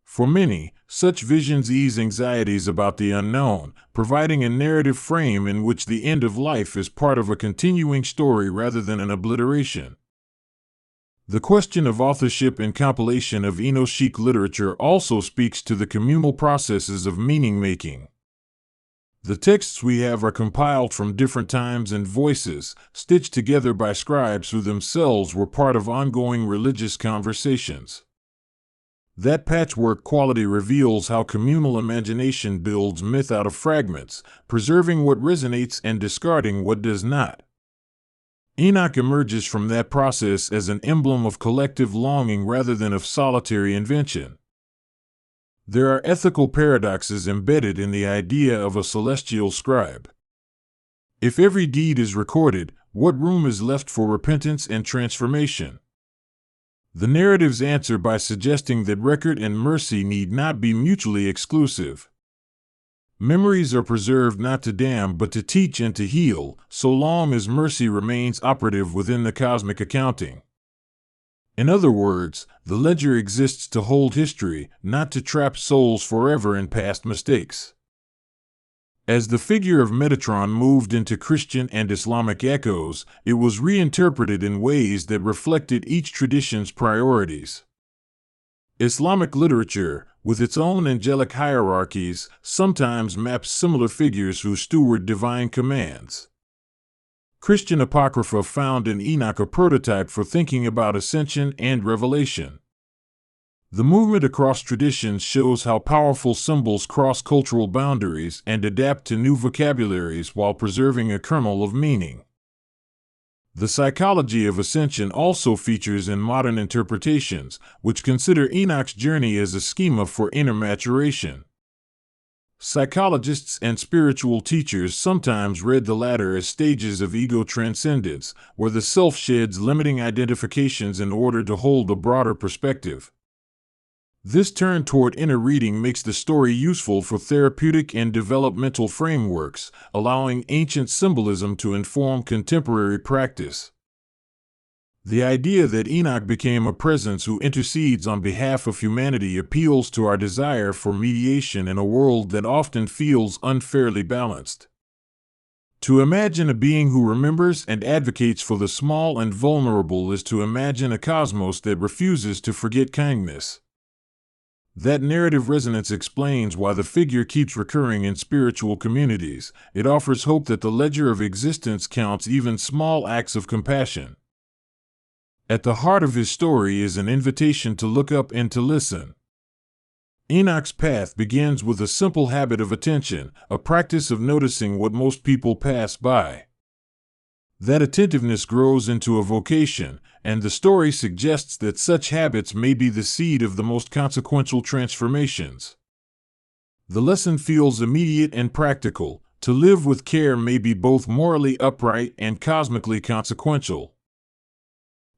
For many, such visions ease anxieties about the unknown, providing a narrative frame in which the end of life is part of a continuing story rather than an obliteration. The question of authorship and compilation of Enochic literature also speaks to the communal processes of meaning-making. The texts we have are compiled from different times and voices, stitched together by scribes who themselves were part of ongoing religious conversations. That patchwork quality reveals how communal imagination builds myth out of fragments, preserving what resonates and discarding what does not. Enoch emerges from that process as an emblem of collective longing rather than of solitary invention. There are ethical paradoxes embedded in the idea of a celestial scribe. If every deed is recorded, what room is left for repentance and transformation? The narratives answer by suggesting that record and mercy need not be mutually exclusive. Memories are preserved not to damn but to teach and to heal, so long as mercy remains operative within the cosmic accounting. In other words, the ledger exists to hold history, not to trap souls forever in past mistakes. As the figure of Metatron moved into Christian and Islamic echoes, it was reinterpreted in ways that reflected each tradition's priorities. Islamic literature, with its own angelic hierarchies, sometimes maps similar figures who steward divine commands. Christian Apocrypha found in Enoch a prototype for thinking about ascension and revelation. The movement across traditions shows how powerful symbols cross cultural boundaries and adapt to new vocabularies while preserving a kernel of meaning. The psychology of ascension also features in modern interpretations, which consider Enoch's journey as a schema for inner maturation. Psychologists and spiritual teachers sometimes read the latter as stages of ego transcendence, where the self sheds limiting identifications in order to hold a broader perspective. This turn toward inner reading makes the story useful for therapeutic and developmental frameworks, allowing ancient symbolism to inform contemporary practice. The idea that Enoch became a presence who intercedes on behalf of humanity appeals to our desire for mediation in a world that often feels unfairly balanced. To imagine a being who remembers and advocates for the small and vulnerable is to imagine a cosmos that refuses to forget kindness. That narrative resonance explains why the figure keeps recurring in spiritual communities. It offers hope that the ledger of existence counts even small acts of compassion. At the heart of his story is an invitation to look up and to listen. Enoch's path begins with a simple habit of attention, a practice of noticing what most people pass by. That attentiveness grows into a vocation, and the story suggests that such habits may be the seed of the most consequential transformations. The lesson feels immediate and practical. To live with care may be both morally upright and cosmically consequential.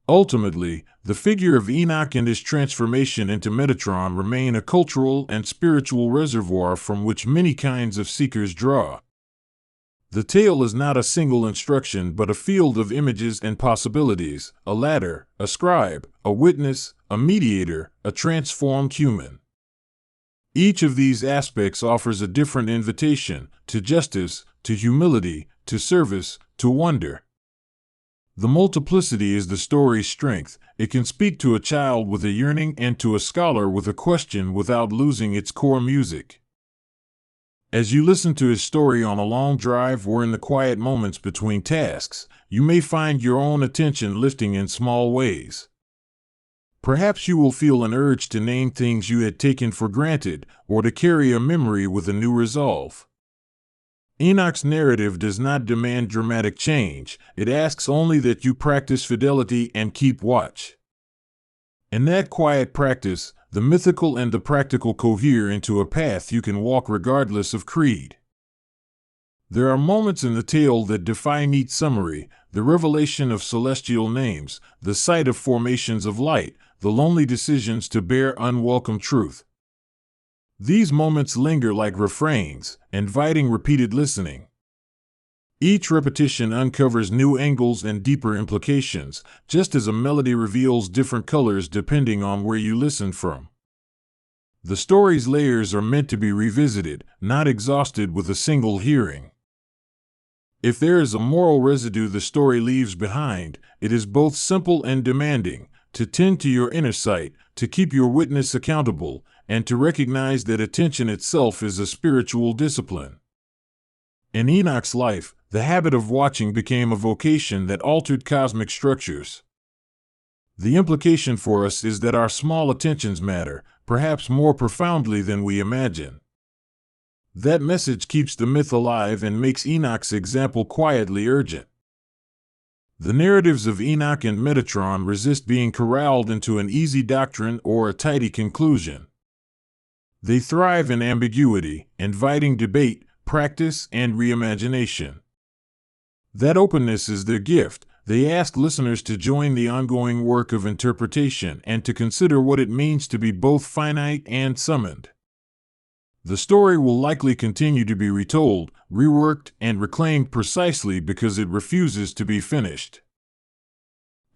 Ultimately, the figure of Enoch and his transformation into Metatron remain a cultural and spiritual reservoir from which many kinds of seekers draw. The tale is not a single instruction but a field of images and possibilities, a ladder, a scribe, a witness, a mediator, a transformed human. Each of these aspects offers a different invitation, to justice, to humility, to service, to wonder. The multiplicity is the story's strength. It can speak to a child with a yearning and to a scholar with a question without losing its core music. As you listen to his story on a long drive or in the quiet moments between tasks, you may find your own attention lifting in small ways. Perhaps you will feel an urge to name things you had taken for granted, or to carry a memory with a new resolve. Enoch's narrative does not demand dramatic change, it asks only that you practice fidelity and keep watch. In that quiet practice, the mythical and the practical cohere into a path you can walk regardless of creed. There are moments in the tale that defy neat summary: the revelation of celestial names, the sight of formations of light, the lonely decisions to bear unwelcome truth. These moments linger like refrains, inviting repeated listening. Each repetition uncovers new angles and deeper implications, just as a melody reveals different colors depending on where you listen from. The story's layers are meant to be revisited, not exhausted with a single hearing. If there is a moral residue the story leaves behind, it is both simple and demanding: to tend to your inner sight, to keep your witness accountable, and to recognize that attention itself is a spiritual discipline. In Enoch's life, the habit of watching became a vocation that altered cosmic structures. The implication for us is that our small attentions matter, perhaps more profoundly than we imagine. That message keeps the myth alive and makes Enoch's example quietly urgent. The narratives of Enoch and Metatron resist being corralled into an easy doctrine or a tidy conclusion. They thrive in ambiguity, inviting debate, practice, and reimagination. That openness is their gift. They ask listeners to join the ongoing work of interpretation and to consider what it means to be both finite and summoned. The story will likely continue to be retold, reworked, and reclaimed precisely because it refuses to be finished.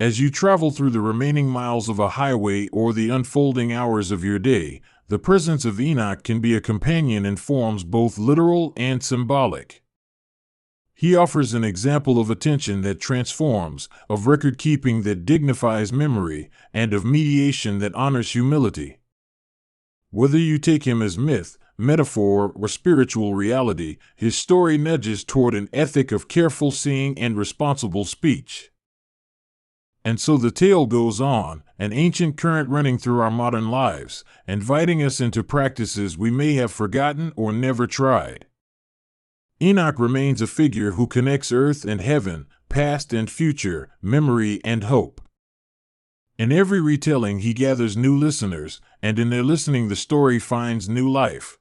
As you travel through the remaining miles of a highway or the unfolding hours of your day, the presence of Enoch can be a companion in forms both literal and symbolic. He offers an example of attention that transforms, of record-keeping that dignifies memory, and of mediation that honors humility. Whether you take him as myth, metaphor, or spiritual reality, his story nudges toward an ethic of careful seeing and responsible speech. And so the tale goes on, an ancient current running through our modern lives, inviting us into practices we may have forgotten or never tried. Enoch remains a figure who connects earth and heaven, past and future, memory and hope. In every retelling he gathers new listeners, and in their listening the story finds new life.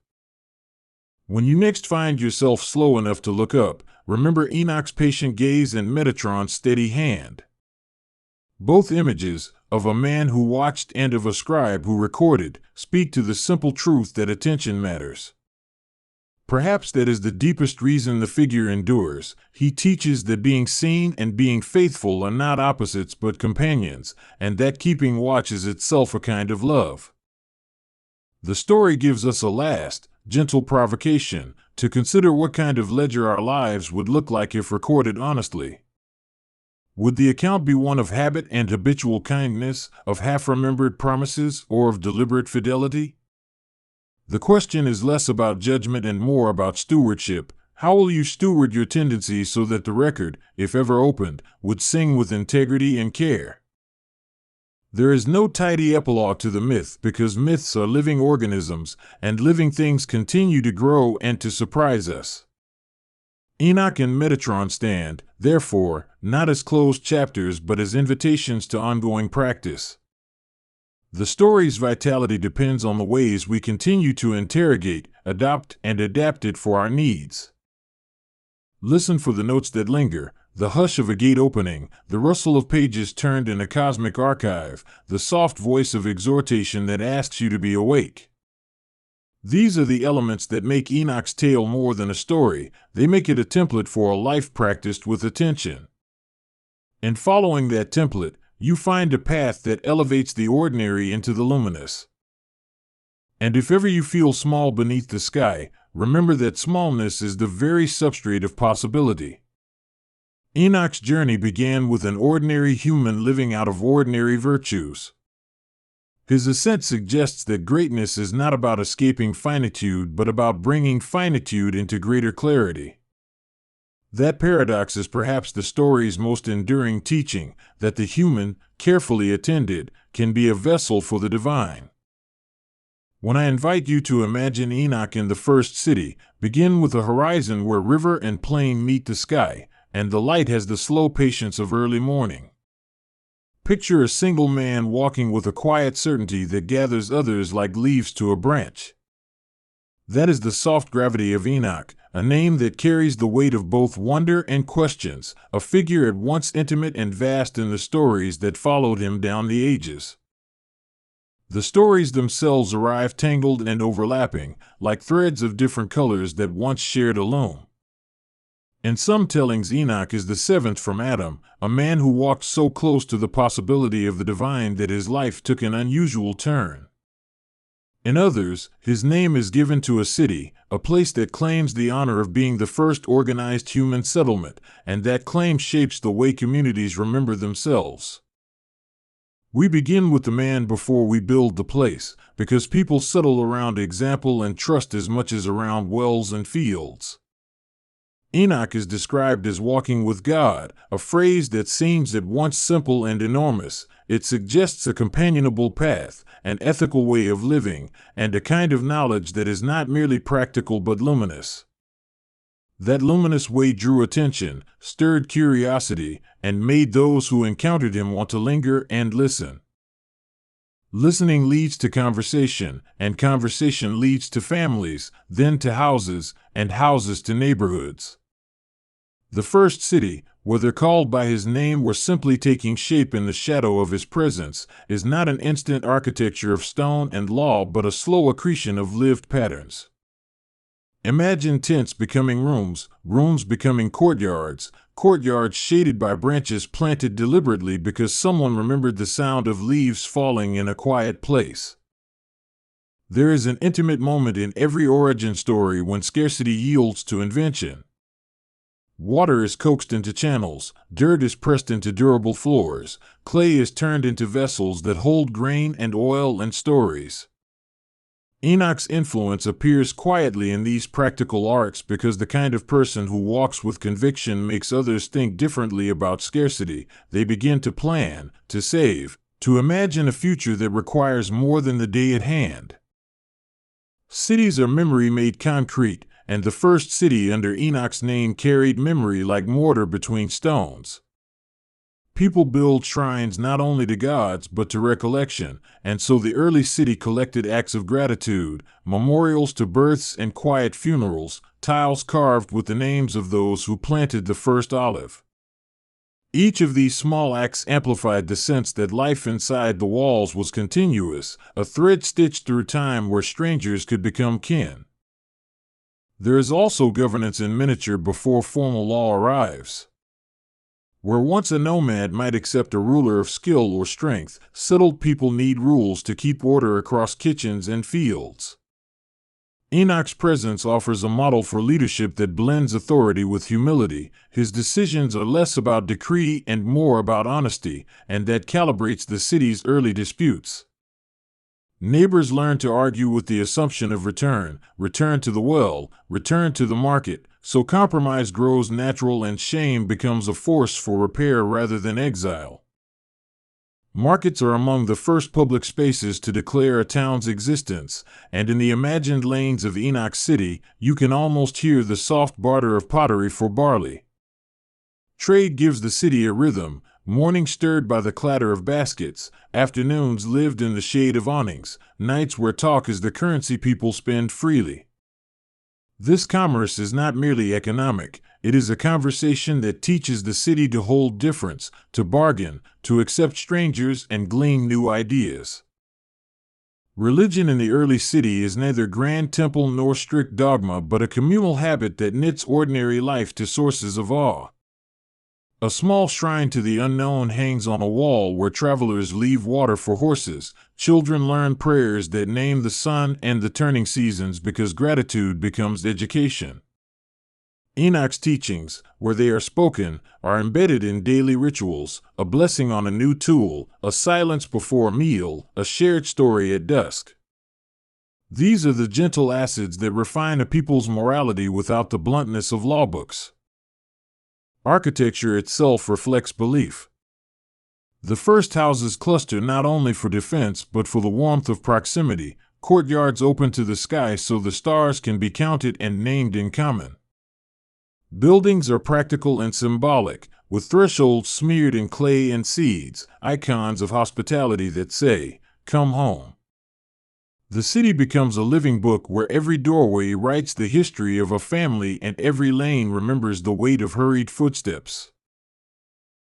When you next find yourself slow enough to look up, remember Enoch's patient gaze and Metatron's steady hand. Both images, of a man who watched and of a scribe who recorded, speak to the simple truth that attention matters. Perhaps that is the deepest reason the figure endures. He teaches that being seen and being faithful are not opposites but companions, and that keeping watch is itself a kind of love. The story gives us a last, gentle provocation to consider what kind of ledger our lives would look like if recorded honestly. Would the account be one of habit and habitual kindness, of half-remembered promises, or of deliberate fidelity? The question is less about judgment and more about stewardship. How will you steward your tendencies so that the record, if ever opened, would sing with integrity and care? There is no tidy epilogue to the myth because myths are living organisms, and living things continue to grow and to surprise us. Enoch and Metatron stand, therefore, not as closed chapters but as invitations to ongoing practice. The story's vitality depends on the ways we continue to interrogate, adopt, and adapt it for our needs. Listen for the notes that linger, the hush of a gate opening, the rustle of pages turned in a cosmic archive, the soft voice of exhortation that asks you to be awake. These are the elements that make Enoch's tale more than a story. They make it a template for a life practiced with attention. In following that template, you find a path that elevates the ordinary into the luminous. And if ever you feel small beneath the sky, remember that smallness is the very substrate of possibility. Enoch's journey began with an ordinary human living out of ordinary virtues. His ascent suggests that greatness is not about escaping finitude but about bringing finitude into greater clarity. That paradox is perhaps the story's most enduring teaching, that the human, carefully attended, can be a vessel for the divine. When I invite you to imagine Enoch in the first city, begin with a horizon where river and plain meet the sky, and the light has the slow patience of early morning. Picture a single man walking with a quiet certainty that gathers others like leaves to a branch. That is the soft gravity of Enoch, a name that carries the weight of both wonder and questions, a figure at once intimate and vast in the stories that followed him down the ages. The stories themselves arrive tangled and overlapping, like threads of different colors that once shared a loom. In some tellings, Enoch is the seventh from Adam, a man who walked so close to the possibility of the divine that his life took an unusual turn. In others, his name is given to a city, a place that claims the honor of being the first organized human settlement, and that claim shapes the way communities remember themselves. We begin with the man before we build the place, because people settle around example and trust as much as around wells and fields. Enoch is described as walking with God, a phrase that seems at once simple and enormous. It suggests a companionable path, an ethical way of living, and a kind of knowledge that is not merely practical but luminous. That luminous way drew attention, stirred curiosity, and made those who encountered him want to linger and listen. Listening leads to conversation, and conversation leads to families, then to houses, and houses to neighborhoods. The first city, whether called by his name or simply taking shape in the shadow of his presence, is not an instant architecture of stone and law but a slow accretion of lived patterns. Imagine tents becoming rooms, rooms becoming courtyards, courtyards shaded by branches planted deliberately because someone remembered the sound of leaves falling in a quiet place. There is an intimate moment in every origin story when scarcity yields to invention. Water is coaxed into channels, dirt is pressed into durable floors, clay is turned into vessels that hold grain and oil and stories. Enoch's influence appears quietly in these practical arcs because the kind of person who walks with conviction makes others think differently about scarcity. They begin to plan, to save, to imagine a future that requires more than the day at hand. Cities are memory made concrete, and the first city under Enoch's name carried memory like mortar between stones. People build shrines not only to gods but to recollection, and so the early city collected acts of gratitude, memorials to births and quiet funerals, tiles carved with the names of those who planted the first olive. Each of these small acts amplified the sense that life inside the walls was continuous, a thread stitched through time where strangers could become kin. There is also governance in miniature before formal law arrives. Where once a nomad might accept a ruler of skill or strength, settled people need rules to keep order across kitchens and fields. Enoch's presence offers a model for leadership that blends authority with humility. His decisions are less about decree and more about honesty, and that calibrates the city's early disputes. Neighbors learn to argue with the assumption of return to the well, return to the market, so compromise grows natural and shame becomes a force for repair rather than exile. Markets are among the first public spaces to declare a town's existence, and in the imagined lanes of Enoch City, you can almost hear the soft barter of pottery for barley. Trade gives the city a rhythm, mornings stirred by the clatter of baskets, afternoons lived in the shade of awnings, nights where talk is the currency people spend freely. This commerce is not merely economic, it is a conversation that teaches the city to hold difference, to bargain, to accept strangers and glean new ideas. Religion in the early city is neither grand temple nor strict dogma but a communal habit that knits ordinary life to sources of awe. A small shrine to the unknown hangs on a wall where travelers leave water for horses. Children learn prayers that name the sun and the turning seasons because gratitude becomes education. Enoch's teachings, where they are spoken, are embedded in daily rituals, a blessing on a new tool, a silence before a meal, a shared story at dusk. These are the gentle acids that refine a people's morality without the bluntness of law books. Architecture itself reflects belief. The first houses cluster not only for defense but for the warmth of proximity, courtyards open to the sky so the stars can be counted and named in common. Buildings are practical and symbolic, with thresholds smeared in clay and seeds, icons of hospitality that say, "Come home." The city becomes a living book where every doorway writes the history of a family and every lane remembers the weight of hurried footsteps.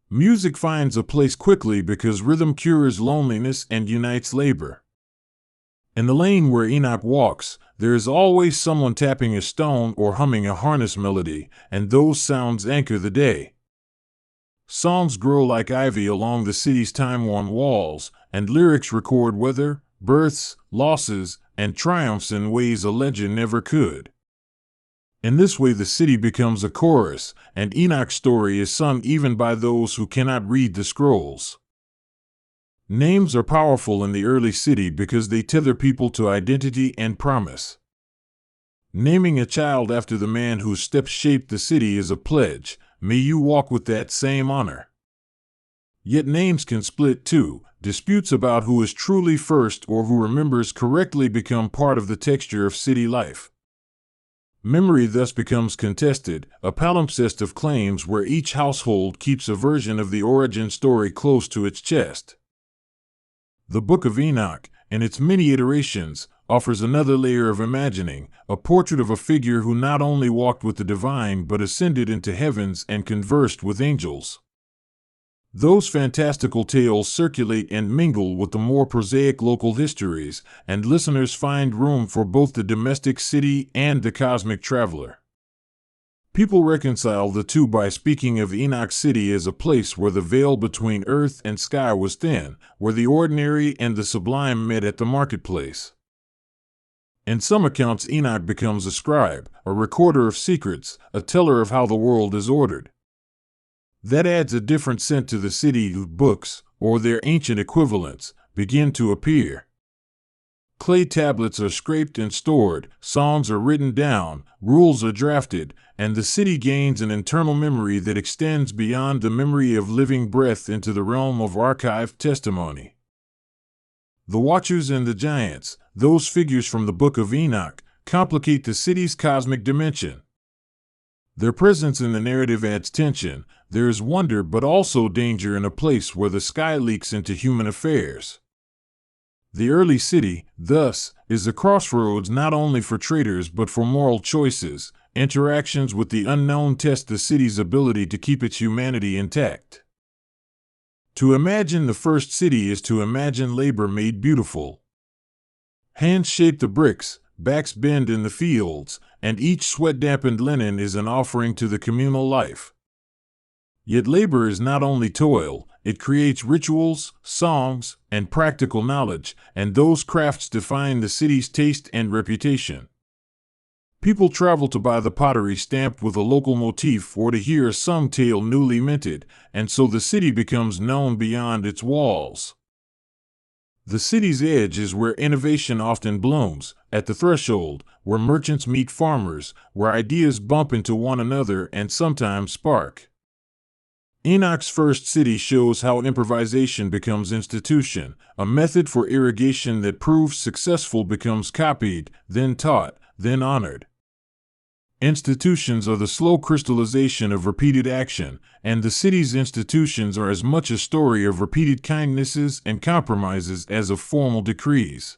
Music finds a place quickly because rhythm cures loneliness and unites labor. In the lane where Enoch walks, there is always someone tapping a stone or humming a harness melody, and those sounds anchor the day. Songs grow like ivy along the city's time-worn walls, and lyrics record weather, births, losses, and triumphs in ways a legend never could. In this way, the city becomes a chorus, and Enoch's story is sung even by those who cannot read the scrolls. Names are powerful in the early city because they tether people to identity and promise. Naming a child after the man whose steps shaped the city is a pledge. May you walk with that same honor. Yet names can split too. Disputes about who is truly first or who remembers correctly become part of the texture of city life. Memory thus becomes contested, a palimpsest of claims where each household keeps a version of the origin story close to its chest. The Book of Enoch, in its many iterations, offers another layer of imagining, a portrait of a figure who not only walked with the divine but ascended into heavens and conversed with angels. Those fantastical tales circulate and mingle with the more prosaic local histories, and listeners find room for both the domestic city and the cosmic traveler. People reconcile the two by speaking of Enoch City as a place where the veil between earth and sky was thin, where the ordinary and the sublime met at the marketplace. In some accounts, Enoch becomes a scribe, a recorder of secrets, a teller of how the world is ordered. That adds a different scent to the city whose books, or their ancient equivalents, begin to appear. Clay tablets are scraped and stored, songs are written down, rules are drafted, and the city gains an internal memory that extends beyond the memory of living breath into the realm of archived testimony. The Watchers and the Giants, those figures from the Book of Enoch, complicate the city's cosmic dimension. Their presence in the narrative adds tension. There is wonder but also danger in a place where the sky leaks into human affairs. The early city, thus, is a crossroads not only for traders but for moral choices. Interactions with the unknown test the city's ability to keep its humanity intact. To imagine the first city is to imagine labor made beautiful. Hands shape the bricks, backs bend in the fields, and each sweat-dampened linen is an offering to the communal life. Yet labor is not only toil, it creates rituals, songs, and practical knowledge, and those crafts define the city's taste and reputation. People travel to buy the pottery stamped with a local motif or to hear a sung tale newly minted, and so the city becomes known beyond its walls. The city's edge is where innovation often blooms, at the threshold, where merchants meet farmers, where ideas bump into one another and sometimes spark. Enoch's first city shows how improvisation becomes institution, a method for irrigation that proves successful becomes copied, then taught, then honored. Institutions are the slow crystallization of repeated action, and the city's institutions are as much a story of repeated kindnesses and compromises as of formal decrees.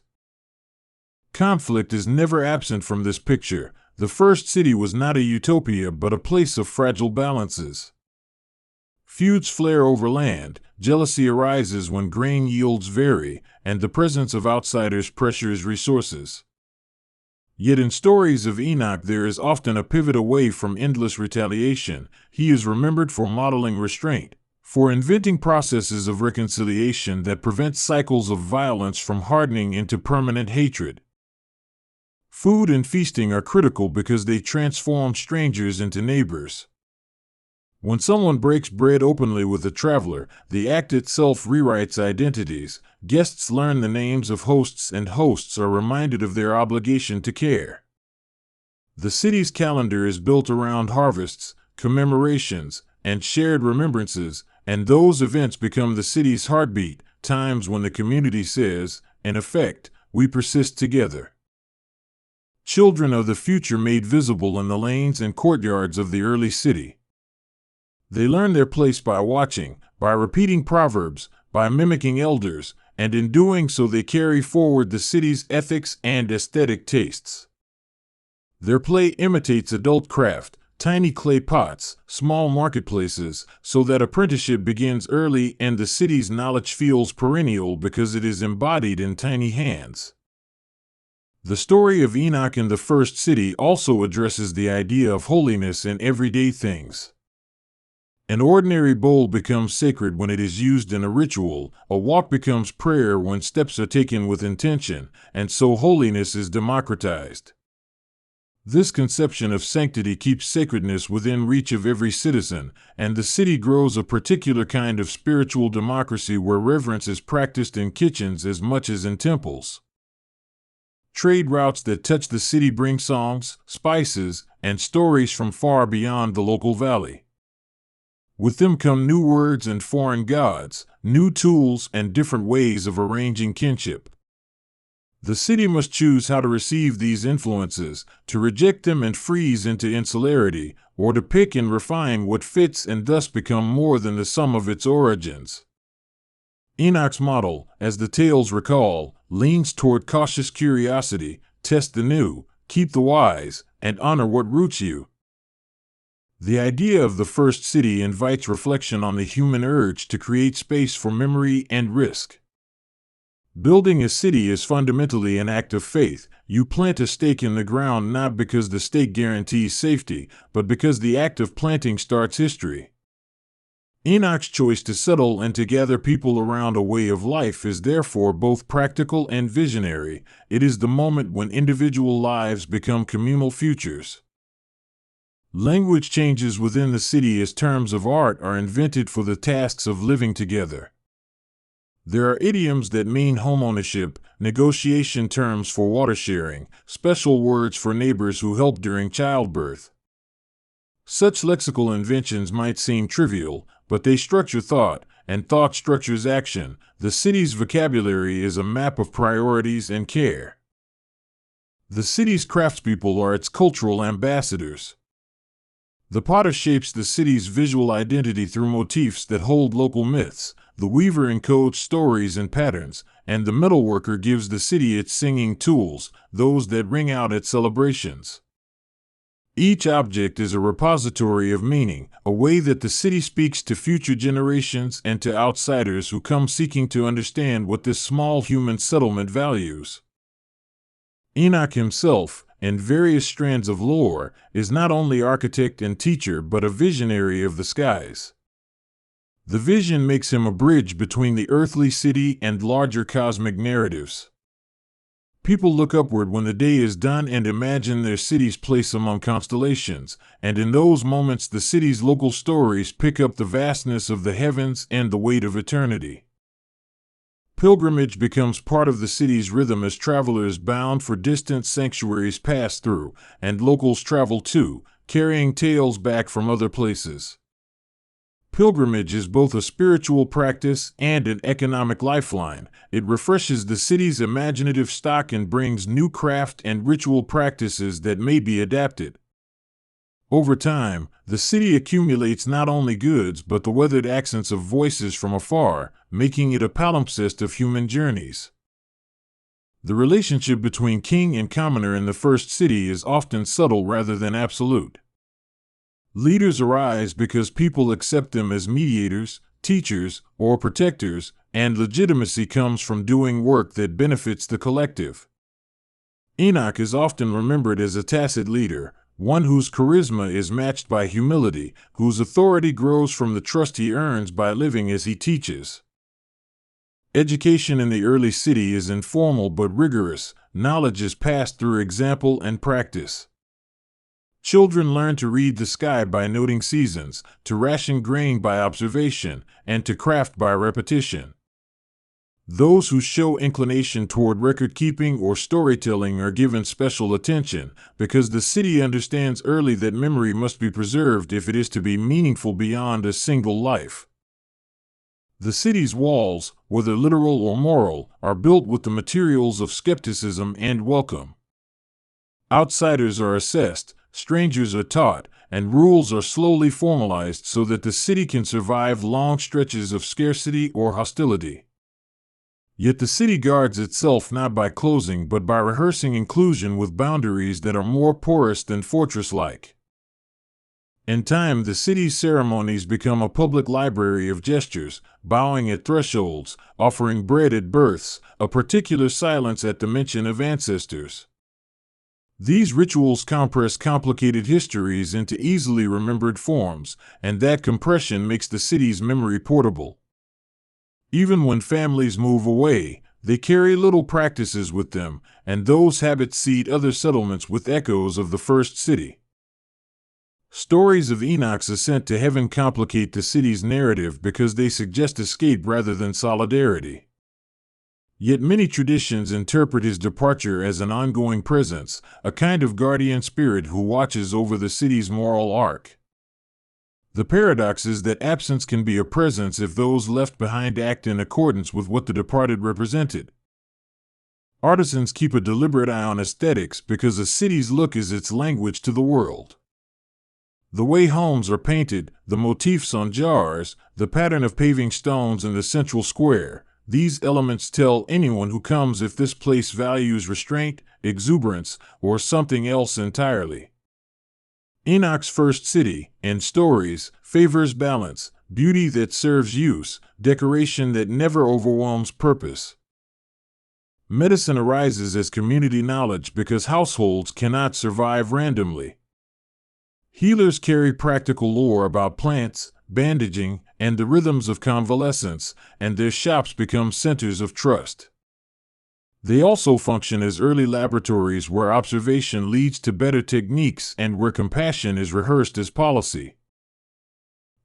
Conflict is never absent from this picture. The first city was not a utopia but a place of fragile balances. Feuds flare over land, jealousy arises when grain yields vary, and the presence of outsiders pressures resources. Yet in stories of Enoch there is often a pivot away from endless retaliation. He is remembered for modeling restraint, for inventing processes of reconciliation that prevent cycles of violence from hardening into permanent hatred. Food and feasting are critical because they transform strangers into neighbors. When someone breaks bread openly with a traveler, the act itself rewrites identities. Guests learn the names of hosts and hosts are reminded of their obligation to care. The city's calendar is built around harvests, commemorations, and shared remembrances, and those events become the city's heartbeat, times when the community says, in effect, we persist together. Children of the future made visible in the lanes and courtyards of the early city. They learn their place by watching, by repeating proverbs, by mimicking elders, and in doing so they carry forward the city's ethics and aesthetic tastes. Their play imitates adult craft, tiny clay pots, small marketplaces, so that apprenticeship begins early and the city's knowledge feels perennial because it is embodied in tiny hands. The story of Enoch in the first city also addresses the idea of holiness in everyday things. An ordinary bowl becomes sacred when it is used in a ritual, a walk becomes prayer when steps are taken with intention, and so holiness is democratized. This conception of sanctity keeps sacredness within reach of every citizen, and the city grows a particular kind of spiritual democracy where reverence is practiced in kitchens as much as in temples. Trade routes that touch the city bring songs, spices, and stories from far beyond the local valley. With them come new words and foreign gods, new tools and different ways of arranging kinship. The city must choose how to receive these influences, to reject them and freeze into insularity, or to pick and refine what fits and thus become more than the sum of its origins. Enoch's model, as the tales recall, leans toward cautious curiosity, test the new, keep the wise, and honor what roots you. The idea of the first city invites reflection on the human urge to create space for memory and risk. Building a city is fundamentally an act of faith. You plant a stake in the ground not because the stake guarantees safety, but because the act of planting starts history. Enoch's choice to settle and to gather people around a way of life is therefore both practical and visionary. It is the moment when individual lives become communal futures. Language changes within the city as terms of art are invented for the tasks of living together. There are idioms that mean homeownership, negotiation terms for water sharing, special words for neighbors who help during childbirth. Such lexical inventions might seem trivial, but they structure thought, and thought structures action. The city's vocabulary is a map of priorities and care. The city's craftspeople are its cultural ambassadors. The potter shapes the city's visual identity through motifs that hold local myths, the weaver encodes stories and patterns, and the metalworker gives the city its singing tools, those that ring out at celebrations. Each object is a repository of meaning, a way that the city speaks to future generations and to outsiders who come seeking to understand what this small human settlement values. Enoch himself, in various strands of lore, is not only architect and teacher but a visionary of the skies. The vision makes him a bridge between the earthly city and larger cosmic narratives. People look upward when the day is done and imagine their city's place among constellations, and in those moments the city's local stories pick up the vastness of the heavens and the weight of eternity. Pilgrimage becomes part of the city's rhythm as travelers bound for distant sanctuaries pass through, and locals travel too, carrying tales back from other places. Pilgrimage is both a spiritual practice and an economic lifeline. It refreshes the city's imaginative stock and brings new craft and ritual practices that may be adapted. Over time, the city accumulates not only goods but the weathered accents of voices from afar, making it a palimpsest of human journeys. The relationship between king and commoner in the first city is often subtle rather than absolute. Leaders arise because people accept them as mediators, teachers, or protectors, and legitimacy comes from doing work that benefits the collective. Enoch is often remembered as a tacit leader, one whose charisma is matched by humility, whose authority grows from the trust he earns by living as he teaches. Education in the early city is informal but rigorous. Knowledge is passed through example and practice. Children learn to read the sky by noting seasons, to ration grain by observation, and to craft by repetition. Those who show inclination toward record-keeping or storytelling are given special attention, because the city understands early that memory must be preserved if it is to be meaningful beyond a single life. The city's walls, whether literal or moral, are built with the materials of skepticism and welcome. Outsiders are assessed, strangers are taught, and rules are slowly formalized so that the city can survive long stretches of scarcity or hostility. Yet the city guards itself not by closing but by rehearsing inclusion with boundaries that are more porous than fortress-like. In time, the city's ceremonies become a public library of gestures, bowing at thresholds, offering bread at births, a particular silence at the mention of ancestors. These rituals compress complicated histories into easily remembered forms, and that compression makes the city's memory portable. Even when families move away, they carry little practices with them, and those habits seed other settlements with echoes of the first city. Stories of Enoch's ascent to heaven complicate the city's narrative because they suggest escape rather than solidarity. Yet many traditions interpret his departure as an ongoing presence, a kind of guardian spirit who watches over the city's moral arc. The paradox is that absence can be a presence if those left behind act in accordance with what the departed represented. Artisans keep a deliberate eye on aesthetics because a city's look is its language to the world. The way homes are painted, the motifs on jars, the pattern of paving stones in the central square, these elements tell anyone who comes if this place values restraint, exuberance, or something else entirely. Enoch's first city, in stories, favors balance, beauty that serves use, decoration that never overwhelms purpose. Medicine arises as community knowledge because households cannot survive randomly. Healers carry practical lore about plants, bandaging, and the rhythms of convalescence, and their shops become centers of trust. They also function as early laboratories where observation leads to better techniques and where compassion is rehearsed as policy.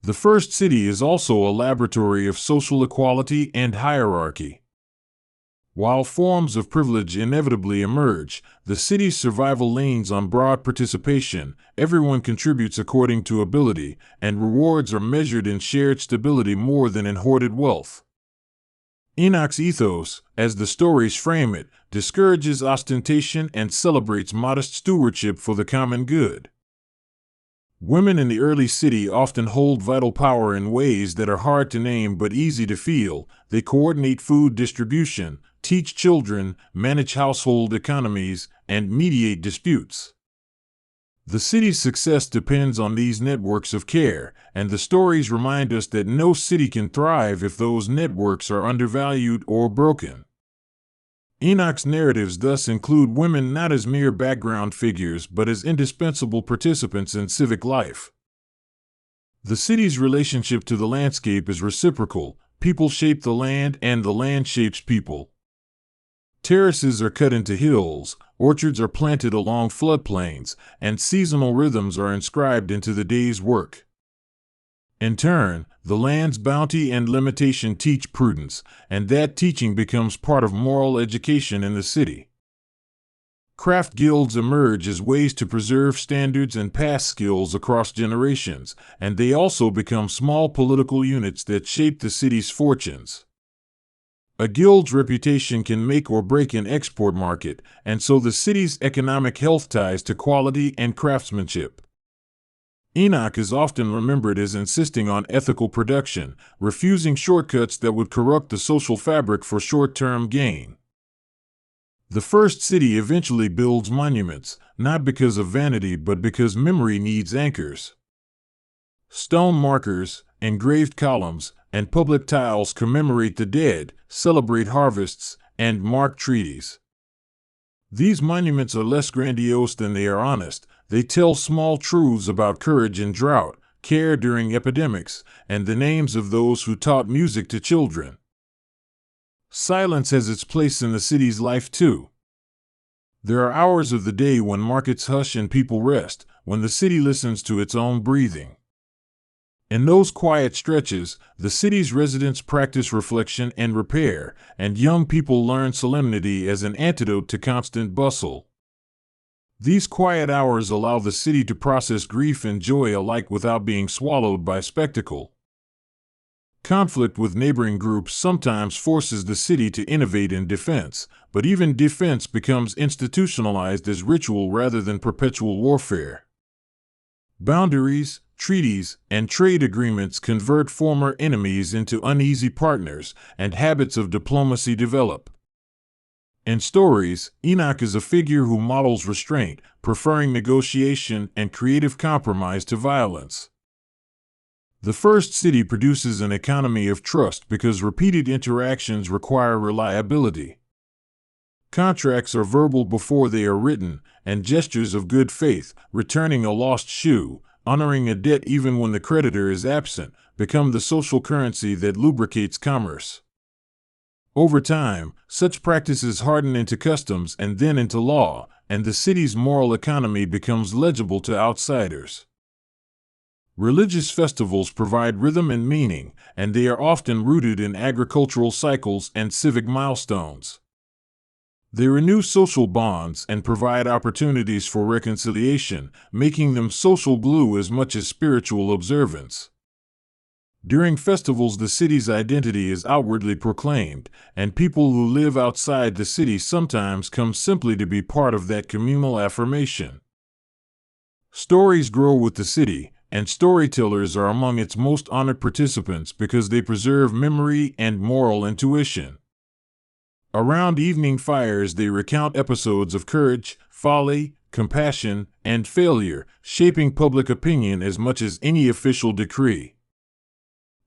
The first city is also a laboratory of social equality and hierarchy. While forms of privilege inevitably emerge, the city's survival leans on broad participation, everyone contributes according to ability, and rewards are measured in shared stability more than in hoarded wealth. Enoch's ethos, as the stories frame it, discourages ostentation and celebrates modest stewardship for the common good. Women in the early city often hold vital power in ways that are hard to name but easy to feel. They coordinate food distribution, teach children, manage household economies, and mediate disputes. The city's success depends on these networks of care, and the stories remind us that no city can thrive if those networks are undervalued or broken. Enoch's narratives thus include women not as mere background figures but as indispensable participants in civic life. The city's relationship to the landscape is reciprocal. People shape the land and the land shapes people. Terraces are cut into hills, orchards are planted along floodplains, and seasonal rhythms are inscribed into the day's work. In turn, the land's bounty and limitation teach prudence, and that teaching becomes part of moral education in the city. Craft guilds emerge as ways to preserve standards and pass skills across generations, and they also become small political units that shape the city's fortunes. A guild's reputation can make or break an export market, and so the city's economic health ties to quality and craftsmanship. Enoch is often remembered as insisting on ethical production, refusing shortcuts that would corrupt the social fabric for short-term gain. The first city eventually builds monuments, not because of vanity but because memory needs anchors. Stone markers, engraved columns, and public tiles commemorate the dead, celebrate harvests, and mark treaties. These monuments are less grandiose than they are honest. They tell small truths about courage in drought, care during epidemics, and the names of those who taught music to children. Silence has its place in the city's life too. There are hours of the day when markets hush and people rest, when the city listens to its own breathing. In those quiet stretches, the city's residents practice reflection and repair, and young people learn solemnity as an antidote to constant bustle. These quiet hours allow the city to process grief and joy alike without being swallowed by spectacle. Conflict with neighboring groups sometimes forces the city to innovate in defense, but even defense becomes institutionalized as ritual rather than perpetual warfare. Boundaries, treaties, and trade agreements convert former enemies into uneasy partners, and habits of diplomacy develop. In stories, Enoch is a figure who models restraint, preferring negotiation and creative compromise to violence. The first city produces an economy of trust because repeated interactions require reliability. Contracts are verbal before they are written, and gestures of good faith, returning a lost shoe, honoring a debt even when the creditor is absent, become the social currency that lubricates commerce. Over time, such practices harden into customs and then into law, and the city's moral economy becomes legible to outsiders. Religious festivals provide rhythm and meaning, and they are often rooted in agricultural cycles and civic milestones. They renew social bonds and provide opportunities for reconciliation, making them social glue as much as spiritual observance. During festivals, the city's identity is outwardly proclaimed, and people who live outside the city sometimes come simply to be part of that communal affirmation. Stories grow with the city, and storytellers are among its most honored participants because they preserve memory and moral intuition. Around evening fires, they recount episodes of courage, folly, compassion, and failure, shaping public opinion as much as any official decree.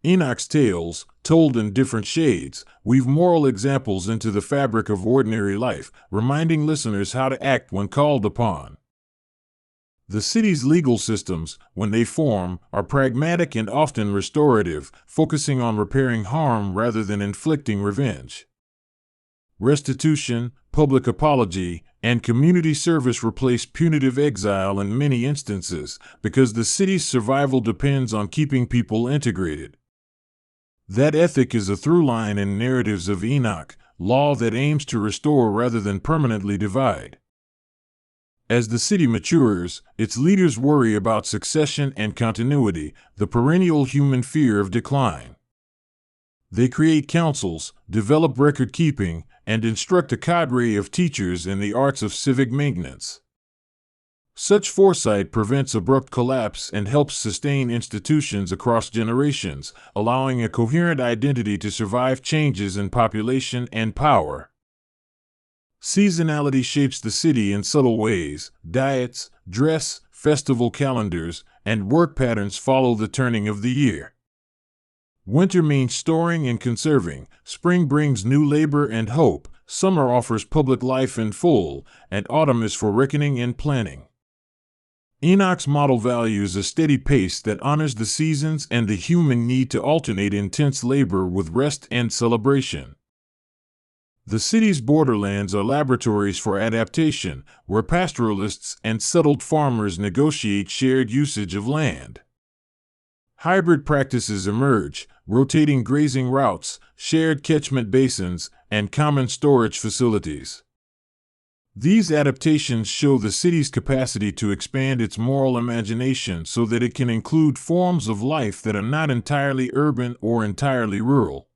Enoch's tales, told in different shades, weave moral examples into the fabric of ordinary life, reminding listeners how to act when called upon. The city's legal systems, when they form, are pragmatic and often restorative, focusing on repairing harm rather than inflicting revenge. Restitution, public apology, and community service replace punitive exile in many instances, because the city's survival depends on keeping people integrated. That ethic is a through line in narratives of Enoch, law that aims to restore rather than permanently divide. As the city matures, its leaders worry about succession and continuity, the perennial human fear of decline. They create councils, develop record keeping, and instruct a cadre of teachers in the arts of civic maintenance. Such foresight prevents abrupt collapse and helps sustain institutions across generations, allowing a coherent identity to survive changes in population and power. Seasonality shapes the city in subtle ways. Diets, dress, festival calendars, and work patterns follow the turning of the year. Winter means storing and conserving, spring brings new labor and hope, summer offers public life in full, and autumn is for reckoning and planning. Enoch's model values a steady pace that honors the seasons and the human need to alternate intense labor with rest and celebration. The city's borderlands are laboratories for adaptation, where pastoralists and settled farmers negotiate shared usage of land. Hybrid practices emerge, rotating grazing routes, shared catchment basins, and common storage facilities. These adaptations show the city's capacity to expand its moral imagination so that it can include forms of life that are not entirely urban or entirely rural.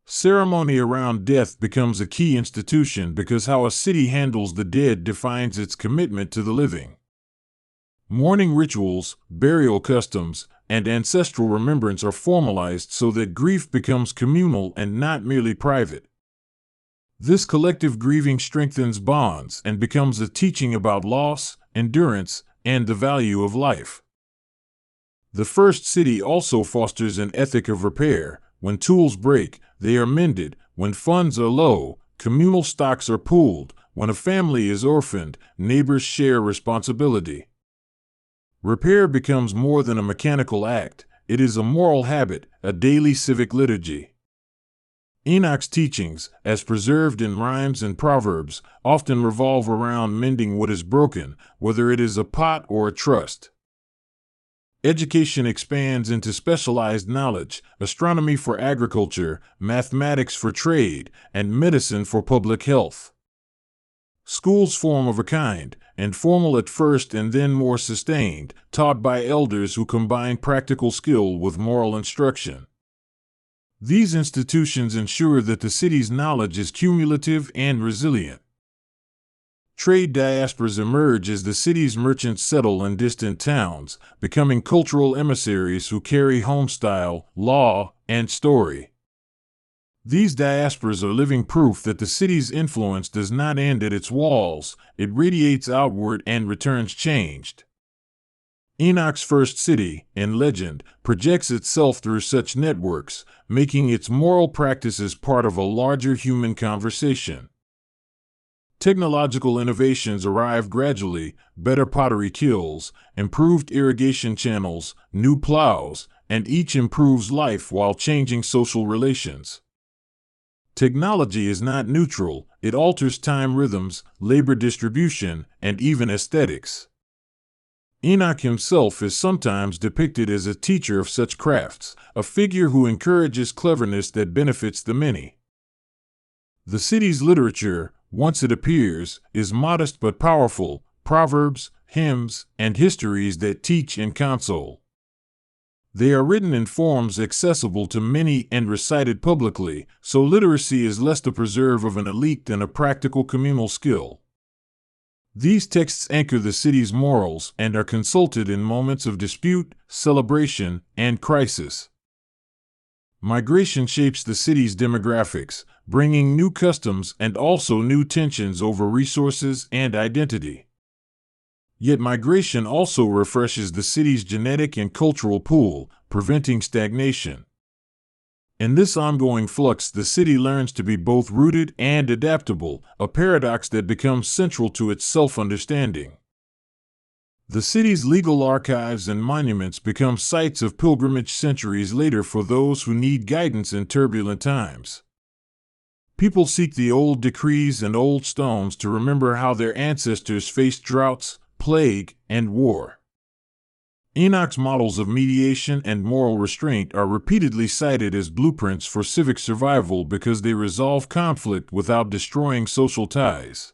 Ceremony around death becomes a key institution because how a city handles the dead defines its commitment to the living. Mourning rituals, burial customs, and ancestral remembrance are formalized so that grief becomes communal and not merely private. This collective grieving strengthens bonds and becomes a teaching about loss, endurance, and the value of life. The first city also fosters an ethic of repair. When tools break, they are mended. When funds are low, communal stocks are pooled. When a family is orphaned, neighbors share responsibility. Repair becomes more than a mechanical act. It is a moral habit, a daily civic liturgy. Enoch's teachings, as preserved in rhymes and proverbs, often revolve around mending what is broken, whether it is a pot or a trust. Education expands into specialized knowledge, astronomy for agriculture, mathematics for trade, and medicine for public health. Schools form of a kind, informal at first and then more sustained, taught by elders who combine practical skill with moral instruction. These institutions ensure that the city's knowledge is cumulative and resilient. Trade diasporas emerge as the city's merchants settle in distant towns, becoming cultural emissaries who carry homestyle, law, and story. These diasporas are living proof that the city's influence does not end at its walls, it radiates outward and returns changed. Enoch's first city, in legend, projects itself through such networks, making its moral practices part of a larger human conversation. Technological innovations arrive gradually: better pottery kilns, improved irrigation channels, new plows, and each improves life while changing social relations. Technology is not neutral, it alters time rhythms, labor distribution, and even aesthetics. Enoch himself is sometimes depicted as a teacher of such crafts, a figure who encourages cleverness that benefits the many. The city's literature, once it appears, is modest but powerful: proverbs, hymns, and histories that teach and console. They are written in forms accessible to many and recited publicly, so literacy is less the preserve of an elite than a practical communal skill. These texts anchor the city's morals and are consulted in moments of dispute, celebration, and crisis. Migration shapes the city's demographics, bringing new customs and also new tensions over resources and identity. Yet migration also refreshes the city's genetic and cultural pool, preventing stagnation. In this ongoing flux, the city learns to be both rooted and adaptable, a paradox that becomes central to its self-understanding. The city's legal archives and monuments become sites of pilgrimage centuries later for those who need guidance in turbulent times. People seek the old decrees and old stones to remember how their ancestors faced droughts, plague, and war. Enoch's models of mediation and moral restraint are repeatedly cited as blueprints for civic survival because they resolve conflict without destroying social ties.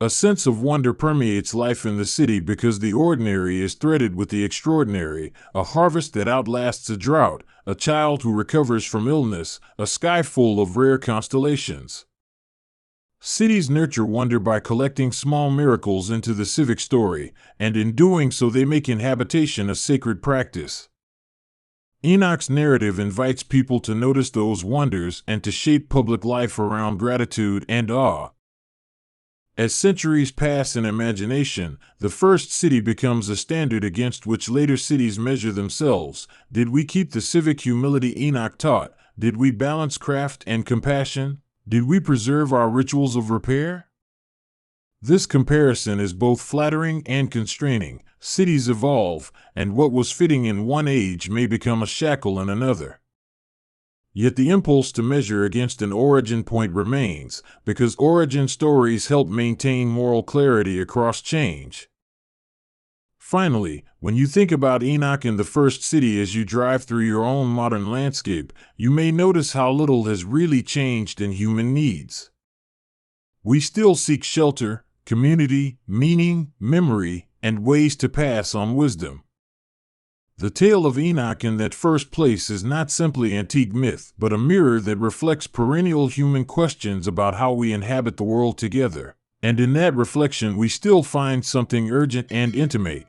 A sense of wonder permeates life in the city because the ordinary is threaded with the extraordinary: a harvest that outlasts a drought, a child who recovers from illness, a sky full of rare constellations. Cities nurture wonder by collecting small miracles into the civic story, and in doing so they make inhabitation a sacred practice. Enoch's narrative invites people to notice those wonders and to shape public life around gratitude and awe. As centuries pass in imagination, the first city becomes a standard against which later cities measure themselves. Did we keep the civic humility Enoch taught? Did we balance craft and compassion? Did we preserve our rituals of repair? This comparison is both flattering and constraining. Cities evolve, and what was fitting in one age may become a shackle in another. Yet the impulse to measure against an origin point remains, because origin stories help maintain moral clarity across change. Finally, when you think about Enoch in the first city as you drive through your own modern landscape, you may notice how little has really changed in human needs. We still seek shelter, community, meaning, memory, and ways to pass on wisdom. The tale of Enoch in that first place is not simply antique myth, but a mirror that reflects perennial human questions about how we inhabit the world together. And in that reflection we still find something urgent and intimate.